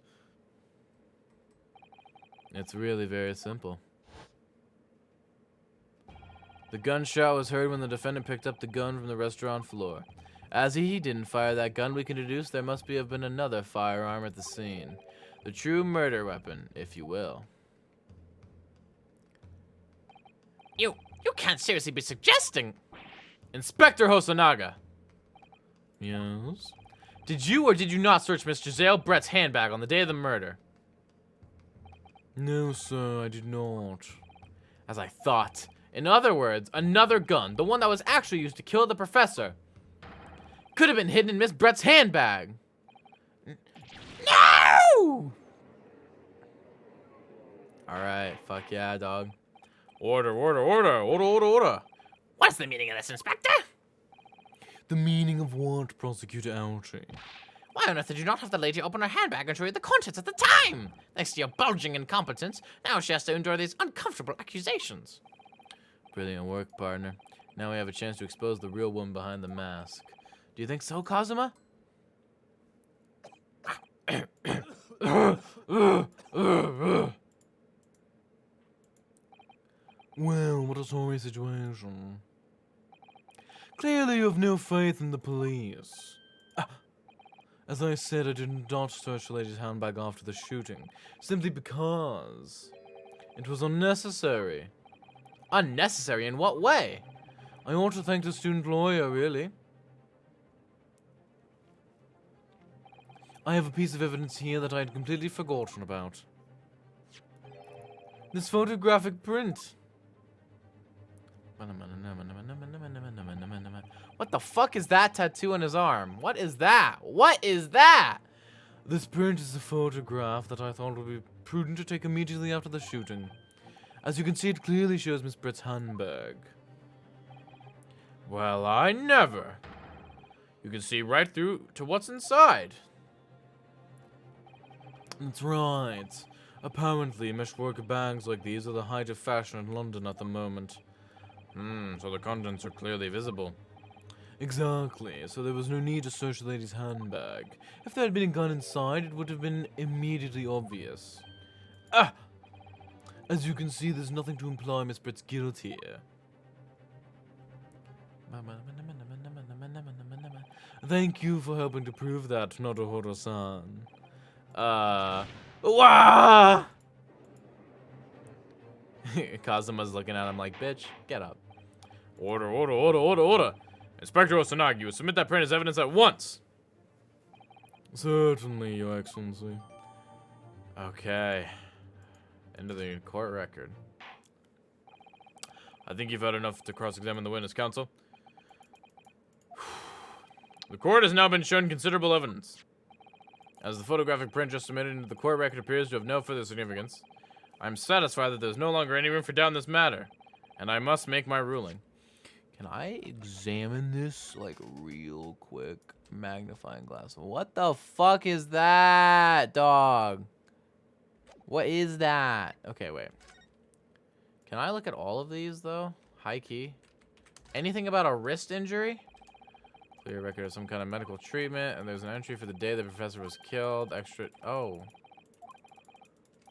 It's really very simple. The gunshot was heard when the defendant picked up the gun from the restaurant floor. As he didn't fire that gun, we can deduce there must have been another firearm at the scene. The true murder weapon, if you will. You can't seriously be suggesting. Inspector Hosonaga. Yes? Did you or did you not search Miss Giselle Brett's handbag on the day of the murder? No, sir, I did not. As I thought. In other words, another gun, the one that was actually used to kill the professor, could have been hidden in Miss Brett's handbag. No! Alright, fuck yeah, dog. Order, order, order, order, order, order. What's the meaning of this, Inspector? The meaning of what, Prosecutor Altree? Why on earth did you not have the lady open her handbag and show you the contents at the time? Thanks to your bulging incompetence, now she has to endure these uncomfortable accusations. Brilliant work, partner. Now we have a chance to expose the real woman behind the mask. Do you think so, Kazuma? Well, what a sorry situation. Clearly you have no faith in the police. As I said, I did not search the lady's handbag after the shooting, simply because it was unnecessary. Unnecessary in what way? I ought to thank the student lawyer, really. I have a piece of evidence here that I had completely forgotten about. This photographic print. What the fuck is that tattoo on his arm? What is that? What is that? This print is a photograph that I thought would be prudent to take immediately after the shooting. As you can see, it clearly shows Miss Brett's handbag. Well, I never. You can see right through to what's inside. That's right. Apparently, meshwork bags like these are the height of fashion in London at the moment. So the contents are clearly visible. Exactly, so there was no need to search the lady's handbag. If there had been a gun inside, it would have been immediately obvious. As you can see, there's nothing to imply Miss Brett's guilt here. Thank you for helping to prove that, Nodohoro-san. Wah! Kazuma's looking at him like, bitch, get up. Order, order, order, order, order. Inspector Hosonaga, you will submit that print as evidence at once. Certainly, Your Excellency. Okay. Into the court record. I think you've had enough to cross-examine the witness, counsel. The court has now been shown considerable evidence. As the photographic print just submitted into the court record appears to have no further significance, I am satisfied that there's no longer any room for doubt in this matter, and I must make my ruling. Can I examine this, like, real quick? Magnifying glass. What the fuck is that, dog? What is that? Okay, wait. Can I look at all of these, though? High key. Anything about a wrist injury? Clear record of some kind of medical treatment, and there's an entry for the day the professor was killed. Extra. Oh.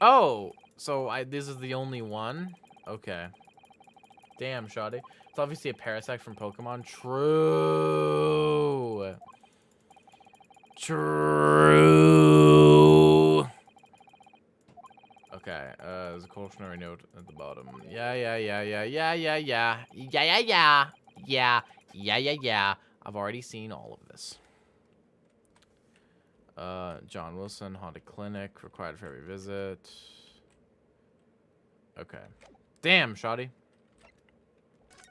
Oh! So, this is the only one? Okay. Damn, shoddy. It's obviously a Parasect from Pokemon. True. True. Okay, there's a cautionary note at the bottom. Yeah. I've already seen all of this. John Wilson, haunted clinic, required for every visit. Okay. Damn, shoddy.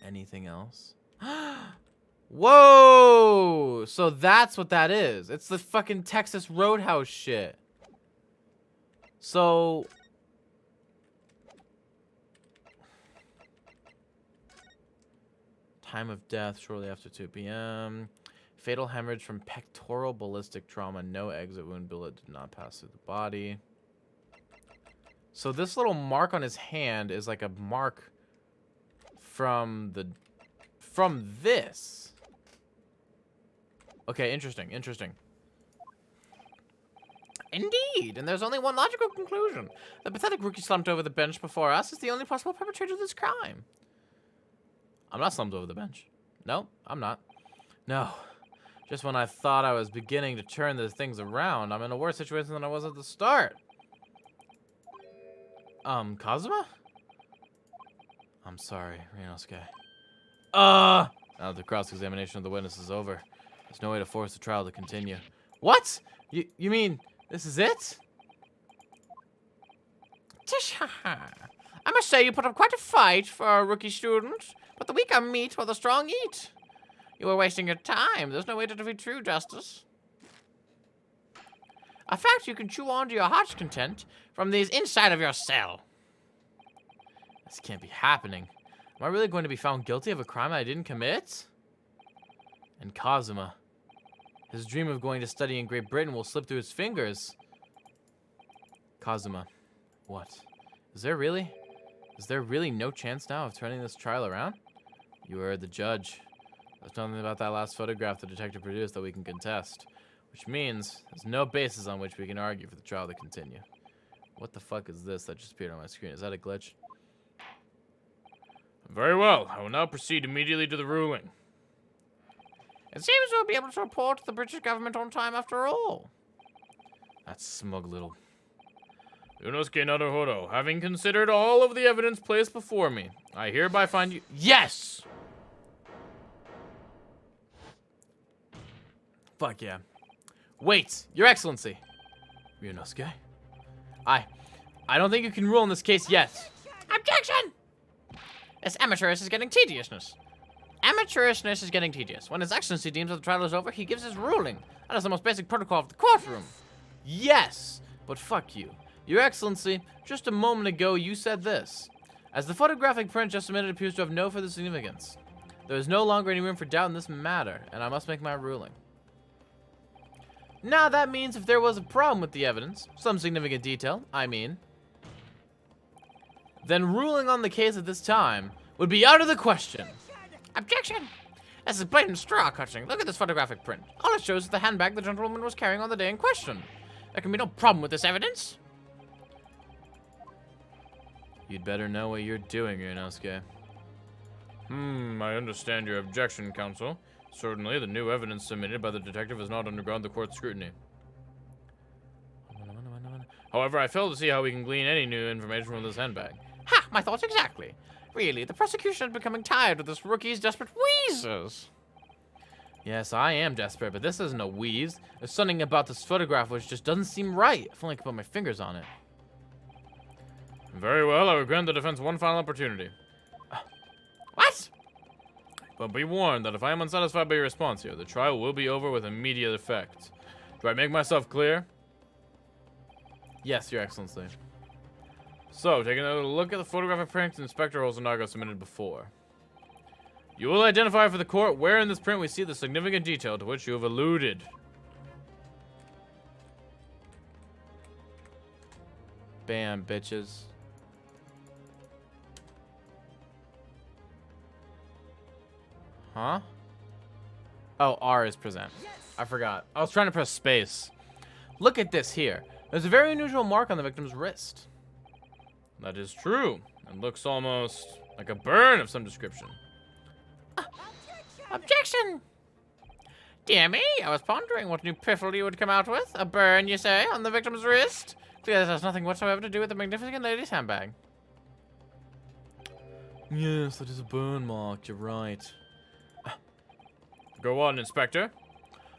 Anything else? Whoa! So that's what that is. It's the fucking Texas Roadhouse shit. So... Time of death shortly after 2 p.m. Fatal hemorrhage from pectoral ballistic trauma. No exit wound. Bullet did not pass through the body. So this little mark on his hand is like a mark from this. Okay, interesting. Indeed, and there's only one logical conclusion. The pathetic rookie slumped over the bench before us is the only possible perpetrator of this crime. I'm not slumped over the bench. No, I'm not. No. Just when I thought I was beginning to turn the things around, I'm in a worse situation than I was at the start. Kazuma? I'm sorry, Ryunosuke. Now that the cross-examination of the witness is over, there's no way to force the trial to continue. What? You mean this is it? Tish, I must say you put up quite a fight for a rookie student, but the weaker meet while the strong eat. You were wasting your time. There's no way to defeat true justice. A fact you can chew on to your heart's content from these inside of your cell. This can't be happening. Am I really going to be found guilty of a crime I didn't commit? And Kazuma. His dream of going to study in Great Britain will slip through his fingers. Kazuma. What? Is there really no chance now of turning this trial around? You heard the judge. There's nothing about that last photograph the detective produced that we can contest. Which means there's no basis on which we can argue for the trial to continue. What the fuck is this that just appeared on my screen? Is that a glitch? Very well. I will now proceed immediately to the ruling. It seems we'll be able to report to the British government on time after all. That smug little... Yunosuke Naruhodo, having considered all of the evidence placed before me, I hereby find you... Yes! Fuck yeah. Wait, Your Excellency. Ryunosuke? I don't think you can rule in this case yet. Objection! This amateurishness is getting tediousness. Amateurishness is getting tedious. When His Excellency deems that the trial is over, he gives his ruling. That is the most basic protocol of the courtroom. Yes, but fuck you. Your Excellency, just a moment ago you said this. As the photographic print just submitted appears to have no further significance, there is no longer any room for doubt in this matter, and I must make my ruling. Now that means if there was a problem with the evidence, some significant detail, I mean, then ruling on the case at this time would be out of the question. Objection! This is blatant straw cutting. Look at this photographic print. All it shows is the handbag the gentlewoman was carrying on the day in question. There can be no problem with this evidence. You'd better know what you're doing, Ryunosuke. I understand your objection, counsel. Certainly, the new evidence submitted by the detective has not undergone the court's scrutiny. However, I fail to see how we can glean any new information from this handbag. Ha! My thoughts exactly. Really, the prosecution is becoming tired of this rookie's desperate wheezes. Yes, I am desperate, but this isn't a wheeze. There's something about this photograph which just doesn't seem right. If only I could put my fingers on it. Very well, I will grant the defense one final opportunity. What? But be warned that if I am unsatisfied by your response here, the trial will be over with immediate effect. Do I make myself clear? Yes, Your Excellency. So, taking a look at the photographic print Inspector Osunaga submitted before. You will identify for the court where in this print we see the significant detail to which you have alluded. Bam, bitches. Huh? Oh, R is present. I forgot. I was trying to press space. Look at this here. There's a very unusual mark on the victim's wrist. That is true. It looks almost like a burn of some description. Objection! Dear me, I was pondering what new piffle you would come out with. A burn, you say, on the victim's wrist? Clearly this has nothing whatsoever to do with the magnificent lady's handbag. Yes, that is a burn mark. You're right. Go on, Inspector.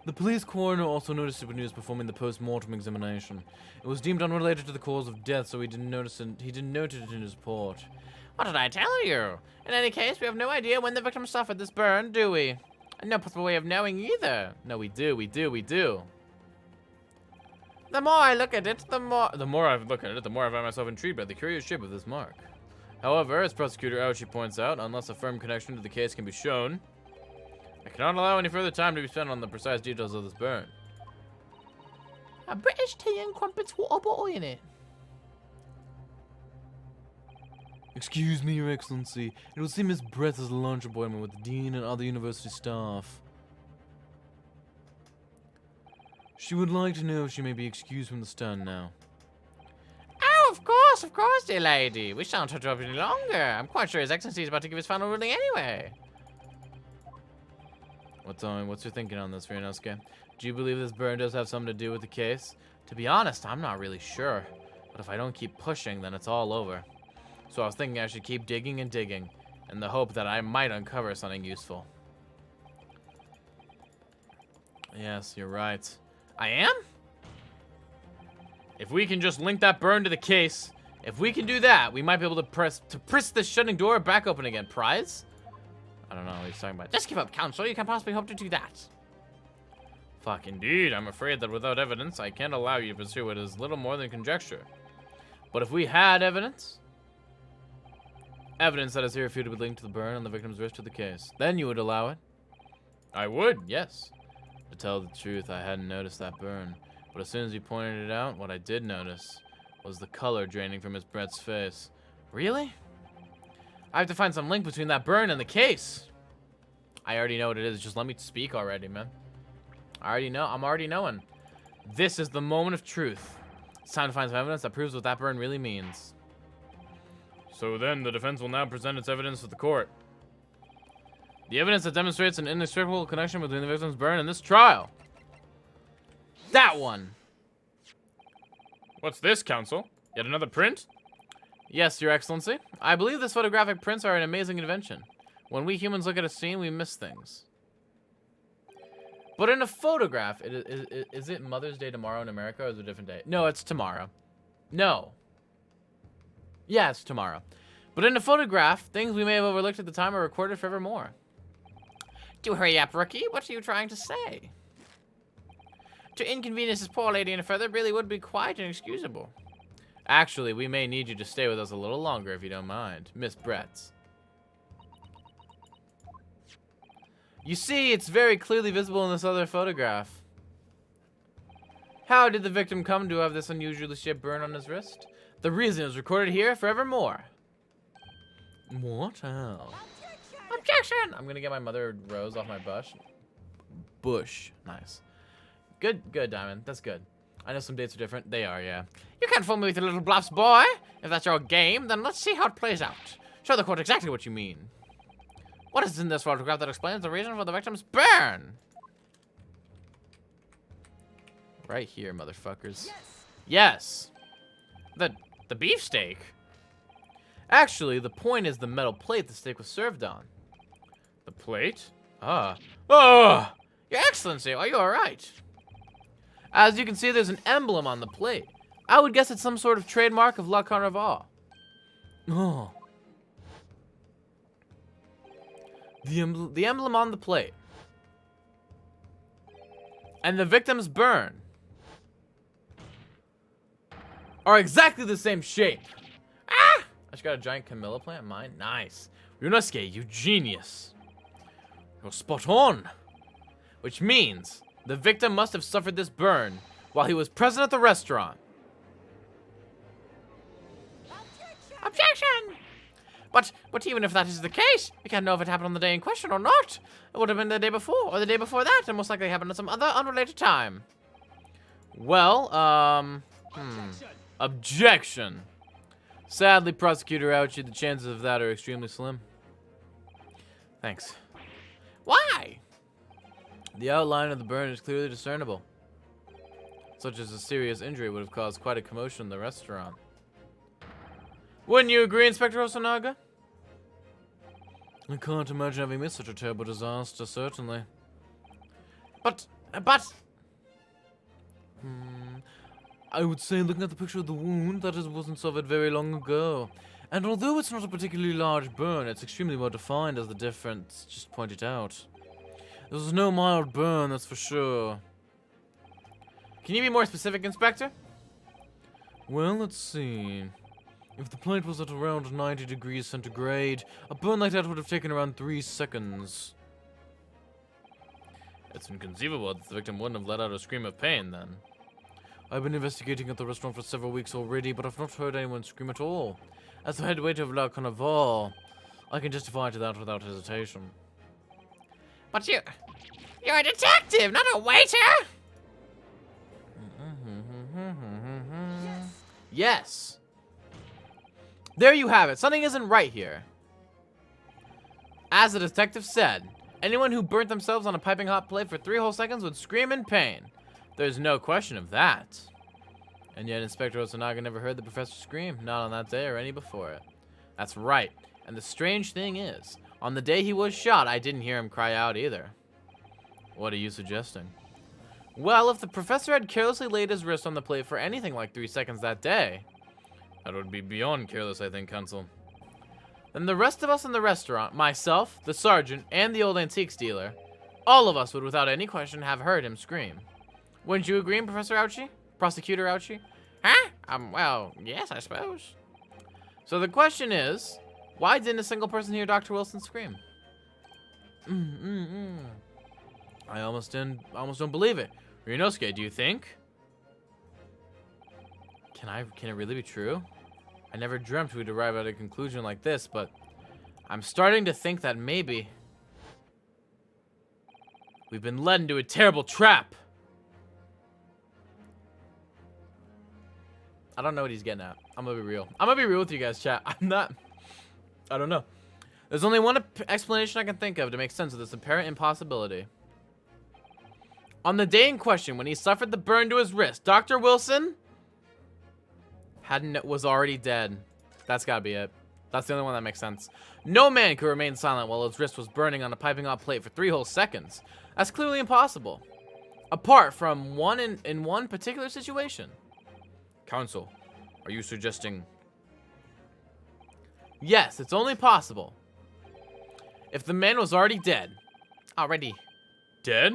The police coroner also noticed it when he was performing the post-mortem examination. It was deemed unrelated to the cause of death, so he didn't note it in his report. What did I tell you? In any case, we have no idea when the victim suffered this burn, do we? And no possible way of knowing either. No, we do. The more I look at it, The more I look at it, the more I find myself intrigued by the curious shape of this mark. However, as Prosecutor Ouchi points out, unless a firm connection to the case can be shown, I cannot allow any further time to be spent on the precise details of this burn. a British tea and crumpets water bottle in it. Excuse me, Your Excellency. It would seem Miss Brett has a lunch appointment with the dean and other university staff. She would like to know if she may be excused from the stand now. Oh, of course, dear lady. We shan't hold her up any longer. I'm quite sure His Excellency is about to give his final ruling anyway. What's your thinking on this, Ryunosuke? Do you believe this burn does have something to do with the case? To be honest, I'm not really sure. But if I don't keep pushing, then it's all over. So I was thinking I should keep digging and digging, in the hope that I might uncover something useful. Yes, you're right. I am? If we can just link that burn to the case, If we can do that, we might be able to press this shutting door back open again. Prize? I don't know what he's talking about. Just give up, Counsel. You can possibly hope to do that. Fuck. indeed, I'm afraid that without evidence, I can't allow you to pursue what is little more than conjecture. But if we had evidence that is irrefutably linked to the burn on the victim's wrist to the case, then you would allow it? I would. Yes. To tell the truth, I hadn't noticed that burn. But as soon as you pointed it out, what I did notice was the color draining from Miss Brett's face. Really? I have to find some link between that burn and the case. I already know what it is. Just let me speak already, man. I already know. I'm already knowing. This is the moment of truth. It's time to find some evidence that proves what that burn really means. So then, the defense will now present its evidence to the court. The evidence that demonstrates an inextricable connection between the victim's burn and this trial. That one. What's this, Counsel? Yet another print? Yes, Your Excellency. I believe these photographic prints are an amazing invention. When we humans look at a scene, we miss things. But in a photograph, is it Mother's Day tomorrow in America, or is it a different day? No, it's tomorrow. No. Yeah, it's tomorrow. But in a photograph, things we may have overlooked at the time are recorded forevermore. Do hurry up, Rookie. What are you trying to say? To inconvenience this poor lady any further really would be quite inexcusable. Actually, we may need you to stay with us a little longer if you don't mind, Miss Bretts. You see, it's very clearly visible in this other photograph. How did the victim come to have this unusually shaped burn on his wrist? The reason is recorded here forevermore. What? How? Objection! I'm gonna get my mother rose off my bush. Bush. Nice. Good, Diamond. That's good. I know some dates are different. They are, yeah. You can't fool me with your little bluffs, boy. If that's your game, then let's see how it plays out. Show the court exactly what you mean. What is in this photograph that explains the reason for the victim's burn? Right here, motherfuckers. Yes. The beefsteak. Actually, the point is the metal plate the steak was served on. The plate? Ah. Your Excellency, are you alright? As you can see, there's an emblem on the plate. I would guess it's some sort of trademark of La Carnival. Oh. The emblem on the plate. And the victim's burn are exactly the same shape. Ah! I just got a giant Camilla plant in mine. Nice. Ryunosuke, you genius. You're spot on. Which means the victim must have suffered this burn while he was present at the restaurant. Objection! But even if that is the case, we can't know if it happened on the day in question or not. It would have been the day before, or the day before that, and most likely happened at some other unrelated time. Well, Objection. Sadly, Prosecutor Ouchie, the chances of that are extremely slim. Thanks. Why? The outline of the burn is clearly discernible. Such as a serious injury would have caused quite a commotion in the restaurant. Wouldn't you agree, Inspector Osanaga? I can't imagine having missed such a terrible disaster, certainly. But... I would say, looking at the picture of the wound, that it wasn't suffered very long ago. And although it's not a particularly large burn, it's extremely well defined, as the difference just pointed out. This was no mild burn, that's for sure. Can you be more specific, Inspector? Well, let's see. If the plate was at around 90 degrees centigrade, a burn like that would have taken around 3 seconds. It's inconceivable that the victim wouldn't have let out a scream of pain then. I've been investigating at the restaurant for several weeks already, but I've not heard anyone scream at all. As the head waiter of La Carnival, I can testify to that without hesitation. But you're a detective, not a waiter! Yes! There you have it. Something isn't right here. As the detective said, anyone who burnt themselves on a piping hot plate for 3 whole seconds would scream in pain. There's no question of that. And yet Inspector Osanaga never heard the professor scream, not on that day or any before it. That's right. And the strange thing is, on the day he was shot, I didn't hear him cry out either. What are you suggesting? Well, if the professor had carelessly laid his wrist on the plate for anything like 3 seconds that day, That would be beyond careless, I think, Counsel. then the rest of us in the restaurant, myself, the sergeant, and the old antiques dealer, all of us would without any question have heard him scream. Wouldn't you agree, Professor Ouchie? Prosecutor Ouchie? Huh? Well, yes, I suppose. So the question is, why didn't a single person hear Dr. Wilson scream? I almost don't believe it. Ryunosuke, do you think? Can it really be true? I never dreamt we'd arrive at a conclusion like this, but I'm starting to think that maybe we've been led into a terrible trap. I don't know what he's getting at. I'm gonna be real. I'm gonna be real with you guys, chat. I don't know. There's only one explanation I can think of to make sense of this apparent impossibility. On the day in question, when he suffered the burn to his wrist, Dr. Wilson was already dead. That's gotta be it. That's the only one that makes sense. No man could remain silent while his wrist was burning on a piping hot plate for 3 whole seconds. That's clearly impossible. Apart from in one particular situation. Counsel, are you suggesting... Yes, it's only possible. If the man was already dead. Already. Dead?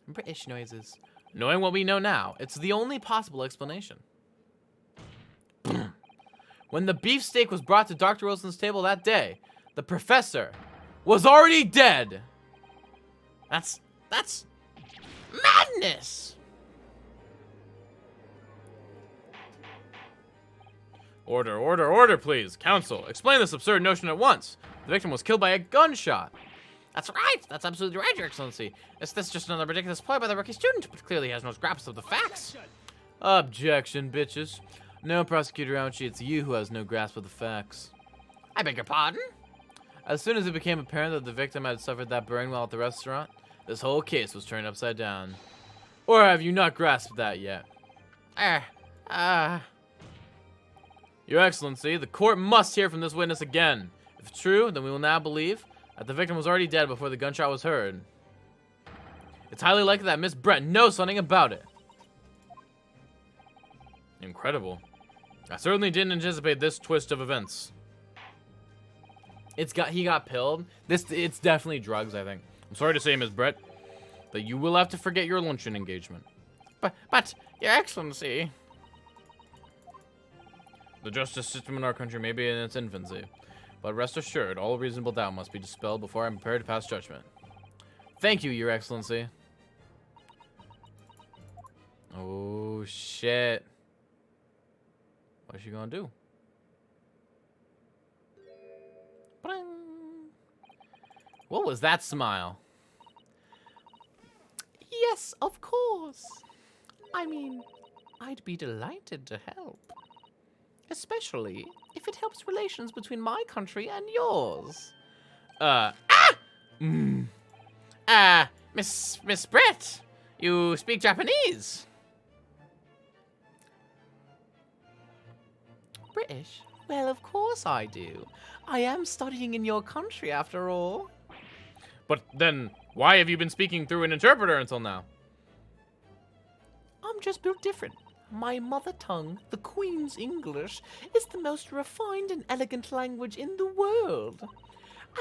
British noises. Knowing what we know now, it's the only possible explanation. When the beefsteak was brought to Dr. Wilson's table that day, the professor was already dead. That's madness. Order, please. Counsel, explain this absurd notion at once. The victim was killed by a gunshot. That's right. That's absolutely right, Your Excellency. Is this just another ridiculous ploy by the rookie student, but clearly has no grasp of the facts? Objection, bitches. No, Prosecutor Ouchie, it's you who has no grasp of the facts. I beg your pardon? As soon as it became apparent that the victim had suffered that burn while at the restaurant, this whole case was turned upside down. Or have you not grasped that yet? Your Excellency, the court must hear from this witness again. If true, then we will now believe that the victim was already dead before the gunshot was heard. It's highly likely that Miss Brett knows something about it. Incredible. I certainly didn't anticipate this twist of events. He got pilled. It's definitely drugs, I think. I'm sorry to say, Miss Brett, that you will have to forget your luncheon engagement. But, Your Excellency... The justice system in our country may be in its infancy, but rest assured, all reasonable doubt must be dispelled before I'm prepared to pass judgment. Thank you, Your Excellency. Oh, shit. What's she gonna do? Ba-ding. What was that smile? Yes, of course. I mean, I'd be delighted to help. Especially if it helps relations between my country and yours. Miss Brett, you speak Japanese. British? Well, of course I do. I am studying in your country after all. But then, why have you been speaking through an interpreter until now? I'm just built different. My mother tongue, the Queen's English, is the most refined and elegant language in the world.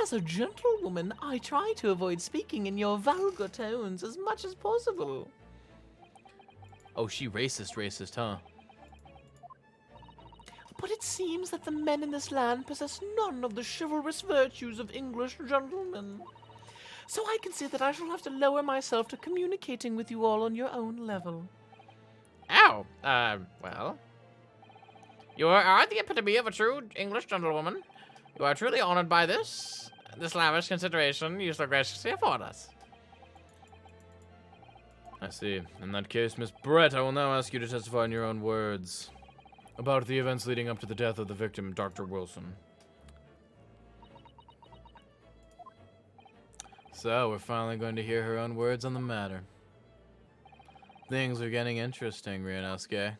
As a gentlewoman, I try to avoid speaking in your vulgar tones as much as possible. Oh, she racist, huh? But it seems that the men in this land possess none of the chivalrous virtues of English gentlemen. So I can see that I shall have to lower myself to communicating with you all on your own level. Oh, well. You are the epitome of a true English gentlewoman. You are truly honored by this lavish consideration you so graciously afford us. I see. In that case, Miss Brett, I will now ask you to testify in your own words about the events leading up to the death of the victim, Dr. Wilson. So, we're finally going to hear her own words on the matter. Things are getting interesting, Ryunosuke.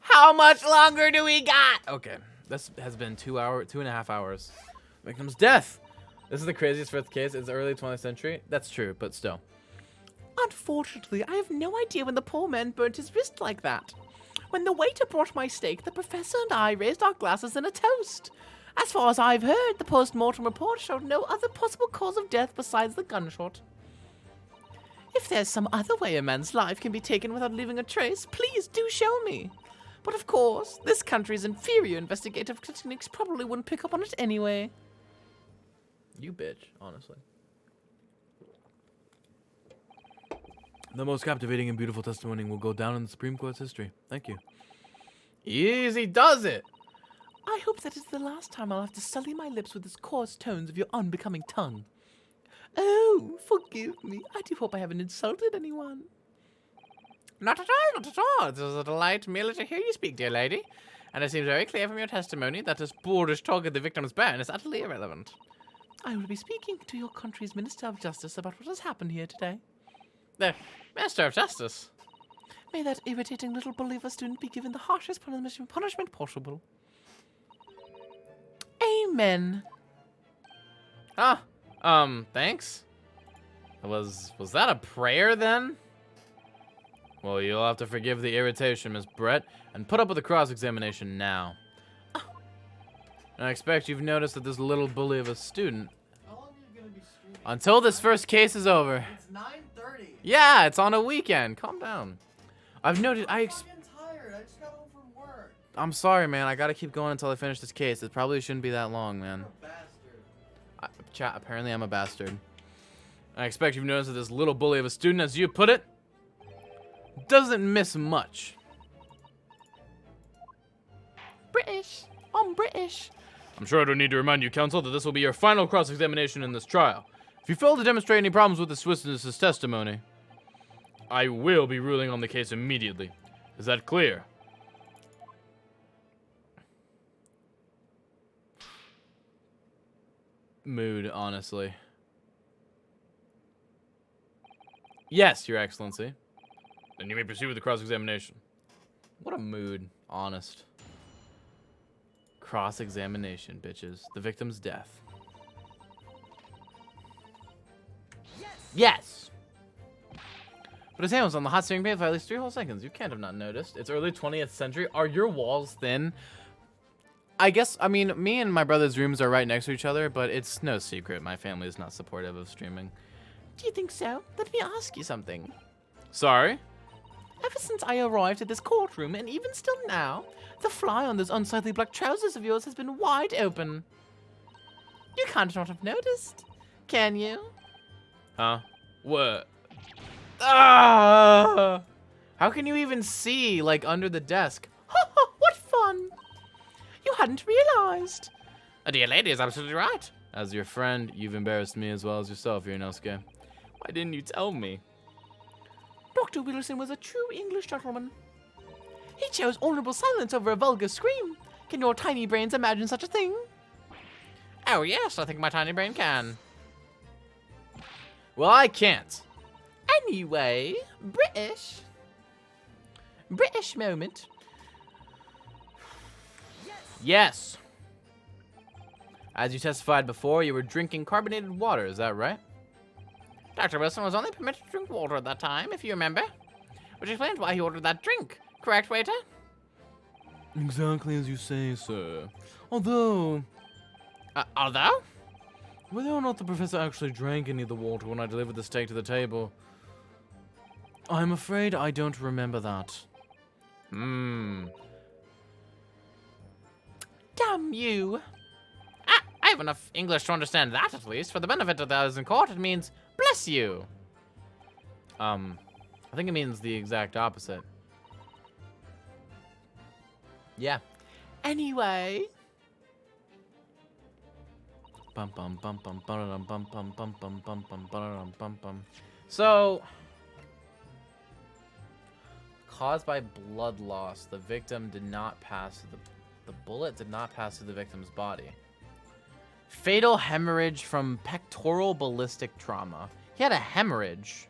How much longer do we got? Okay, this has been 2.5 hours. Victim's death. This is the craziest fifth case. It's early 20th century. That's true, but still. Unfortunately, I have no idea when the poor man burnt his wrist like that. When the waiter brought my steak, the professor and I raised our glasses in a toast. As far as I've heard, the post-mortem report showed no other possible cause of death besides the gunshot. If there's some other way a man's life can be taken without leaving a trace, please do show me. But of course, this country's inferior investigative techniques probably wouldn't pick up on it anyway. You bitch, honestly. The most captivating and beautiful testimony will go down in the Supreme Court's history. Thank you. Easy does it. I hope that is the last time I'll have to sully my lips with the coarse tones of your unbecoming tongue. Oh, forgive me. I do hope I haven't insulted anyone. Not at all, not at all. It is a delight merely to hear you speak, dear lady. And it seems very clear from your testimony that this boorish talk of the victim's burn is utterly irrelevant. I will be speaking to your country's Minister of Justice about what has happened here today. The Minister of Justice. May that irritating little believer student be given the harshest punishment possible. Amen. Ah, thanks. Was that a prayer then? Well, you'll have to forgive the irritation, Miss Brett, and put up with the cross-examination now. And I expect you've noticed that this little bully of a student... How long are you gonna be streaming? Until this first case is over. It's 9:30. Yeah, it's on a weekend. Calm down. I've noted... I'm fucking tired. I just got home from work. I'm sorry, man. I gotta keep going until I finish this case. It probably shouldn't be that long, man. You're a bastard. Chat, apparently I'm a bastard. I expect you've noticed that this little bully of a student, as you put it, doesn't miss much. British. I'm British. I'm sure I don't need to remind you, counsel, that this will be your final cross-examination in this trial. If you fail to demonstrate any problems with this witness's testimony, I will be ruling on the case immediately. Is that clear? Mood, honestly. Yes, Your Excellency. Then you may proceed with the cross-examination. What a mood, honest. Cross-examination, bitches. The victim's death. Yes! But his hand was on the hot steering pad for at least 3 whole seconds. You can't have not noticed. It's early 20th century. Are your walls thin? I guess, I mean, me and my brother's rooms are right next to each other, but it's no secret my family is not supportive of streaming. Do you think so? Let me ask you something. Sorry? Ever since I arrived at this courtroom, and even still now, the fly on those unsightly black trousers of yours has been wide open. You can't not have noticed, can you? Huh? What? Ah! How can you even see, like, under the desk? Ha ha, what fun! You hadn't realized. A dear lady is absolutely right. As your friend, you've embarrassed me as well as yourself, Ionosuke. Why didn't you tell me? Dr. Wilson was a true English gentleman. He chose honorable silence over a vulgar scream. Can your tiny brains imagine such a thing? Oh yes, I think my tiny brain can. Well, I can't. Anyway, British moment. Yes. As you testified before, you were drinking carbonated water, is that right? Dr. Wilson was only permitted to drink water at that time, if you remember. Which explains why he ordered that drink. Correct, waiter? Exactly as you say, sir. Although, Although? whether or not the professor actually drank any of the water when I delivered the steak to the table, I'm afraid I don't remember that. Hmm. Damn you. I have enough English to understand that, at least. For the benefit of those in court, it means, bless you. I think it means the exact opposite. Yeah. Anyway. Bum bum bum bum bum bum bum bum bum bum bum bum bum bum. So, caused by blood loss, the victim did not pass the bullet did not pass through the victim's body. Fatal hemorrhage from pectoral ballistic trauma. He had a hemorrhage.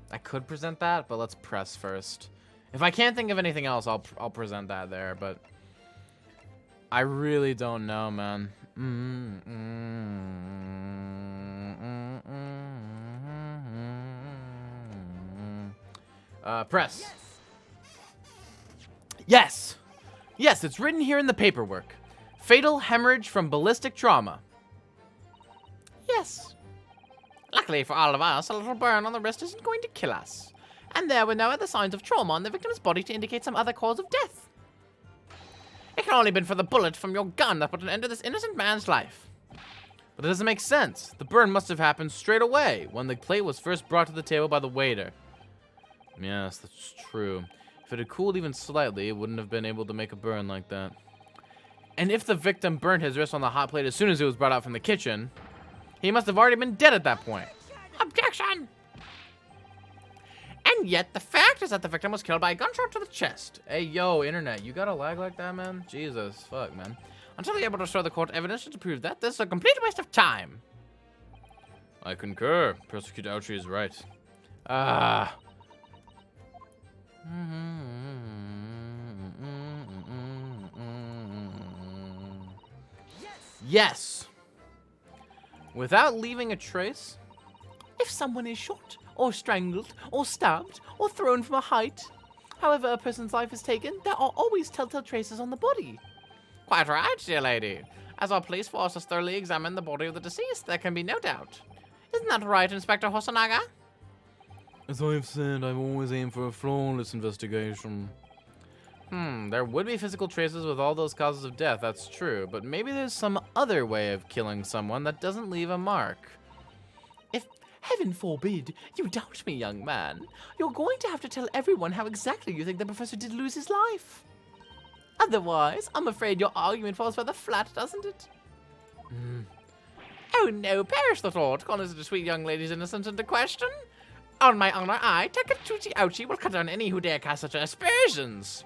I could present that, but let's press first. If I can't think of anything else, I'll present that there, but I really don't know, man. Press. Yes! Yes, it's written here in the paperwork. Fatal hemorrhage from ballistic trauma. Yes. Luckily for all of us, a little burn on the wrist isn't going to kill us. And there were no other signs of trauma on the victim's body to indicate some other cause of death. It can only have been for the bullet from your gun that put an end to this innocent man's life. But it doesn't make sense. The burn must have happened straight away when the plate was first brought to the table by the waiter. Yes, that's true. If it had cooled even slightly, it wouldn't have been able to make a burn like that. And if the victim burned his wrist on the hot plate as soon as it was brought out from the kitchen, he must have already been dead at that point. Objection! And yet, the fact is that the victim was killed by a gunshot to the chest. Hey, yo, internet, you got a lag like that, man? Jesus, fuck, man. Until you're able to show the court evidence to prove that, this is a complete waste of time. I concur. Prosecutor Ouchie is right. Ah. Yes. Without leaving a trace? If someone is shot, or strangled, or stabbed, or thrown from a height, however a person's life is taken, there are always telltale traces on the body. Quite right, dear lady. As our police force has thoroughly examined the body of the deceased, there can be no doubt. Isn't that right, Inspector Hosonaga? As I've said, I've always aimed for a flawless investigation. There would be physical traces with all those causes of death, that's true, but maybe there's some other way of killing someone that doesn't leave a mark. If, heaven forbid, you doubt me, young man, you're going to have to tell everyone how exactly you think the professor did lose his life. Otherwise, I'm afraid your argument falls rather flat, doesn't it? Oh no, perish the thought, calling such a sweet young lady's innocence into question. On my honor, I, Takatsuchi Ouchie, will cut down any who dare cast such aspersions.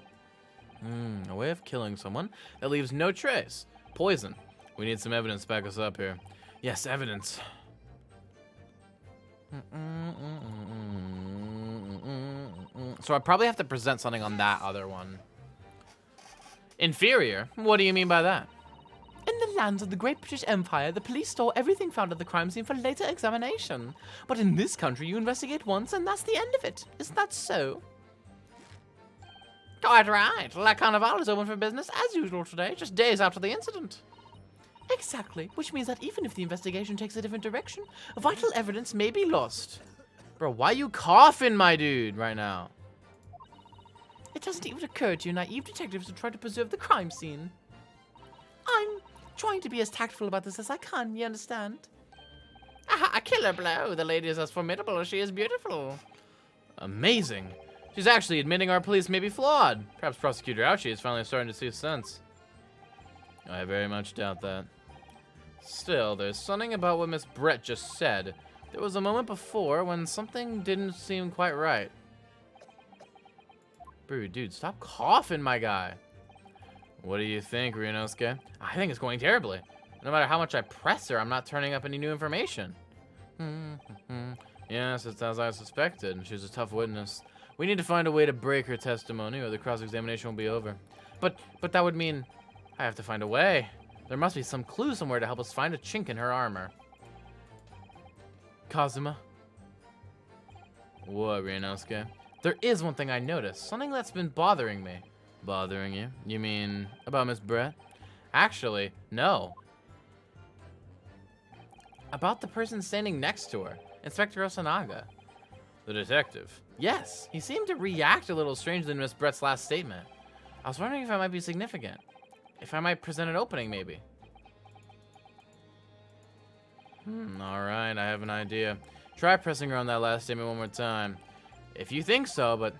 A way of killing someone that leaves no trace. Poison. We need some evidence to back us up here. Yes, evidence. So I probably have to present something on that other one. Inferior? What do you mean by that? In the lands of the Great British Empire, the police store everything found at the crime scene for later examination. But in this country, you investigate once and that's the end of it. Isn't that so? Quite right. La Carnival is open for business as usual today, just days after the incident. Exactly, which means that even if the investigation takes a different direction, vital evidence may be lost. Bro, why you coughing, my dude, right now? It doesn't even occur to you naive detectives to try to preserve the crime scene. I'm trying to be as tactful about this as I can, you understand? Aha, a killer blow. The lady is as formidable as she is beautiful. Amazing. She's actually admitting our police may be flawed. Perhaps Prosecutor Ouchie is finally starting to see sense. I very much doubt that. Still, there's something about what Miss Brett just said. There was a moment before when something didn't seem quite right. Bro, dude, stop coughing, my guy. What do you think, Ryunosuke? I think it's going terribly. No matter how much I press her, I'm not turning up any new information. Yes, it's as I suspected. She's a tough witness. We need to find a way to break her testimony or the cross-examination will be over. But that would mean I have to find a way. There must be some clue somewhere to help us find a chink in her armor. Kazuma? What, Ryunosuke? There is one thing I noticed. Something that's been bothering me. Bothering you? You mean about Miss Brett? Actually, no. About the person standing next to her. Inspector Osanaga. The detective? Yes. He seemed to react a little strangely to Miss Brett's last statement. I was wondering if it might be significant. If I might present an opening, maybe. Alright, I have an idea. Try pressing her on that last statement one more time. If you think so, but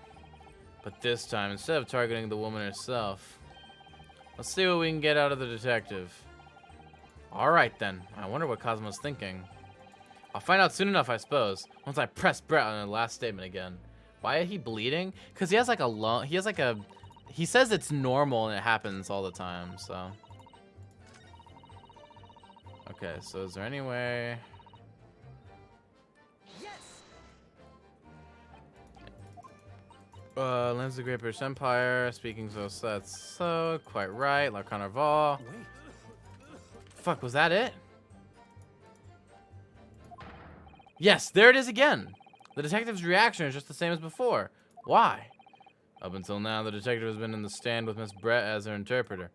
this time, instead of targeting the woman herself, let's see what we can get out of the detective. Alright then, I wonder what Cosmo's thinking. I'll find out soon enough, I suppose, once I press Brett on the last statement again. Why is he bleeding? Because he has like a he says it's normal and it happens all the time, so. Okay, so is there any way? Lands of the Great British Empire, speaking so that's so, quite right, La Carnival. fuck, was that it? Yes, there it is again. The detective's reaction is just the same as before. Why? Up until now, the detective has been in the stand with Miss Brett as her interpreter.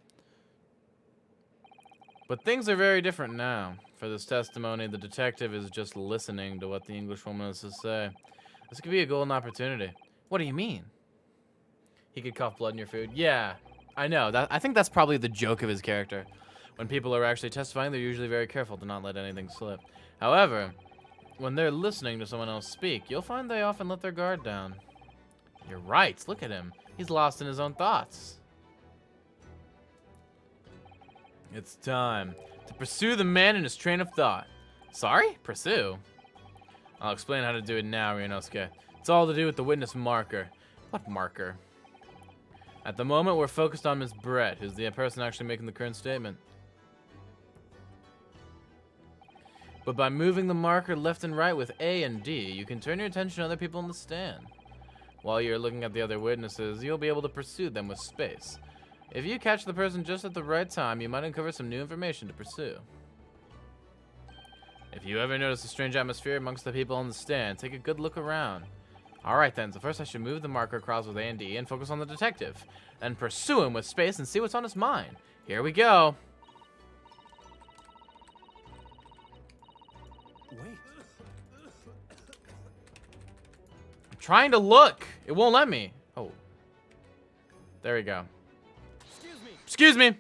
But things are very different now. For this testimony, the detective is just listening to what the Englishwoman has to say. This could be a golden opportunity. What do you mean? He could cough blood in your food. Yeah, I know. I think that's probably the joke of his character. When people are actually testifying, they're usually very careful to not let anything slip. However, when they're listening to someone else speak, you'll find they often let their guard down. You're right. Look at him. He's lost in his own thoughts. It's time to pursue the man in his train of thought. Sorry? Pursue? I'll explain how to do it now, Ryunosuke. It's all to do with the witness marker. What marker? At the moment, we're focused on Miss Brett, who's the person actually making the current statement. But by moving the marker left and right with A and D, you can turn your attention to other people in the stand. While you're looking at the other witnesses, you'll be able to pursue them with space. If you catch the person just at the right time, you might uncover some new information to pursue. If you ever notice a strange atmosphere amongst the people on the stand, take a good look around. Alright then, so first I should move the marker across with A and D and focus on the detective. Then pursue him with space and see what's on his mind. Here we go. Wait. I'm trying to look. It won't let me. Oh. There we go. Excuse me.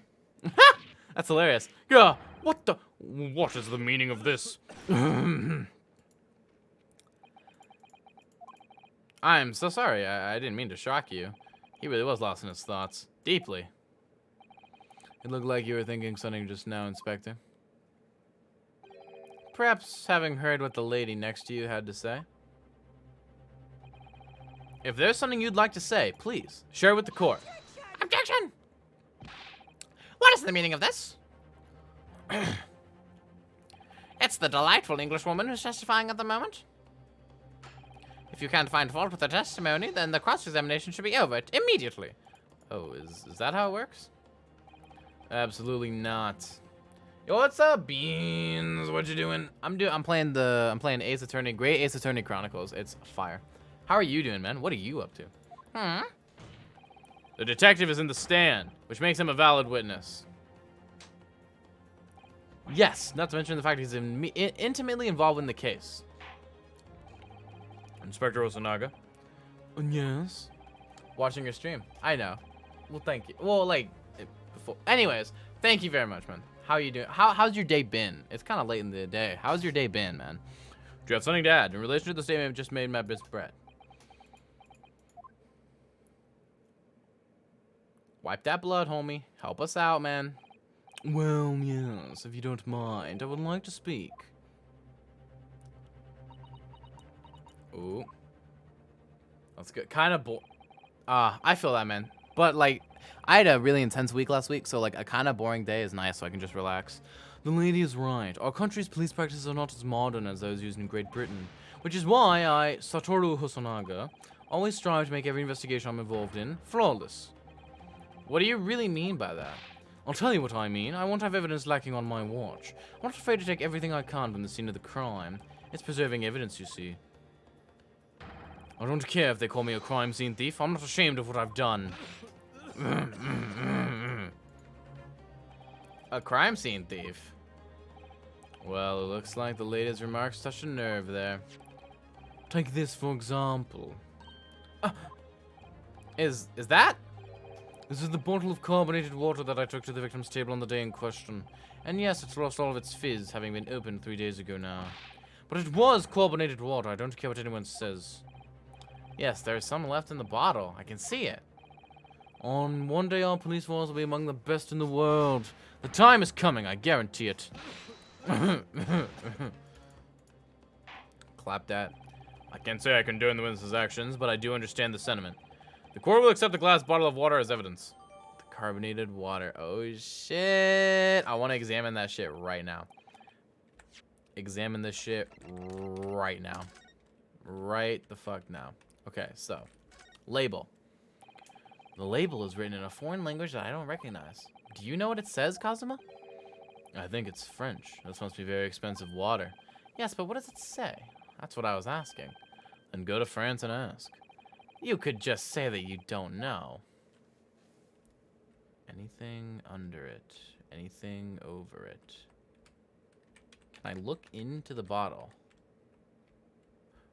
That's hilarious. Yeah. What is the meaning of this? I'm so sorry. I didn't mean to shock you. He really was lost in his thoughts. Deeply. It looked like you were thinking something just now, Inspector. Perhaps having heard what the lady next to you had to say. If there's something you'd like to say, please, share it with the court. Objection! What is the meaning of this? It's the delightful Englishwoman who's testifying at the moment. If you can't find fault with her testimony, then the cross-examination should be over immediately. Oh, is that how it works? Absolutely not. Yo, what's up, Beans? What you doing? I'm playing Ace Attorney, Great Ace Attorney Chronicles. It's fire. How are you doing, man? What are you up to? The detective is in the stand, which makes him a valid witness. Yes, not to mention the fact he's intimately involved in the case. Inspector Osanaga? Yes. Watching your stream. I know. Well, thank you. Well, like, before. Anyways, thank you very much, man. How are you doing? How's your day been? It's kind of late in the day. How's your day been, man? Do you have something to add in relation to the statement I just made by Miss Brett? Wipe that blood, homie. Help us out, man. Well, yes, if you don't mind, I would like to speak. Ooh. That's good. Kind of I feel that, man. But, like, I had a really intense week last week, so, like, a kind of boring day is nice so I can just relax. The lady is right. Our country's police practices are not as modern as those used in Great Britain, which is why I, Satoru Hosonaga, always strive to make every investigation I'm involved in flawless. What do you really mean by that? I'll tell you what I mean. I won't have evidence lacking on my watch. I'm not afraid to take everything I can from the scene of the crime. It's preserving evidence, you see. I don't care if they call me a crime scene thief. I'm not ashamed of what I've done. A crime scene thief? Well, it looks like the lady's remarks touched a nerve there. Take this for example. Is that? This is the bottle of carbonated water that I took to the victim's table on the day in question. And yes, it's lost all of its fizz, having been opened 3 days ago now. But it was carbonated water. I don't care what anyone says. Yes, there is some left in the bottle. I can see it. On one day, our police force will be among the best in the world. The time is coming, I guarantee it. Clap that. I can't say I condone the witness's actions, but I do understand the sentiment. The court will accept the glass bottle of water as evidence. The carbonated water. Oh, shit. I want to examine that shit right now. Examine this shit right now. Right the fuck now. Okay, so. Label. The label is written in a foreign language that I don't recognize. Do you know what it says, Kazuma? I think it's French. This must be very expensive water. Yes, but what does it say? That's what I was asking. Then go to France and ask. You could just say that you don't know. Anything under it? Anything over it? Can I look into the bottle?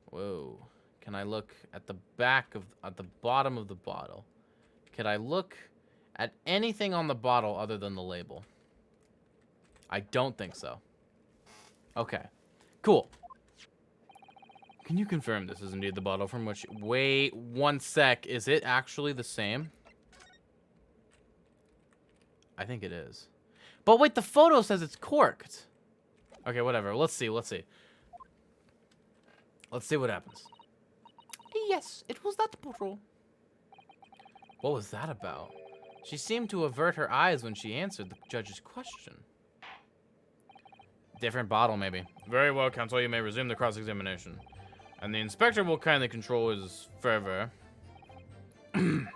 Whoa. Can I look at the back of, at the bottom of the bottle? Could I look at anything on the bottle other than the label? I don't think so. Okay. Cool. Can you confirm this is indeed the bottle from which... Wait, one sec. Is it actually the same? I think it is. But wait, the photo says it's corked. Okay, whatever. Let's see. Let's see. Let's see what happens. Yes, it was that bottle. What was that about? She seemed to avert her eyes when she answered the judge's question. Different bottle, maybe. Very well, counsel. You may resume the cross-examination. And the inspector will kindly control his fervor. Bum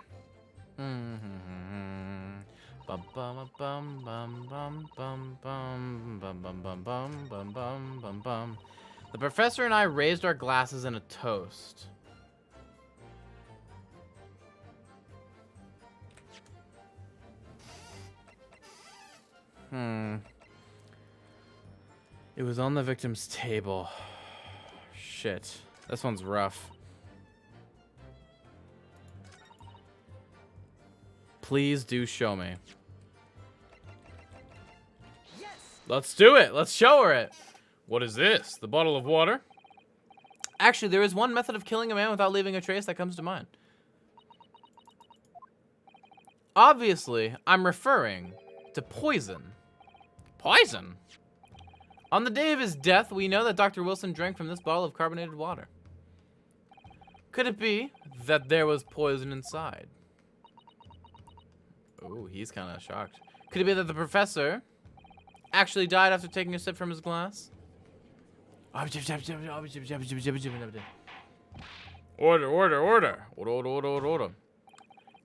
bum bum bum bum bum bum bum bum bum bum bum bum bum bum. The professor and I raised our glasses in a toast. It was on the victim's table. Shit. This one's rough. Please do show me. Yes! Let's do it. Let's show her it. What is this? The bottle of water? Actually, there is one method of killing a man without leaving a trace that comes to mind. Obviously, I'm referring to poison. Poison? On the day of his death, we know that Dr. Wilson drank from this bottle of carbonated water. Could it be that there was poison inside? Oh, he's kind of shocked. Could it be that the professor actually died after taking a sip from his glass? Order, order, order. Order.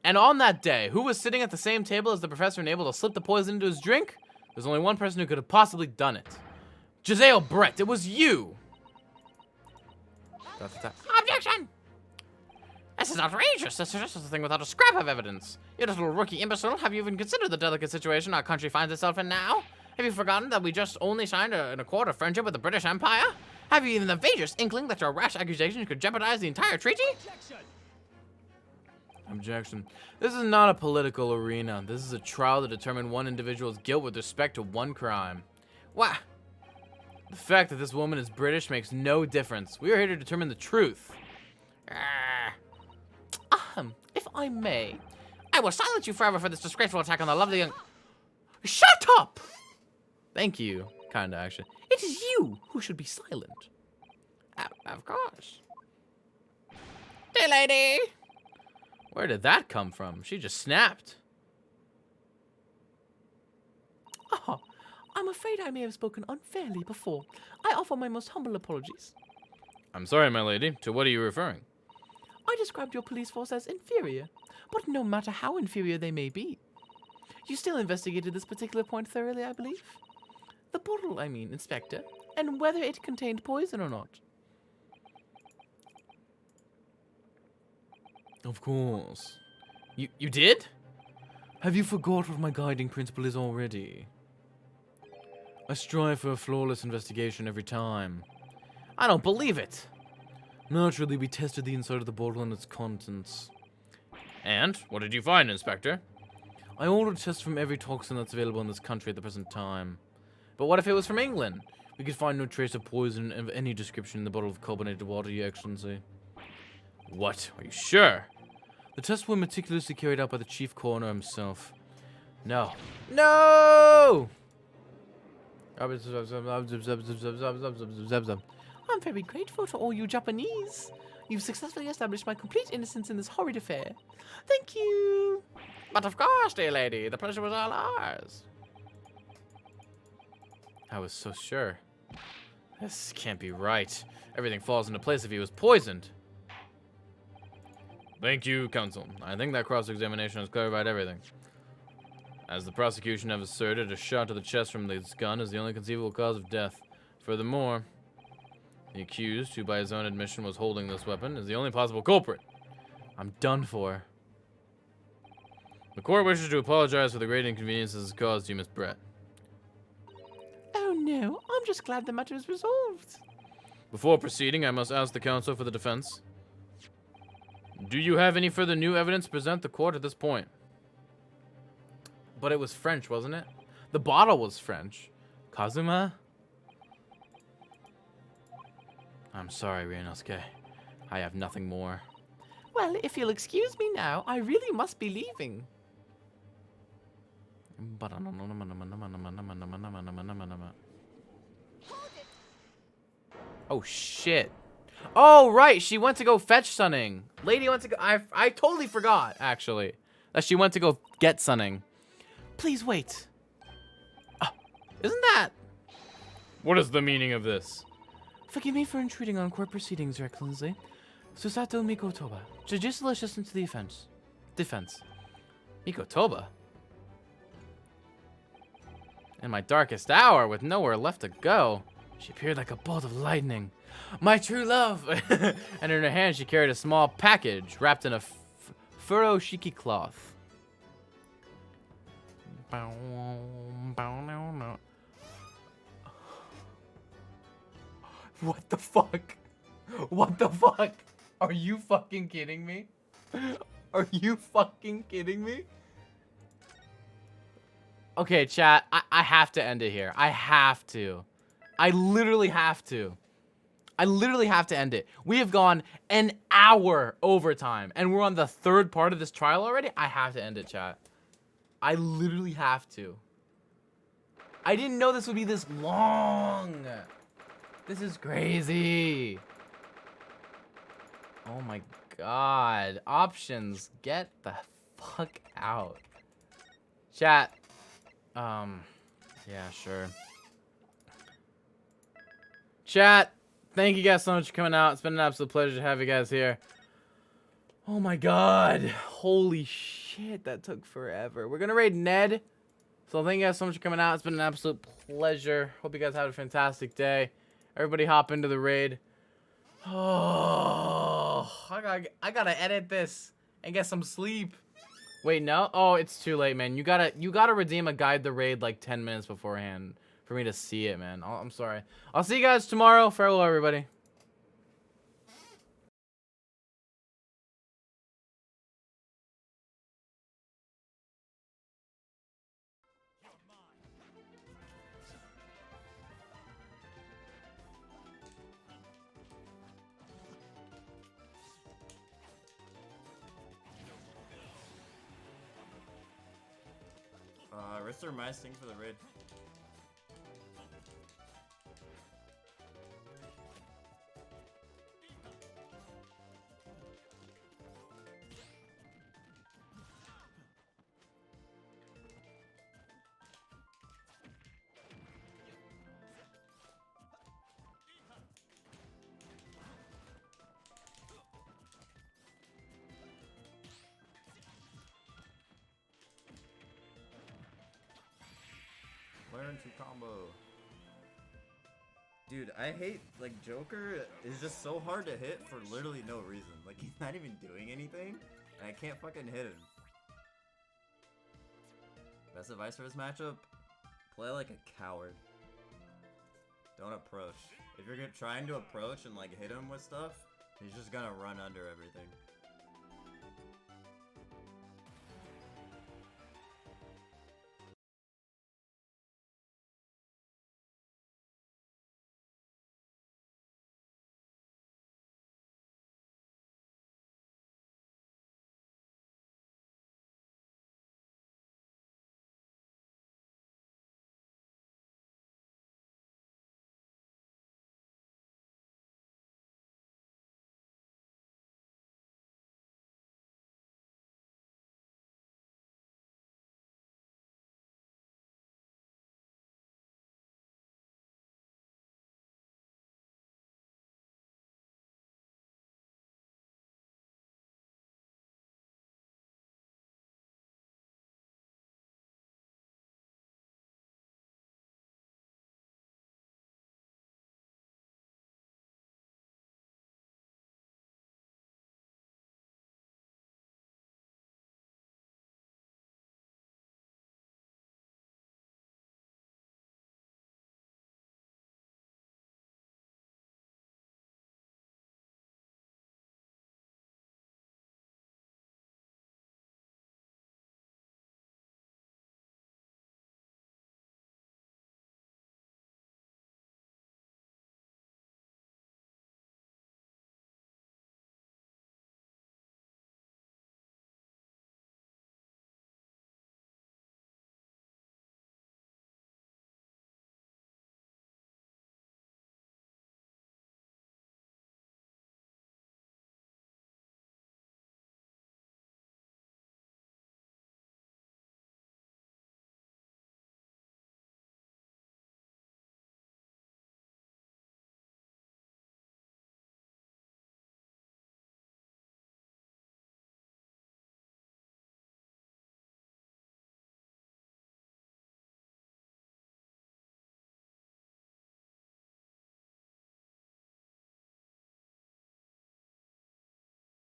And on that day, who was sitting at the same table as the professor and able to slip the poison into his drink? There's only one person who could have possibly done it. Giselle Brett, it was you! Objection! This is outrageous. This is just a thing without a scrap of evidence. You little rookie imbecile, have you even considered the delicate situation our country finds itself in now? Have you forgotten that we just only signed an accord of friendship with the British Empire? Have you even the vaguest inkling that your rash accusation could jeopardize the entire treaty? Objection. This is not a political arena. This is a trial to determine one individual's guilt with respect to one crime. What? The fact that this woman is British makes no difference. We are here to determine the truth. If I may, I will silence you forever for this disgraceful attack on the lovely young... Shut up! Thank you. Kinda, actually. It is you who should be silent. Of course. Dear lady! Where did that come from? She just snapped. Ah, I'm afraid I may have spoken unfairly before. I offer my most humble apologies. I'm sorry, my lady. To what are you referring? I described your police force as inferior, but no matter how inferior they may be. You still investigated this particular point thoroughly, I believe? The bottle, I mean, Inspector, and whether it contained poison or not. Of course. You did? Have you forgot what my guiding principle is already? I strive for a flawless investigation every time. I don't believe it. Naturally, we tested the inside of the bottle and its contents. And? What did you find, Inspector? I ordered tests from every toxin that's available in this country at the present time. But what if it was from England? We could find no trace of poison of any description in the bottle of carbonated water, Your Excellency. What? Are you sure? The tests were meticulously carried out by the chief coroner himself. No. No! I'm very grateful to all you Japanese. You've successfully established my complete innocence in this horrid affair. Thank you. But of course, dear lady, the pleasure was all ours. I was so sure. This can't be right. Everything falls into place if he was poisoned. Thank you, counsel. I think that cross-examination has clarified everything. As the prosecution have asserted, a shot to the chest from this gun is the only conceivable cause of death. Furthermore, the accused, who by his own admission was holding this weapon, is the only possible culprit. I'm done for. The court wishes to apologize for the great inconvenience this has caused you, Miss Brett. Oh no, I'm just glad the matter is resolved. Before proceeding, I must ask the counsel for the defense. Do you have any further new evidence to present the court at this point? But it was French, wasn't it? The bottle was French. Kazuma? I'm sorry, Ryunosuke. I have nothing more. Well, if you'll excuse me now, I really must be leaving. Oh, shit. Oh, right. She went to go fetch Sunning. Lady went to go... I totally forgot, actually, that she went to go get Sunning. Please wait. Isn't that... What is the meaning of this? Forgive me for intruding on court proceedings, Your Excellency. Susato Mikotoba, judicial assistant to the defense. Mikotoba? In my darkest hour, with nowhere left to go, she appeared like a bolt of lightning. My true love! And in her hand, she carried a small package wrapped in a furoshiki cloth. What the fuck? What the fuck? Are you fucking kidding me? Are you fucking kidding me? Okay, chat, I have to end it here. I have to. I literally have to. I literally have to end it. We have gone an hour overtime, and we're on the third part of this trial already. I have to end it, chat. I literally have to. I didn't know this would be this long. This is crazy. Oh my god. Options. Get the fuck out. Chat. Yeah, sure. Chat. Thank you guys so much for coming out. It's been an absolute pleasure to have you guys here. Oh my god. Holy shit. That took forever. We're gonna raid Ned. So thank you guys so much for coming out. It's been an absolute pleasure. Hope you guys have a fantastic day. Everybody hop into the raid. Oh, I gotta edit this and get some sleep. Wait, no? Oh, it's too late, man. You gotta redeem a guide the raid like 10 minutes beforehand for me to see it, man. I'm sorry. I'll see you guys tomorrow. Farewell, everybody. Rister my sting for the raid. Learn to combo. Dude, I hate, like, Joker is just so hard to hit for literally no reason. Like, he's not even doing anything, and I can't fucking hit him. Best advice for this matchup? Play like a coward. Don't approach. If you're trying to approach and, like, hit him with stuff, he's just gonna run under everything.